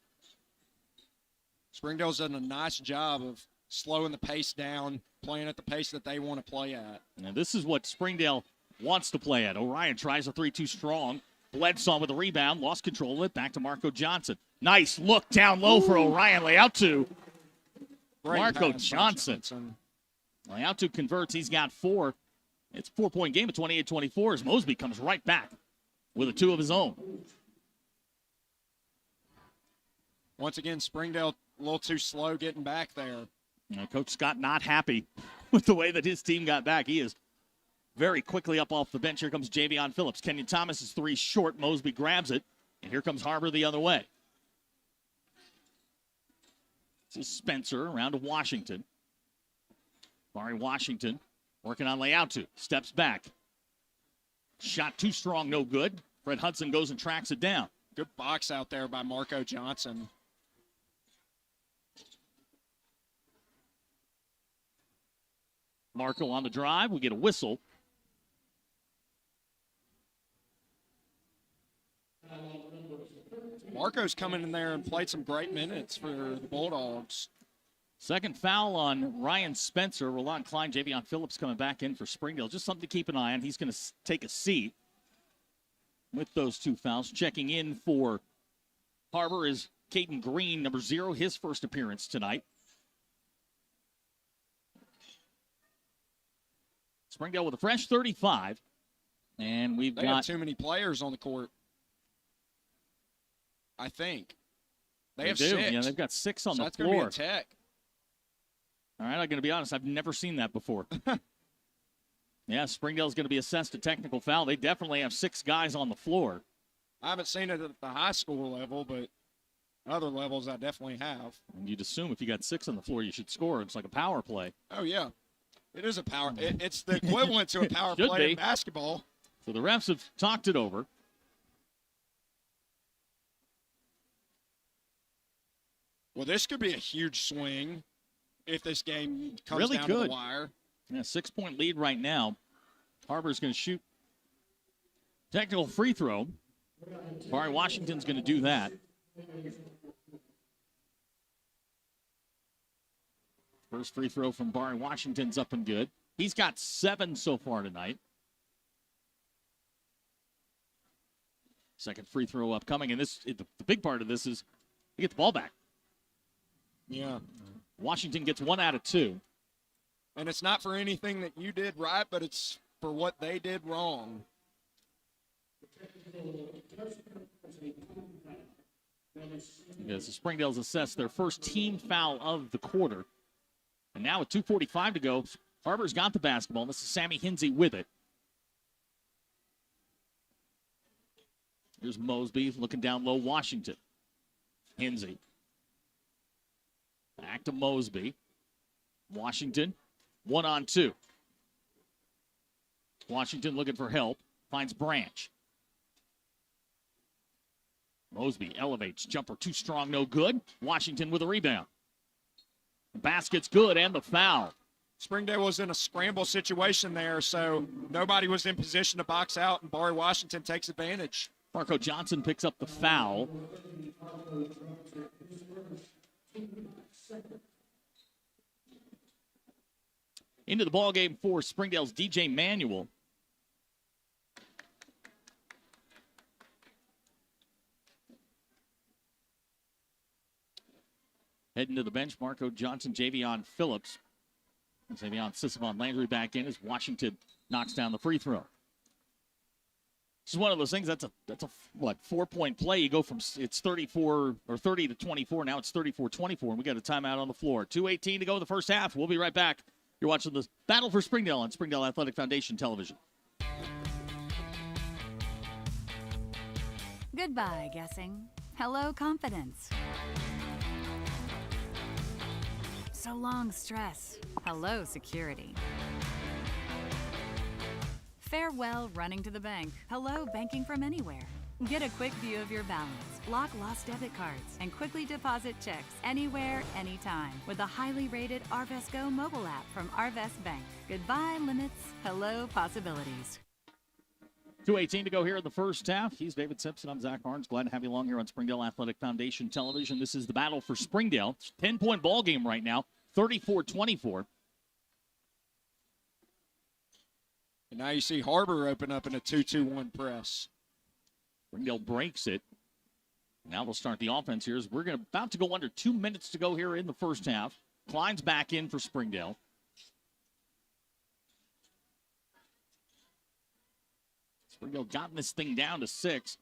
Springdale's done a nice job of slowing the pace down, playing at the pace that they want to play at. Now this is what Springdale wants to play at. Orion tries a 3 too strong. Bledsoe with a rebound, lost control of it, back to Marco Johnson. Nice look down low for Orion Leautu. Marco Johnson. Leautu converts, he's got 4. It's a 4-point game at 28-24 as Mosby comes right back with a 2 of his own. Once again, Springdale a little too slow getting back there. Coach Scott not happy with the way that his team got back. He is very quickly up off the bench. Here comes Javion Phillips. Kenyon Thomas is 3 short. Mosby grabs it. And here comes Har-Ber the other way. This is Spencer around to Washington. Barry Washington working on Leautu. Steps back. Shot too strong, no good. Fred Hudson goes and tracks it down. Good box out there by Marco Johnson. Marco on the drive. We get a whistle. Marco's coming in there and played some great minutes for the Bulldogs. Second foul on Ryan Spencer. Roland Klein, Javion Phillips coming back in for Springdale. Just something to keep an eye on. He's going to take a seat with those 2 fouls. Checking in for Har-Ber is Caden Green, number 0, his first appearance tonight. Springdale with a fresh 35. And They have too many players on the court, I think. They have do. 6. Yeah, they've got 6 on the that's floor. Going to be a tech. All right, I'm going to be honest. I've never seen that before. Yeah, Springdale's going to be assessed a technical foul. They definitely have 6 guys on the floor. I haven't seen it at the high school level, but other levels I definitely have. And you'd assume if you got 6 on the floor, you should score. It's like a power play. Oh, yeah. It is a power. It's the equivalent to a power play in basketball. So the refs have talked it over. Well, this could be a huge swing if this game comes Really down could. to the wire. Yeah, 6-point lead right now. Har-Ber's going to shoot technical free throw. Barry Washington's going to do that. First free throw from Barry Washington's up and good. He's got 7 so far tonight. Second free throw upcoming, and the big part of this is you get the ball back. Yeah. Washington gets 1 out of 2. And it's not for anything that you did right, but it's for what they did wrong. Because the Springdale's assessed their first team foul of the quarter. And now with 2:45 to go, Har-Ber's got the basketball. This is Sammy Hinsey with it. Here's Mosby looking down low, Washington. Hinsey. Back to Mosby. Washington, 1-on-2. Washington looking for help. Finds Branch. Mosby elevates. Jumper too strong, no good. Washington with a rebound. The basket's good and the foul. Springdale was in a scramble situation there, so nobody was in position to box out, and Barry Washington takes advantage. Marco Johnson picks up the foul. Into the ballgame for Springdale's DJ Manuel. Heading to the bench, Marco Johnson, Javion Phillips. Xavion Sisavon Landry back in as Washington knocks down the free throw. This is one of those things, that's a 4-point play. You go from it's 34 or 30 to 24. Now it's 34-24, and we got a timeout on the floor. 2:18 to go in the first half. We'll be right back. You're watching the Battle for Springdale on Springdale Athletic Foundation Television. Goodbye, guessing. Hello, confidence. So long, stress. Hello, security. Farewell, running to the bank. Hello, banking from anywhere. Get a quick view of your balance, lock lost debit cards, and quickly deposit checks anywhere, anytime with the highly rated Arvest Go mobile app from Arvest Bank. Goodbye, limits. Hello, possibilities. 2:18 to go here in the first half. He's David Simpson. I'm Zach Barnes. Glad to have you along here on Springdale Athletic Foundation Television. This is the battle for Springdale. It's a 10-point ball game right now, 34-24. And now you see Har-Ber open up in a 2-2-1 press. Springdale breaks it. Now they'll start the offense here. We're about to go under 2 minutes to go here in the first half. Klein's back in for Springdale. Springdale gotten this thing down to 6.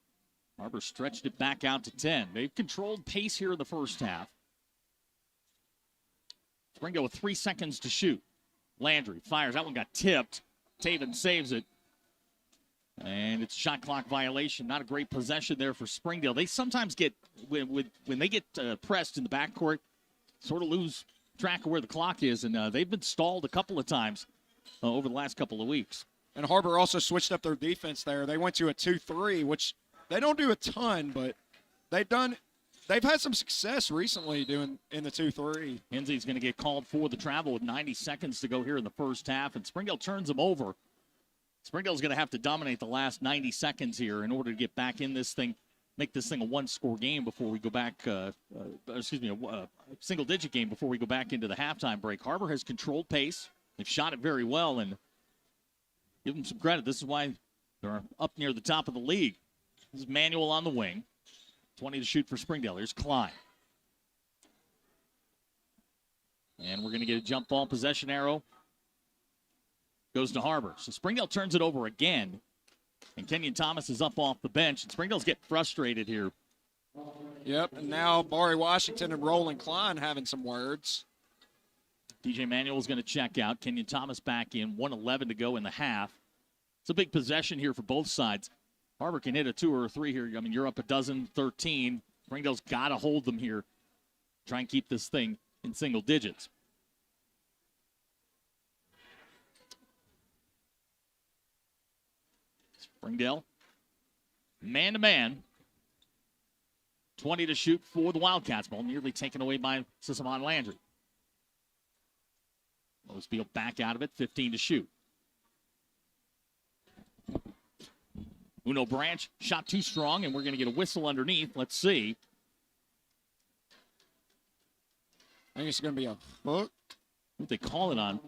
Har-Ber stretched it back out to 10. They've controlled pace here in the first half. Springdale with 3 seconds to shoot. Landry fires. That one got tipped. Taven saves it. And it's a shot clock violation. Not a great possession there for Springdale. They sometimes get, when they get pressed in the backcourt, sort of lose track of where the clock is. And they've been stalled a couple of times over the last couple of weeks. And Har-Ber also switched up their defense there. They went to a 2-3, which they don't do a ton, but they've had some success recently doing in the 2-3. Hinsey's going to get called for the travel with 90 seconds to go here in the first half, and Springdale turns them over. Springdale's going to have to dominate the last 90 seconds here in order to get back in this thing, make this thing a one-score game before we go back, a single-digit game before we go back into the halftime break. Har-Ber has controlled pace. They've shot it very well, and give them some credit. This is why they're up near the top of the league. This is Manuel on the wing. 20 to shoot for Springdale. Here's Klein. And we're going to get a jump ball possession arrow. Goes to Har-Ber. So Springdale turns it over again. And Kenyon Thomas is up off the bench. And Springdale's getting frustrated here. Yep, and now Barry Washington and Roland Klein having some words. DJ Manuel's going to check out. Kenyon Thomas back in. 1:11 to go in the half. It's a big possession here for both sides. Har-Ber can hit a 2 or a 3 here. I mean, you're up 13. Springdale's got to hold them here. Try and keep this thing in single digits. Springdale, man-to-man. 20 to shoot for the Wildcats. Ball nearly taken away by Sissamon Landry. Rosefield back out of it, 15 to shoot. Uno Branch shot too strong, and we're going to get a whistle underneath. Let's see. I think it's going to be a hook. What they call it on?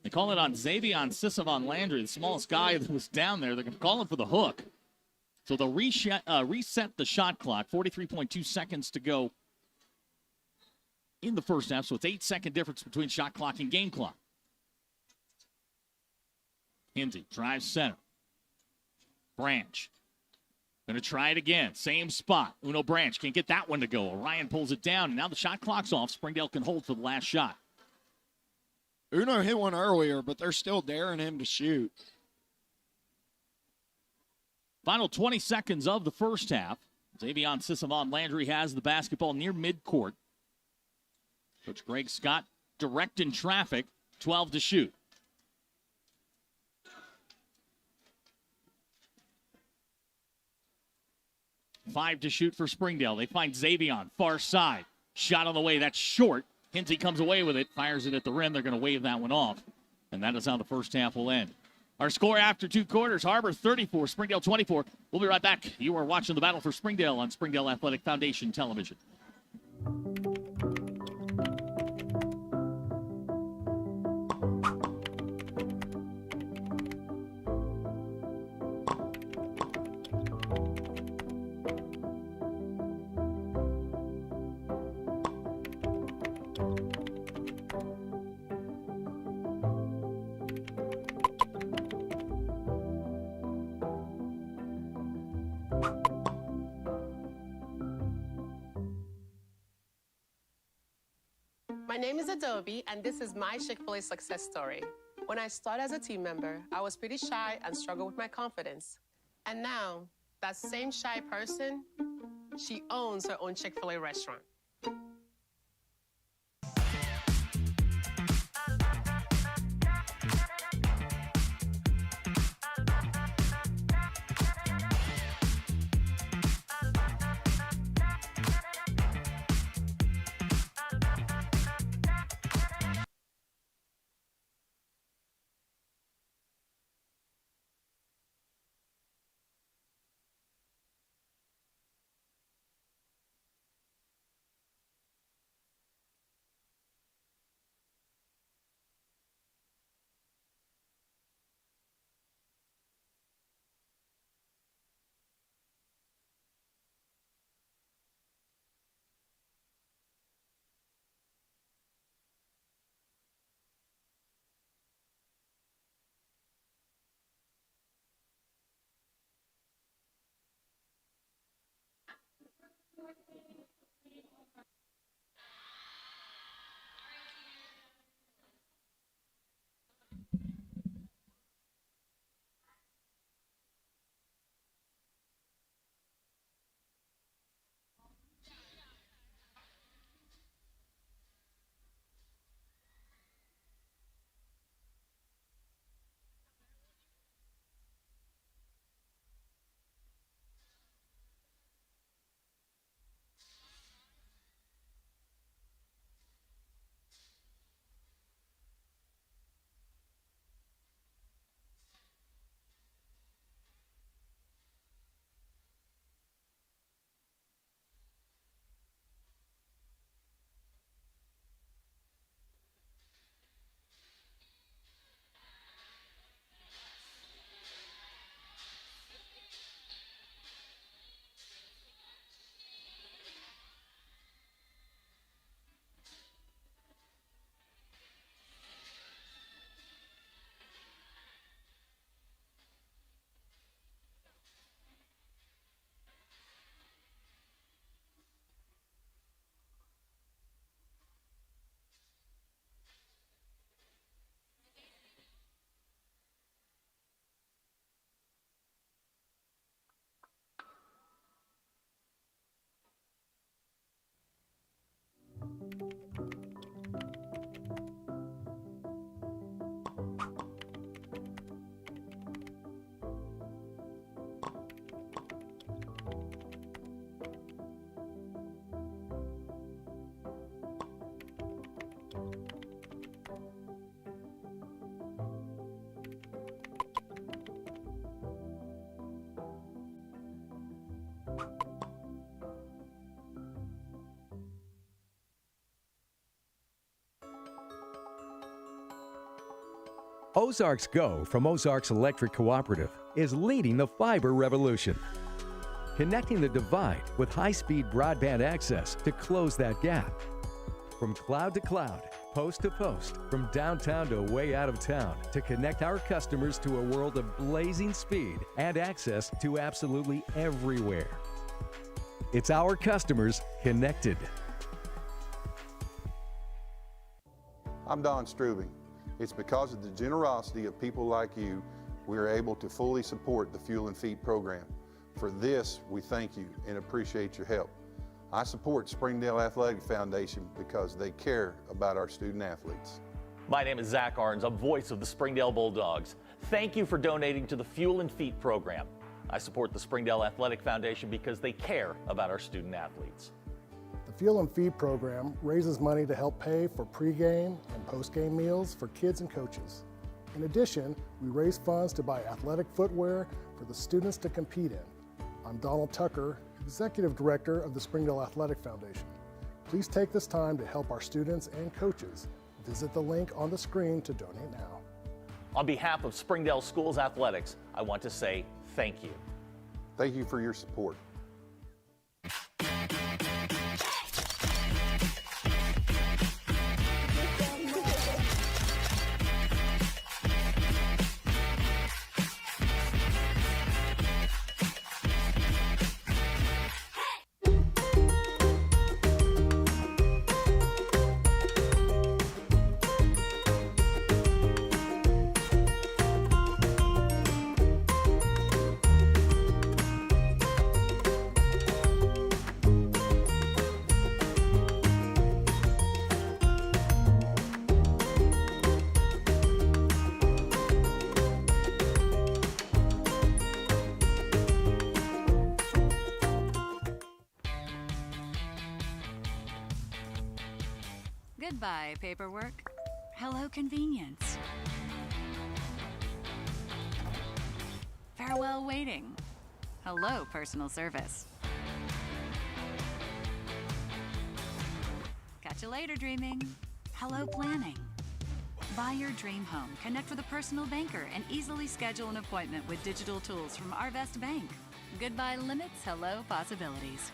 They call it on Xavion Sissamon Landry, the smallest guy that was down there. They're going to call it for the hook. So they'll reset the shot clock. 43.2 seconds to go in the first half. So it's 8-second difference between shot clock and game clock. Hinsey drives center. Branch. Going to try it again. Same spot. Uno Branch can't get that one to go. Orion pulls it down. And now the shot clock's off. Springdale can hold for the last shot. Uno hit one earlier, but they're still daring him to shoot. Final 20 seconds of the first half. Xavion Sissamon Landry has the basketball near midcourt. Coach Greg Scott directing traffic. 12 to shoot. Five to shoot for Springdale. They find Xavion, far side. Shot on the way, that's short. Hinsey comes away with it, fires it at the rim. They're going to wave that one off. And that is how the first half will end. Our score after 2 quarters, Har-Ber 34, Springdale 24. We'll be right back. You are watching the battle for Springdale on Springdale Athletic Foundation Television. My name is Adobe, and this is my Chick-fil-A success story. When I started as a team member, I was pretty shy and struggled with my confidence. And now, that same shy person, she owns her own Chick-fil-A restaurant. Ozarks Go from Ozarks Electric Cooperative is leading the fiber revolution. Connecting the divide with high-speed broadband access to close that gap. From cloud to cloud, post to post, from downtown to way out of town, to connect our customers to a world of blazing speed and access to absolutely everywhere. It's our customers connected. I'm Don Strubing. It's because of the generosity of people like you, we are able to fully support the Fuel and Feed program. For this, we thank you and appreciate your help. I support Springdale Athletic Foundation because they care about our student athletes. My name is Zach Arns. I'm voice of the Springdale Bulldogs. Thank you for donating to the Fuel and Feed program. I support the Springdale Athletic Foundation because they care about our student athletes. The Fuel and Feed program raises money to help pay for pregame and postgame meals for kids and coaches. In addition, we raise funds to buy athletic footwear for the students to compete in. I'm Donald Tucker, Executive Director of the Springdale Athletic Foundation. Please take this time to help our students and coaches. Visit the link on the screen to donate now. On behalf of Springdale Schools Athletics, I want to say thank you. Thank you for your support. Goodbye, paperwork. Hello, convenience. Farewell, waiting. Hello, personal service. Catch you later, dreaming. Hello, planning. Buy your dream home, connect with a personal banker, and easily schedule an appointment with digital tools from Arvest Bank. Goodbye limits, hello possibilities.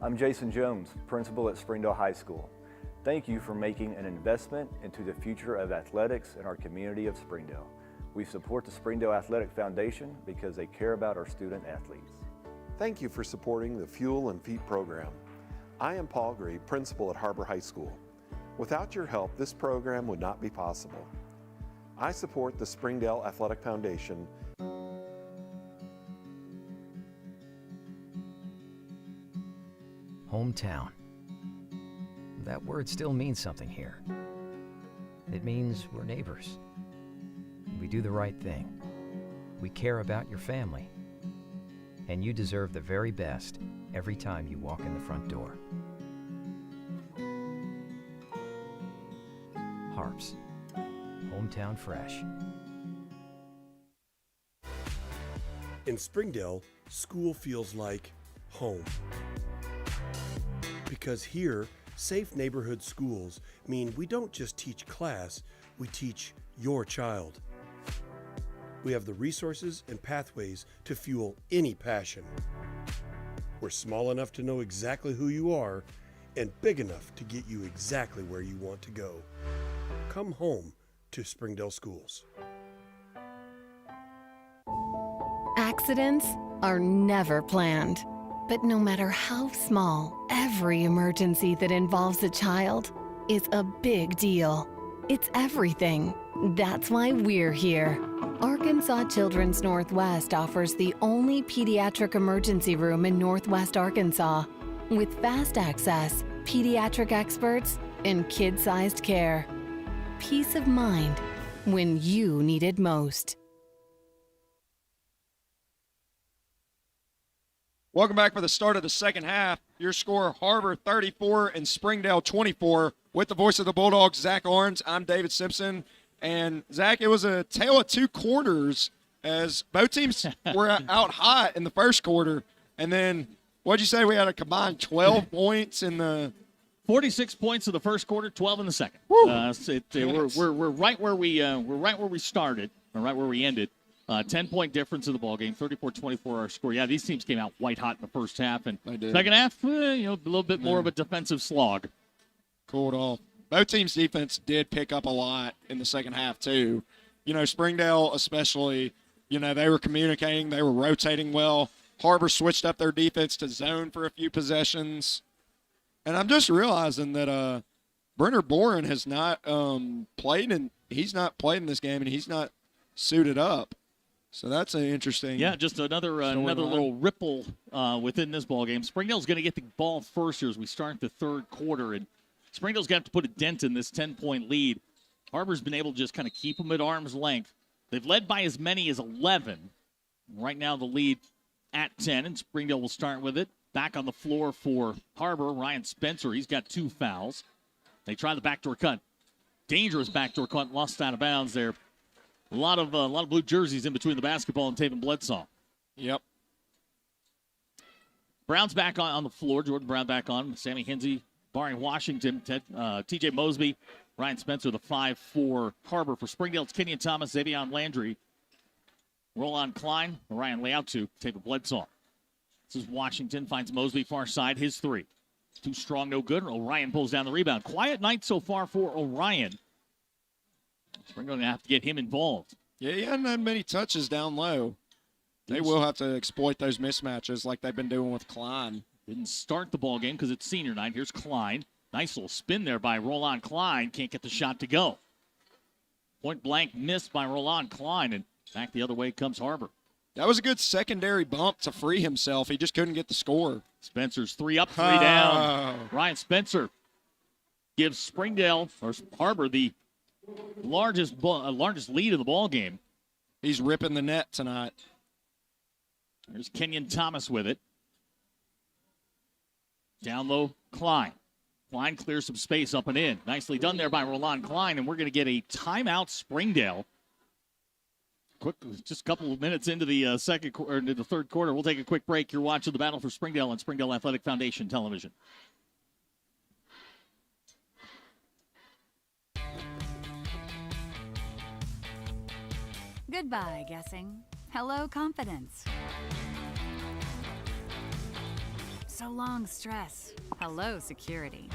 I'm Jason Jones, principal at Springdale High School. Thank you for making an investment into the future of athletics in our community of Springdale. We support the Springdale Athletic Foundation because they care about our student athletes. Thank you for supporting the Fuel and Feed program. I am Paul Gree, principal at Har-Ber High School. Without your help, this program would not be possible. I support the Springdale Athletic Foundation. Hometown. That word still means something here. It means we're neighbors. We do the right thing. We care about your family. And you deserve the very best every time you walk in the front door. Har-Ber's. Hometown fresh. In Springdale, school feels like home. Because here, safe neighborhood schools mean we don't just teach class, we teach your child. We have the resources and pathways to fuel any passion. We're small enough to know exactly who you are and big enough to get you exactly where you want to go. Come home to Springdale Schools. Accidents are never planned. But no matter how small, every emergency that involves a child is a big deal. It's everything. That's why we're here. Arkansas Children's Northwest offers the only pediatric emergency room in Northwest Arkansas with fast access, pediatric experts, and kid-sized care. Peace of mind when you need it most. Welcome back for the start of the second half. Your score, Har-Ber 34 and Springdale 24. With the voice of the Bulldogs, Zach Arns, I'm David Simpson. And, Zach, it was a tale of two quarters as both teams were out hot in the first quarter. And then, what'd you say, we had a combined 12 points in the 46 points in the first quarter, 12 in the second. We're right where we started, or right where we ended. 10-point difference in the ballgame, 34-24 our score. Yeah, these teams came out white hot in the first half, and second half, a little bit more of a defensive slog. Cooled off. Both teams' defense did pick up a lot in the second half too. Springdale especially. They were communicating, they were rotating well. Har-Ber switched up their defense to zone for a few possessions, and I'm just realizing that Brenner Boren has not played, and he's not played in this game, and he's not suited up. So that's an interesting. Yeah, just another little ripple within this ball game. Springdale's going to get the ball first here as we start the third quarter, and Springdale's going to have to put a dent in this 10-point lead. Har-Ber's been able to just kind of keep them at arm's length. They've led by as many as 11. Right now the lead at 10, and Springdale will start with it. Back on the floor for Har-Ber, Ryan Spencer. He's got 2 fouls. They try the backdoor cut. Dangerous backdoor cut, lost out of bounds there. A lot of blue jerseys in between the basketball and Taven Bledsoe. Yep. Brown's back on the floor. Jordan Brown back on. Sammy Hinsey, Barry Washington, T.J. Mosby, Ryan Spencer, the 5 for Har-Ber. For Springdale, it's Kenyon Thomas, Xavier Landry, Roland Klein, Ryan Leautu, Taven Bledsoe. This is Washington, finds Mosby far side, his 3. Too strong, no good. Orion pulls down the rebound. Quiet night so far for Orion. We're going to have to get him involved. Yeah, he hasn't had many touches down low. They will have to exploit those mismatches like they've been doing with Klein. Didn't start the ball game because it's senior night. Here's Klein. Nice little spin there by Roland Klein. Can't get the shot to go. Point blank missed by Roland Klein, and back the other way comes Har-Ber. That was a good secondary bump to free himself. He just couldn't get the score. Spencer's 3 up, 3 down. Ryan Spencer gives Springdale, or Har-Ber, the largest lead of the ball game. He's ripping the net tonight. There's Kenyon Thomas with it. Down low, Klein. Klein clears some space up and in. Nicely done there by Roland Klein, and we're going to get a timeout, Springdale. Just a couple of minutes into the into the third quarter. We'll take a quick break. You're watching the battle for Springdale on Springdale Athletic Foundation Television. Goodbye, guessing. Hello, confidence. So long, stress. Hello, security.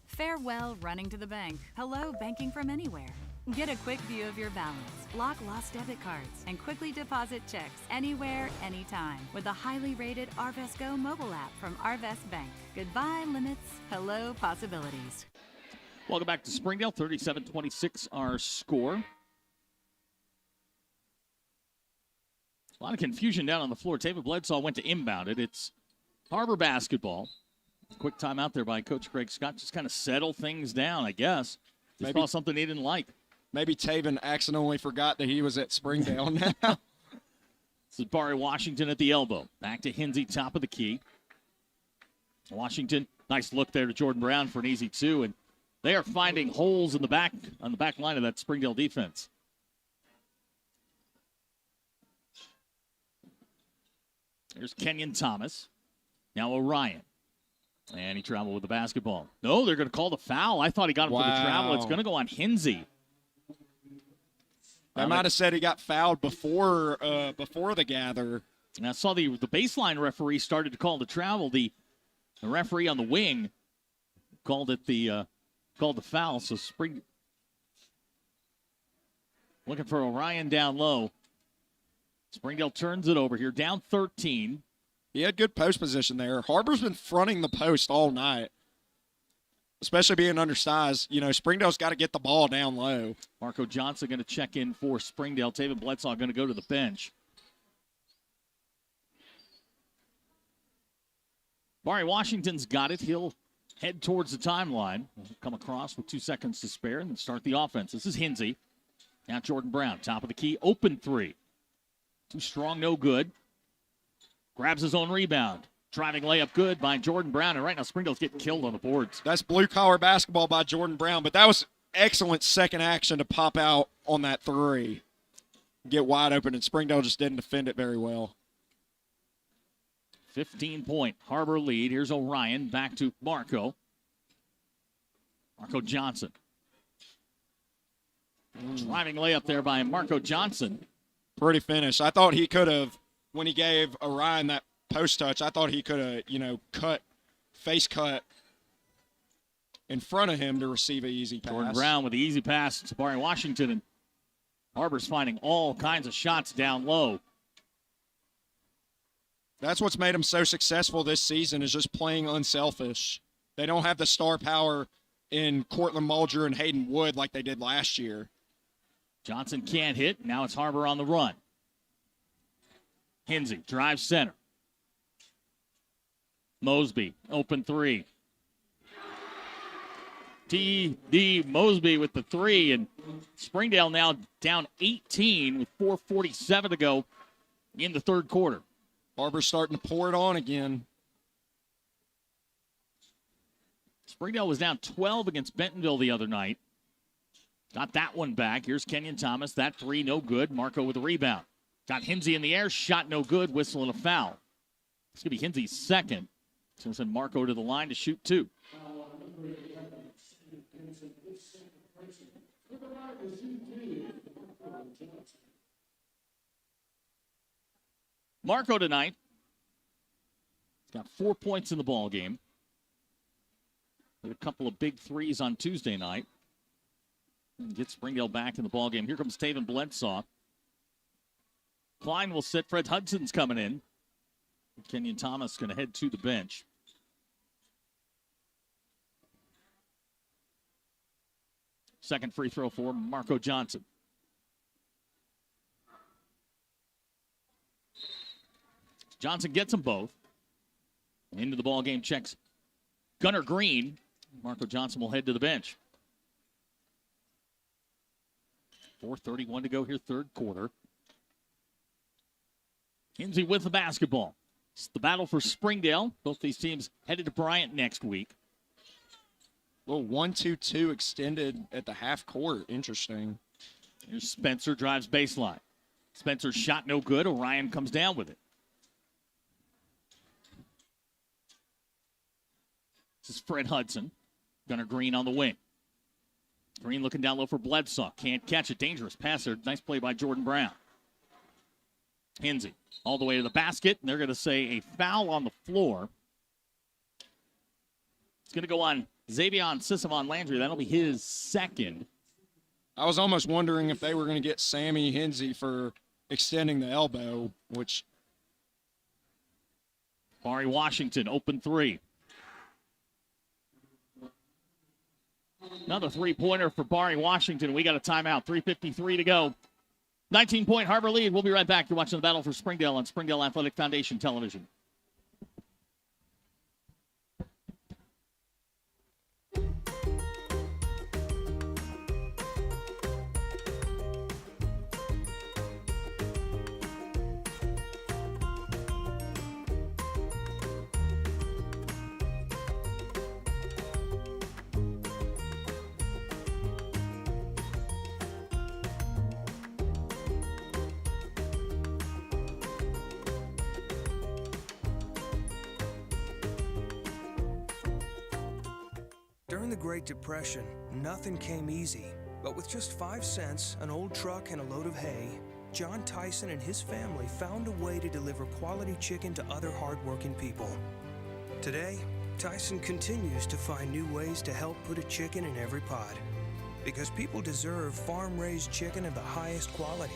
Farewell, running to the bank. Hello, banking from anywhere. Get a quick view of your balance, lock lost debit cards, and quickly deposit checks anywhere, anytime with the highly rated Arvest Go mobile app from Arvest Bank. Goodbye, limits. Hello, possibilities. Welcome back to Springdale. 37-26 our score. A lot of confusion down on the floor. Taven Bledsoe went to inbound it. It's Har-Ber basketball. Quick timeout there by Coach Greg Scott. Just kind of settle things down, I guess. Just saw something he didn't like. Maybe Taven accidentally forgot that he was at Springdale now. This is Barry Washington at the elbow. Back to Hinsey, top of the key. Washington, nice look there to Jordan Brown for an easy 2. And they are finding holes in the back on the back line of that Springdale defense. There's Kenyon Thomas. Now Orion. And he traveled with the basketball. No, they're going to call the foul. I thought he got him for the travel. It's going to go on Hinsey. I might have said he got fouled before the gather. And I saw the baseline referee started to call the travel. The referee on the wing called the foul. So Spring looking for Orion down low. Springdale turns it over here, down 13. He had good post position there. Har-Ber's been fronting the post all night, especially being undersized. Springdale's got to get the ball down low. Marco Johnson going to check in for Springdale. Taven Bledsoe going to go to the bench. Barry Washington's got it. He'll head towards the timeline. We'll come across with 2 seconds to spare and then start the offense. This is Hinsey. Now Jordan Brown, top of the key, open three. Too strong, no good. Grabs his own rebound. Driving layup good by Jordan Brown. And right now Springdale's getting killed on the boards. That's blue-collar basketball by Jordan Brown, but that was excellent second action to pop out on that three. Get wide open, and Springdale just didn't defend it very well. 15-point Har-Ber lead. Here's Orion back to Marco. Marco Johnson. Driving layup there by Marco Johnson. Pretty finish. I thought he could have, when he gave Orion that post touch, I thought he could have, face cut in front of him to receive an easy pass. Jordan Brown with the easy pass to Barry Washington, and Har-Ber's finding all kinds of shots down low. That's what's made them so successful this season, is just playing unselfish. They don't have the star power in Cortland Mulger and Hayden Wood like they did last year. Johnson can't hit. Now it's Har-Ber on the run. Hinsey drives center. Mosby, open three. T.D. Mosby with the three, and Springdale now down 18 with 4:47 to go in the third quarter. Har-Ber's starting to pour it on again. Springdale was down 12 against Bentonville the other night. Got that one back. Here's Kenyon Thomas. That three, no good. Marco with a rebound. Got Hinsey in the air. Shot no good. Whistle and a foul. It's going to be Hinsey's second. So we'll send Marco to the line to shoot two. Marco tonight. He's got 4 points in the ball game. With a couple of big threes on Tuesday night. And get Springdale back in the ball game. Here comes Taven Bledsaw. Klein will sit. Fred Hudson's coming in. Kenyon Thomas going to head to the bench. Second free throw for Marco Johnson. Johnson gets them both. Into the ball game checks Gunnar Green. Marco Johnson will head to the bench. 4:31 to go here, third quarter. Hinsey with the basketball. It's the battle for Springdale. Both these teams headed to Bryant next week. Little 1-2-2 extended at the half court. Interesting. Here's Spencer, drives baseline. Spencer's shot no good. Orion comes down with it. This is Fred Hudson. Gunnar Green on the wing. Green looking down low for Bledsaw. Can't catch a dangerous pass there. Nice play by Jordan Brown. Hinsey all the way to the basket. And they're going to say a foul on the floor. It's going to go on Xavion Sissamon Landry. That'll be his second. I was almost wondering if they were going to get Sammy Hinsey for extending the elbow, which... Barry Washington, open three. Another three-pointer for Barry Washington. We got a timeout. 3:53 to go. 19-point Har-Ber lead. We'll be right back. You're watching the battle for Springdale on Springdale Athletic Foundation Television. During the Great Depression, nothing came easy. But with just 5 cents, an old truck, and a load of hay, John Tyson and his family found a way to deliver quality chicken to other hardworking people. Today, Tyson continues to find new ways to help put a chicken in every pot. Because people deserve farm-raised chicken of the highest quality.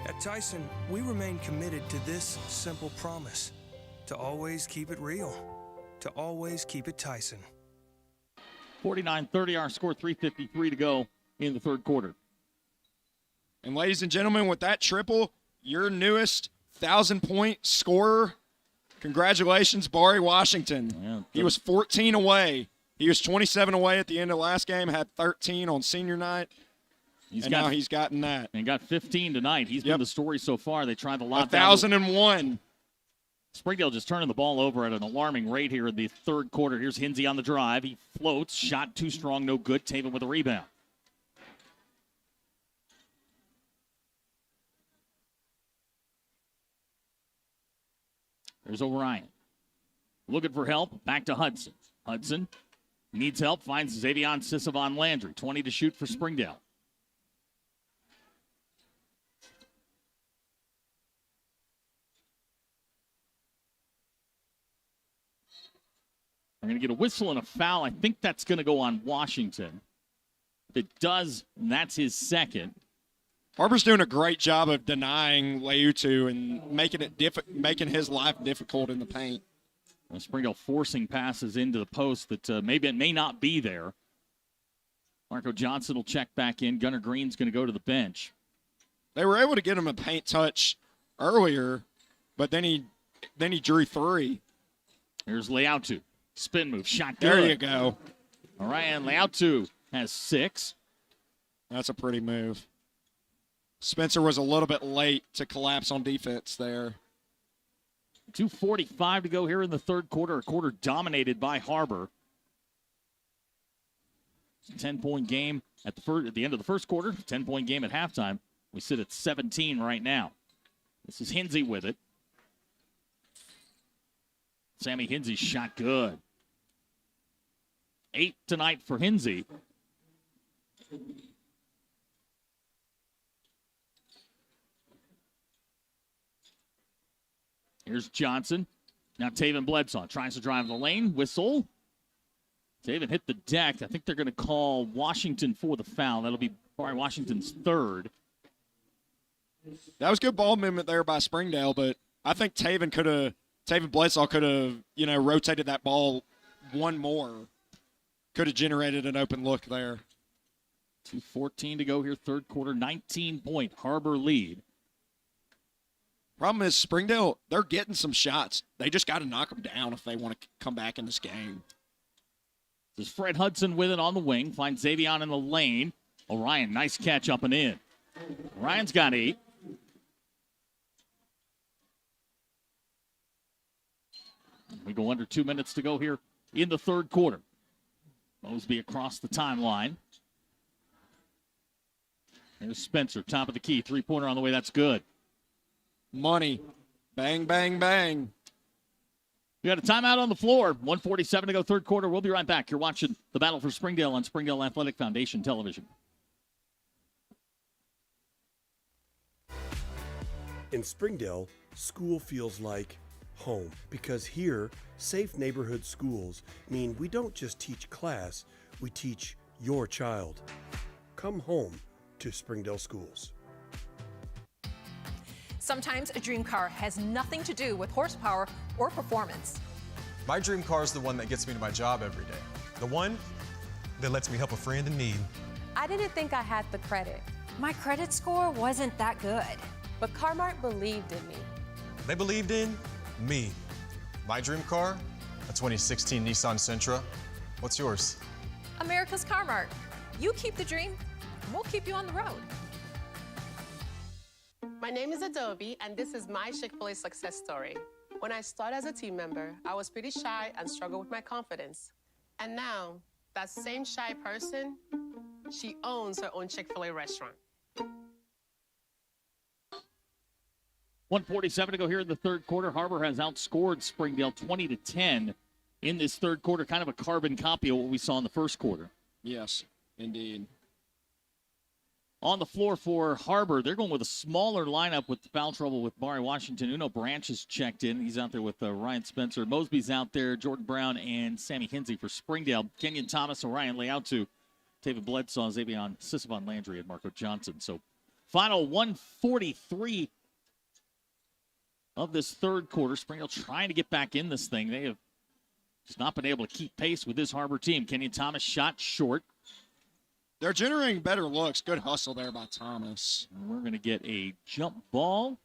At Tyson, we remain committed to this simple promise: to always keep it real, to always keep it Tyson. 49-30, our score, 3:53 to go in the third quarter. And ladies and gentlemen, with that triple, your newest 1,000-point scorer Congratulations, Barry Washington. Yeah, he was 14 away. He was 27 away at the end of last game, had 13 on senior night. Now he's gotten that. And got 15 tonight. He's been the story so far. They tried a lot. 1,001. Springdale just turning the ball over at an alarming rate here in the third quarter. Here's Hinsey on the drive. He floats. Shot too strong, no good. Taven with a rebound. There's O'Ryan. Looking for help. Back to Hudson. Hudson needs help. Finds Xavion Sisavon Landry. 20 to shoot for Springdale. We're going to get a whistle and a foul. I think that's going to go on Washington. If it does, that's his second. Har-Ber's doing a great job of denying Leutu and making his life difficult in the paint. Well, Springdale forcing passes into the post that may not be there. Marco Johnson will check back in. Gunnar Green's going to go to the bench. They were able to get him a paint touch earlier, but then he drew three. Here's Leutu. Spin move. Shot good. There you go. All right, and Leutu has 6. That's a pretty move. Spencer was a little bit late to collapse on defense there. 2:45 to go here in the third quarter. A quarter dominated by Har-Ber. 10-point game at the end of the first quarter. 10-point game at halftime. We sit at 17 right now. This is Hinsey with it. Sammy Hinsey shot good. 8 tonight for Hinsey. Here's Johnson. Now Taven Bledsoe tries to drive the lane. Whistle. Taven hit the deck. I think they're going to call Washington for the foul. That'll be Barry Washington's third. That was good ball movement there by Springdale, but I think Taven Bledsoe could have, rotated that ball one more. Could have generated an open look there. 2:14 to go here, third quarter. 19-point Har-Ber lead. Problem is, Springdale, they're getting some shots. They just got to knock them down if they want to come back in this game. This is Fred Hudson with it on the wing. Finds Xavion in the lane. Orion, nice catch up and in. Ryan's got 8. We go under 2 minutes to go here in the third quarter. Mosby across the timeline. There's Spencer, top of the key. Three-pointer on the way. That's good. Money. Bang, bang, bang. We got a timeout on the floor. 1:47 to go, third quarter. We'll be right back. You're watching the Battle for Springdale on Springdale Athletic Foundation Television. In Springdale, school feels like home because here, safe neighborhood schools mean we don't just teach class, we teach your child. Come home to Springdale schools. Sometimes a dream car has nothing to do with horsepower or performance. My dream car is the one that gets me to my job every day. The one that lets me help a friend in need. I didn't think I had the credit. My credit score wasn't that good, but Car-Mart believed in me. They believed in me. My dream car, a 2016 Nissan Sentra. What's yours? America's Car-Mart. You keep the dream, and we'll keep you on the road. My name is Adobe, and this is my Chick-fil-A success story. When I started as a team member, I was pretty shy and struggled with my confidence. And now, that same shy person, she owns her own Chick-fil-A restaurant. 1:47 to go here in the third quarter. Har-Ber has outscored Springdale 20-10 in this third quarter. Kind of a carbon copy of what we saw in the first quarter. Yes, indeed. On the floor for Har-Ber, they're going with a smaller lineup with foul trouble with Barry Washington. Uno Branch is checked in. He's out there with Ryan Spencer. Mosby's out there, Jordan Brown, and Sammy Hinsey for Springdale. Kenyon Thomas, Orion Leutu, David Bledsoe, Xavion Sisavon Landry, and Marco Johnson. So final 1:43 of this third quarter. Springdale trying to get back in this thing. They have just not been able to keep pace with this Har-Ber team. Kenyon Thomas shot short. They're generating better looks. Good hustle there by Thomas. And we're going to get a jump ball.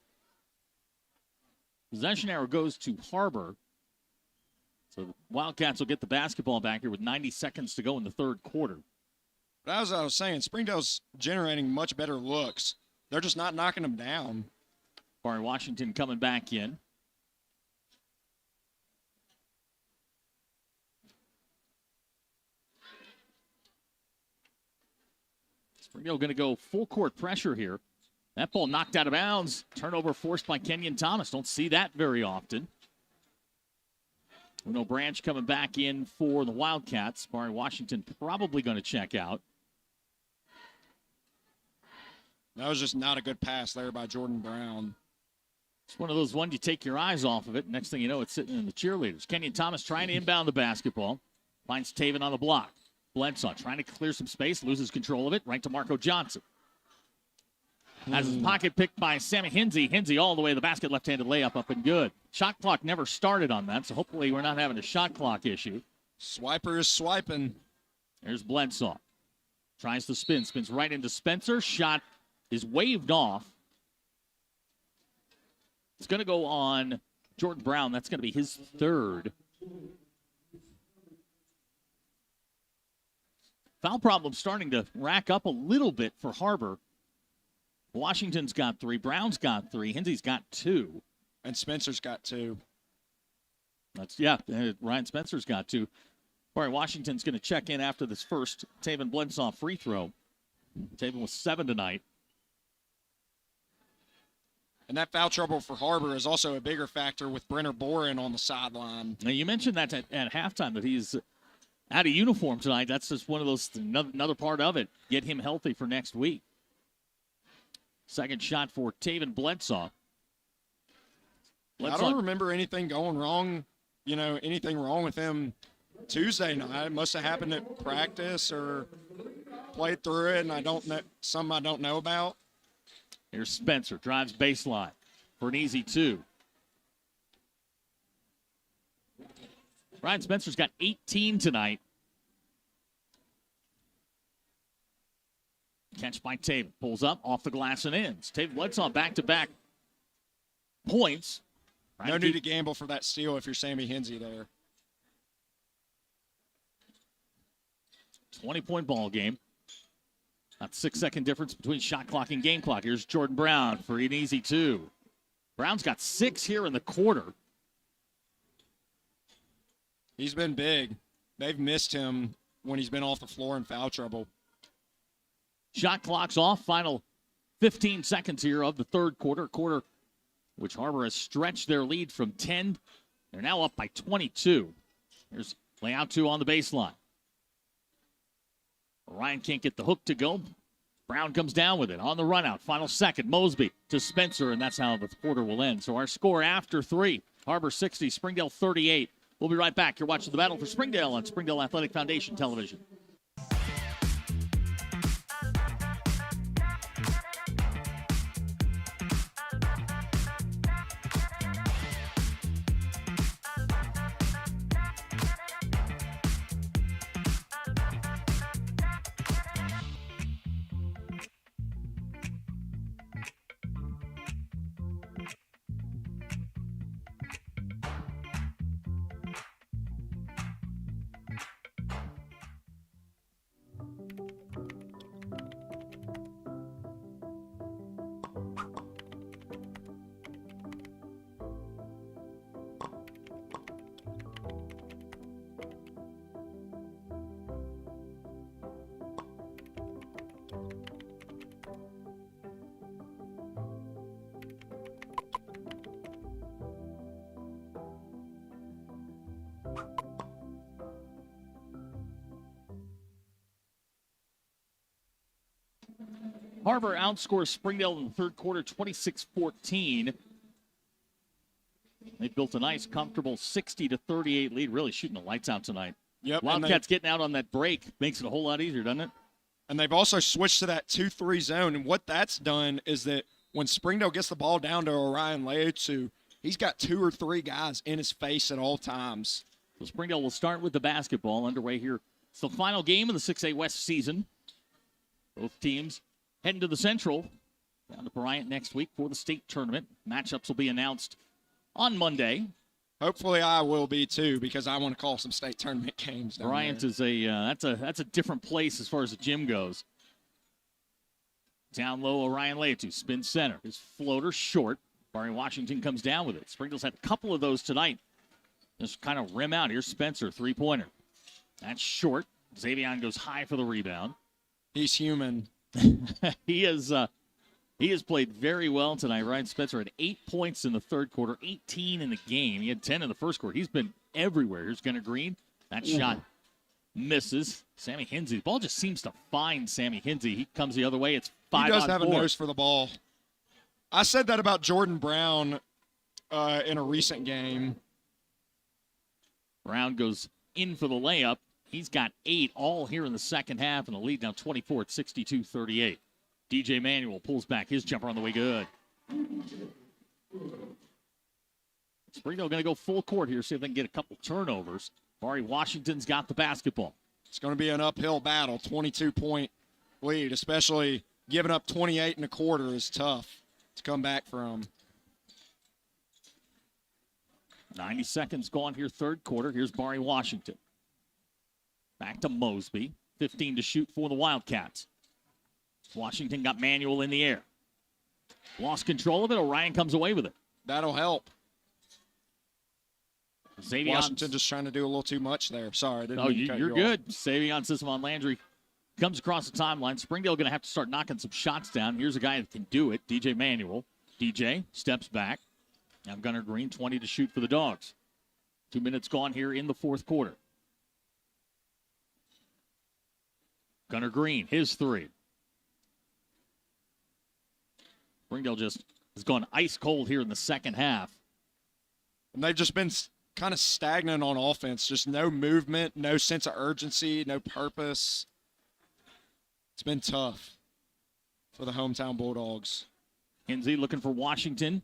Possession arrow goes to Har-Ber. So the Wildcats will get the basketball back here with 90 seconds to go in the third quarter. But as I was saying, Springdale's generating much better looks. They're just not knocking them down. Barry Washington coming back in. Springdale going to go full court pressure here. That ball knocked out of bounds. Turnover forced by Kenyon Thomas. Don't see that very often. Uno Branch coming back in for the Wildcats. Barry Washington probably going to check out. That was just not a good pass there by Jordan Brown. It's one of those ones you take your eyes off of it. Next thing you know, it's sitting in the cheerleaders. Kenyon Thomas trying to inbound the basketball. Finds Taven on the block. Bledsoe trying to clear some space. Loses control of it. Right to Marco Johnson. Has his pocket picked by Sammy Hinsey. Hinsey all the way to the basket. Left-handed layup up and good. Shot clock never started on that, so hopefully we're not having a shot clock issue. Swiper is swiping. There's Bledsoe. Tries to spin. Spins right into Spencer. Shot is waved off. It's going to go on Jordan Brown. That's going to be his third. Foul problem starting to rack up a little bit for Har-Ber. Washington's got 3. Brown's got 3. Hinsey's got 2. And Spencer's got 2. Ryan Spencer's got 2. All right, Washington's going to check in after this first Taven Bledsoe free throw. Taven was 7 tonight. And that foul trouble for Har-Ber is also a bigger factor with Brenner Boren on the sideline. Now, you mentioned that at halftime that he's out of uniform tonight. That's just one of those, another part of it. Get him healthy for next week. Second shot for Taven Bledsoe. I don't remember anything going wrong, anything wrong with him Tuesday night. It must have happened at practice or played through it, and I don't know about. Here's Spencer, drives baseline for an easy 2. Ryan Spencer's got 18 tonight. Catch by Taven. Pulls up, off the glass and ends. Taven Bledsoe back-to-back points. No need to gamble for that steal if you're Sammy Hinsey there. 20-point ball game. Not 6-second difference between shot clock and game clock. Here's Jordan Brown for an easy 2. Brown's got 6 here in the quarter. He's been big. They've missed him when he's been off the floor in foul trouble. Shot clock's off. Final 15 seconds here of the third quarter. Quarter which Har-Ber has stretched their lead from 10. They're now up by 22. Here's layout 2 on the baseline. Ryan can't get the hook to go. Brown comes down with it on the run out. Final second. Mosby to Spencer, and that's how the quarter will end. So our score after 3. Har-Ber 60, Springdale 38. We'll be right back. You're watching the Battle for Springdale on Springdale Athletic Foundation Television. Har-Ber outscores Springdale in the third quarter, 26-14. They built a nice, comfortable 60-38 lead, really shooting the lights out tonight. Yep. Wildcats getting out on that break makes it a whole lot easier, doesn't it? And they've also switched to that 2-3 zone. And what that's done is that when Springdale gets the ball down to Orion Leotu, he's got 2 or 3 guys in his face at all times. So Springdale will start with the basketball underway here. It's the final game of the 6A West season. Both teams heading to the Central. Down to Bryant next week for the state tournament. Matchups will be announced on Monday. Hopefully I will be too, because I want to call some state tournament games down Bryant there. is that's a different place as far as the gym goes. Down low, Orion Leatu spins center. His floater short. Barry Washington comes down with it. Springdale's had a couple of those tonight. Just kind of rim out. Here's Spencer, three-pointer. That's short. Xavion goes high for the rebound. He's human. He has played very well tonight. Ryan Spencer had 8 points in the third quarter, 18 in the game. He had 10 in the first quarter. He's been everywhere. Here's Gunnar Green. That shot misses. Sammy Hinsey. The ball just seems to find Sammy Hinsey. He comes the other way. It's 5 on 4. He does have a nose for the ball. I said that about Jordan Brown in a recent game. Brown goes in for the layup. He's got 8 all here in the second half, and the lead now 24 at 62-38. DJ Manuel pulls back his jumper on the way good. Springdale going to go full court here, see if they can get a couple turnovers. Barry Washington's got the basketball. It's going to be an uphill battle, 22-point lead, especially giving up 28 and a quarter is tough to come back from. 90 seconds gone here, third quarter. Here's Barry Washington. Back to Mosby. 15 to shoot for the Wildcats. Washington got Manuel in the air. Lost control of it. Orion comes away with it. That'll help. Xavion. Washington just trying to do a little too much there. Sorry. You're good. Xavion Sismon Landry comes across the timeline. Springdale going to have to start knocking some shots down. Here's a guy that can do it, DJ Manuel. DJ steps back. Now Gunnar Green, 20 to shoot for the Dogs. 2 minutes gone here in the fourth quarter. Gunnar Green, his three. Springdale just has gone ice cold here in the second half. And they've just been kind of stagnant on offense. Just no movement, no sense of urgency, no purpose. It's been tough for the hometown Bulldogs. Hinsey looking for Washington.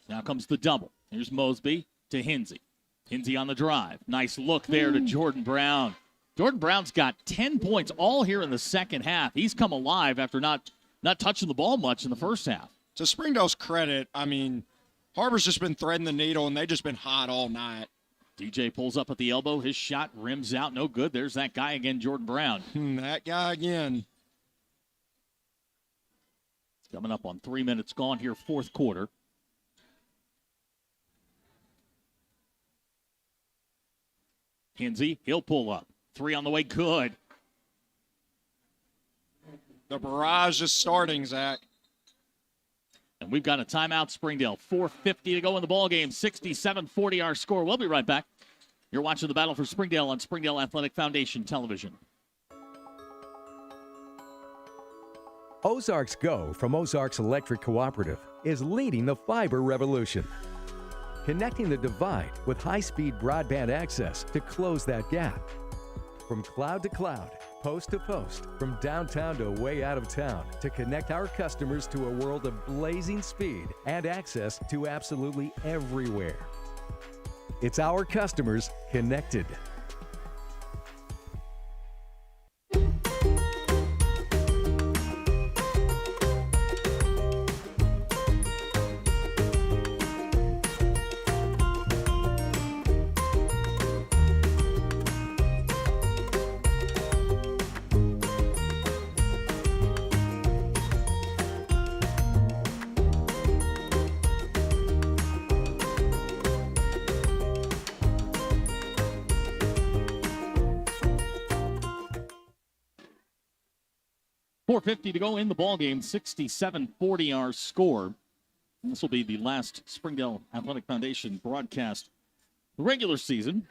Now comes the double. Here's Mosby to Hinsey. Hinsey on the drive. Nice look there to Jordan Brown. Jordan Brown's got 10 points all here in the second half. He's come alive after not touching the ball much in the first half. To Springdale's credit, I mean, Har-Ber's just been threading the needle, and they've just been hot all night. DJ pulls up at the elbow. His shot rims out. No good. There's that guy again, Jordan Brown. That guy again. Coming up on 3 minutes gone here, fourth quarter. Hinsey, he'll pull up. 3 on the way, good. The barrage is starting, Zach. And we've got a timeout, Springdale. 4:50 to go in the ballgame. 67-40 our score. We'll be right back. You're watching the battle for Springdale on Springdale Athletic Foundation Television. Ozarks Go from Ozarks Electric Cooperative is leading the fiber revolution. Connecting the divide with high-speed broadband access to close that gap. From cloud to cloud, post to post, from downtown to way out of town, to connect our customers to a world of blazing speed and access to absolutely everywhere. It's our customers connected. .450 to go in the ballgame. 67-40 our score. This will be the last Springdale Athletic Foundation broadcast the regular season.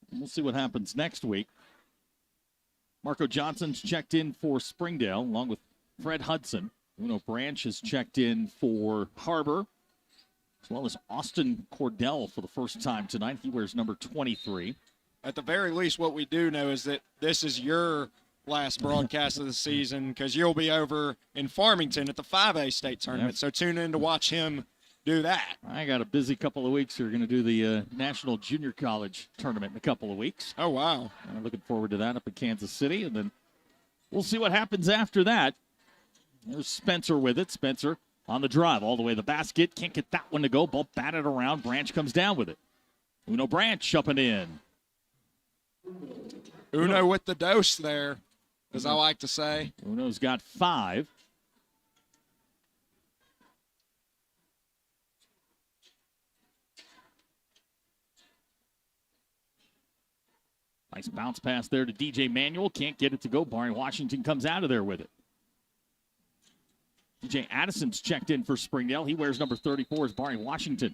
We'll see what happens next week. Marco Johnson's checked in for Springdale, along with Fred Hudson. Uno Branch has checked in for Har-Ber, as well as Austin Cordell for the first time tonight. He wears number 23. At the very least, what we do know is that this is your last broadcast of the season, because you'll be over in Farmington at the 5A state tournament. Yep. So tune in to watch him do that. I got a busy couple of weeks. We're going to do the National Junior College tournament in a couple of weeks. Oh, wow. I'm looking forward to that up in Kansas City, and then we'll see what happens after that. There's Spencer with it. Spencer on the drive, all the way to the basket. Can't get that one to go. Ball batted around. Branch comes down with it. Uno Branch up and in. Uno with the dose there, as I like to say. Uno's got 5. Nice bounce pass there to DJ Manuel. Can't get it to go. Barry Washington comes out of there with it. DJ Addison's checked in for Springdale. He wears number 34 as Barry Washington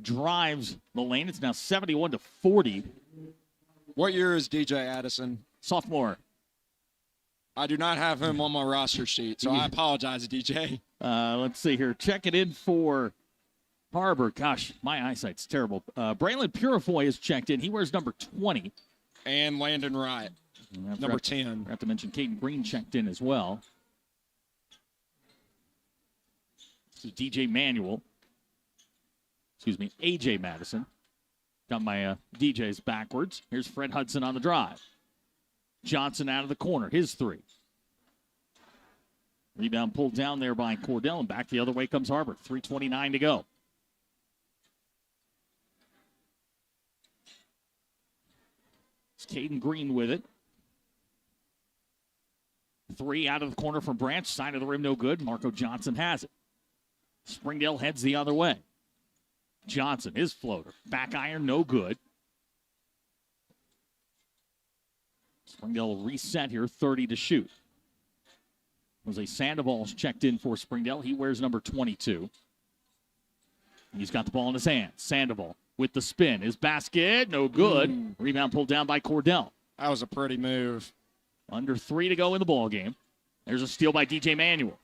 drives the lane. It's now 71-40. What year is DJ Addison? Sophomore. I do not have him on my roster sheet, so I apologize, DJ. Let's see here. Check it in for Har-Ber. Gosh, my eyesight's terrible. Braylon Purifoy is checked in. He wears number 20. And Landon Wright, number 10. I have to mention Caden Green checked in as well. This is DJ Manuel. Excuse me, AJ Madison. Got my DJs backwards. Here's Fred Hudson on the drive. Johnson out of the corner. His 3. Rebound pulled down there by Cordell, and back the other way comes Har-Ber. 3:29 to go. It's Caden Green with it. 3 out of the corner from Branch. Side of the rim, no good. Marco Johnson has it. Springdale heads the other way. Johnson, his floater. Back iron, no good. Springdale will reset here, 30 to shoot. Jose Sandoval's checked in for Springdale. He wears number 22. He's got the ball in his hands. Sandoval with the spin. His basket, no good. Rebound pulled down by Cordell. That was a pretty move. Under 3 to go in the ball game. There's a steal by DJ Manuel.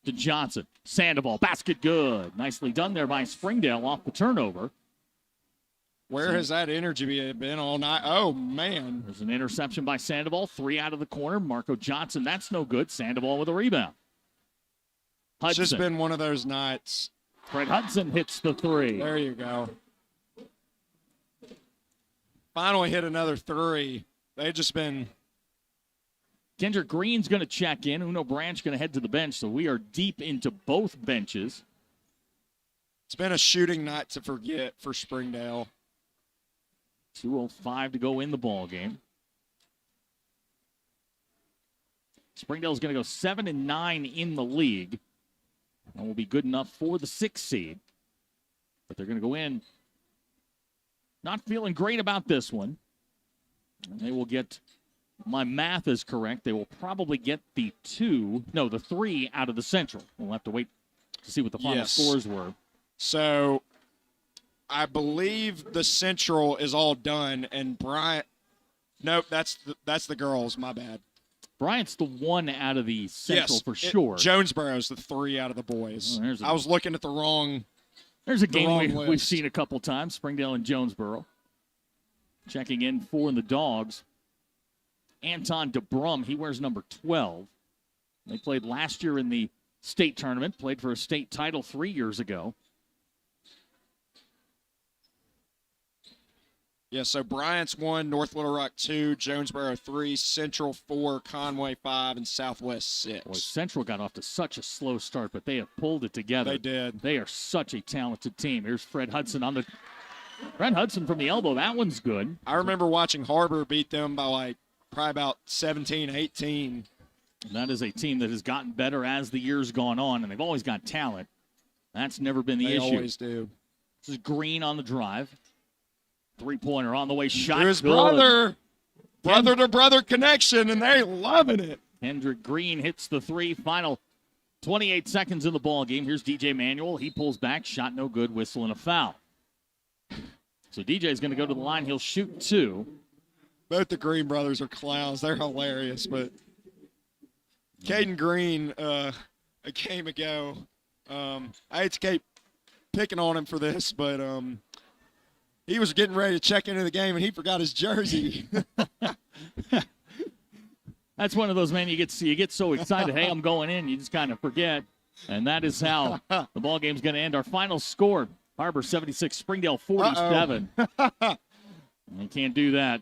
To Johnson. Sandoval. Basket good. Nicely done there by Springdale off the turnover. Where has that energy been all night? Oh, man. There's an interception by Sandoval. 3 out of the corner. Marco Johnson. That's no good. Sandoval with a rebound. Hudson. It's just been one of those nights. Fred Hudson hits the 3. There you go. Finally hit another 3. They've just been... Kendrick Green's going to check in. Uno Branch going to head to the bench, so we are deep into both benches. It's been a shooting night to forget for Springdale. 2:05 to go in the ball game. Springdale's going to go 7-9 in the league. And will be good enough for the 6th seed. But they're going to go in not feeling great about this one. And they will get, my math is correct, they will probably get the 3 out of the Central. We'll have to wait to see what the final scores were. So I believe the Central is all done, and Bryant, nope, that's the girls, my bad. Bryant's the 1 out of the Central for sure. Jonesboro's the 3 out of the boys. I was looking at the wrong. There's a game we've seen a couple times, Springdale and Jonesboro. Checking in for the Dogs. Anton DeBrum, he wears number 12. They played last year in the state tournament, played for a state title 3 years ago. Yeah, so Bryant's 1, North Little Rock 2, Jonesboro 3, Central 4, Conway 5, and Southwest 6. Boy, Central got off to such a slow start, but they have pulled it together. They did. They are such a talented team. Here's Fred Hudson on the... Fred Hudson from the elbow. That one's good. I remember watching Har-Ber beat them by probably about 17, 18. And that is a team that has gotten better as the years gone on, and they've always got talent. That's never been the issue. They always do. This is Green on the drive. 3-pointer on the way. Shot. Here's brother to brother connection, and they're loving it. Kendrick Green hits the 3. Final 28 seconds in the ball game. Here's DJ Manuel. He pulls back. Shot no good. Whistle and a foul. So DJ's going to go to the line. He'll shoot 2. Both the Green brothers are clowns. They're hilarious. But Caden Green, a game ago, I hate to keep picking on him for this, but he was getting ready to check into the game, and he forgot his jersey. That's one of those, man, you get so excited. Hey, I'm going in. You just kind of forget. And that is how the ball game's going to end. Our final score, Har-Ber 76, Springdale 47. You can't do that.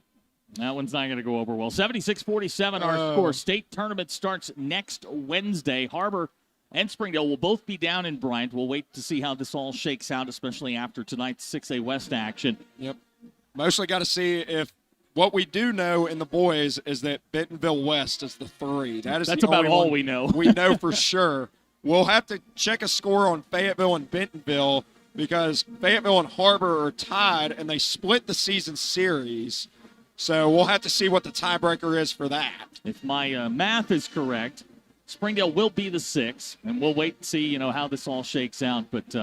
That one's not going to go over well. 76-47 our score. State tournament starts next Wednesday. Har-Ber and Springdale will both be down in Bryant. We'll wait to see how this all shakes out, especially after tonight's 6A West action. Yep. Mostly got to see if what we do know in the boys is that Bentonville West is the 3. That's about all we know. We know for sure. We'll have to check a score on Fayetteville and Bentonville because Fayetteville and Har-Ber are tied, and they split the season series. So we'll have to see what the tiebreaker is for that. If my math is correct, Springdale will be the 6, and we'll wait and see, how this all shakes out. But,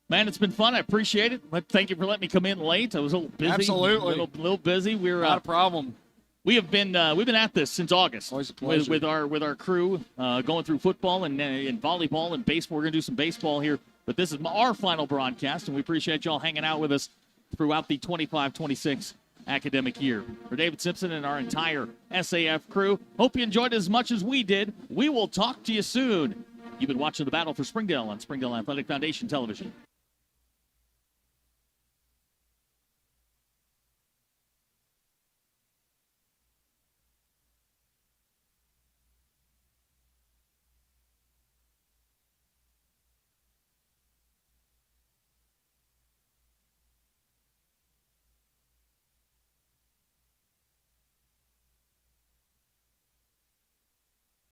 man, it's been fun. I appreciate it. Thank you for letting me come in late. I was a little busy. Absolutely. A little busy. We're not a problem. We've been at this since August with our crew, going through football and volleyball and baseball. We're going to do some baseball here. But this is our final broadcast, and we appreciate y'all hanging out with us throughout the 25-26 academic year. For David Simpson and our entire SAF crew, hope you enjoyed it as much as we did. We will talk to you soon. You've been watching The Battle for Springdale on Springdale Athletic Foundation Television.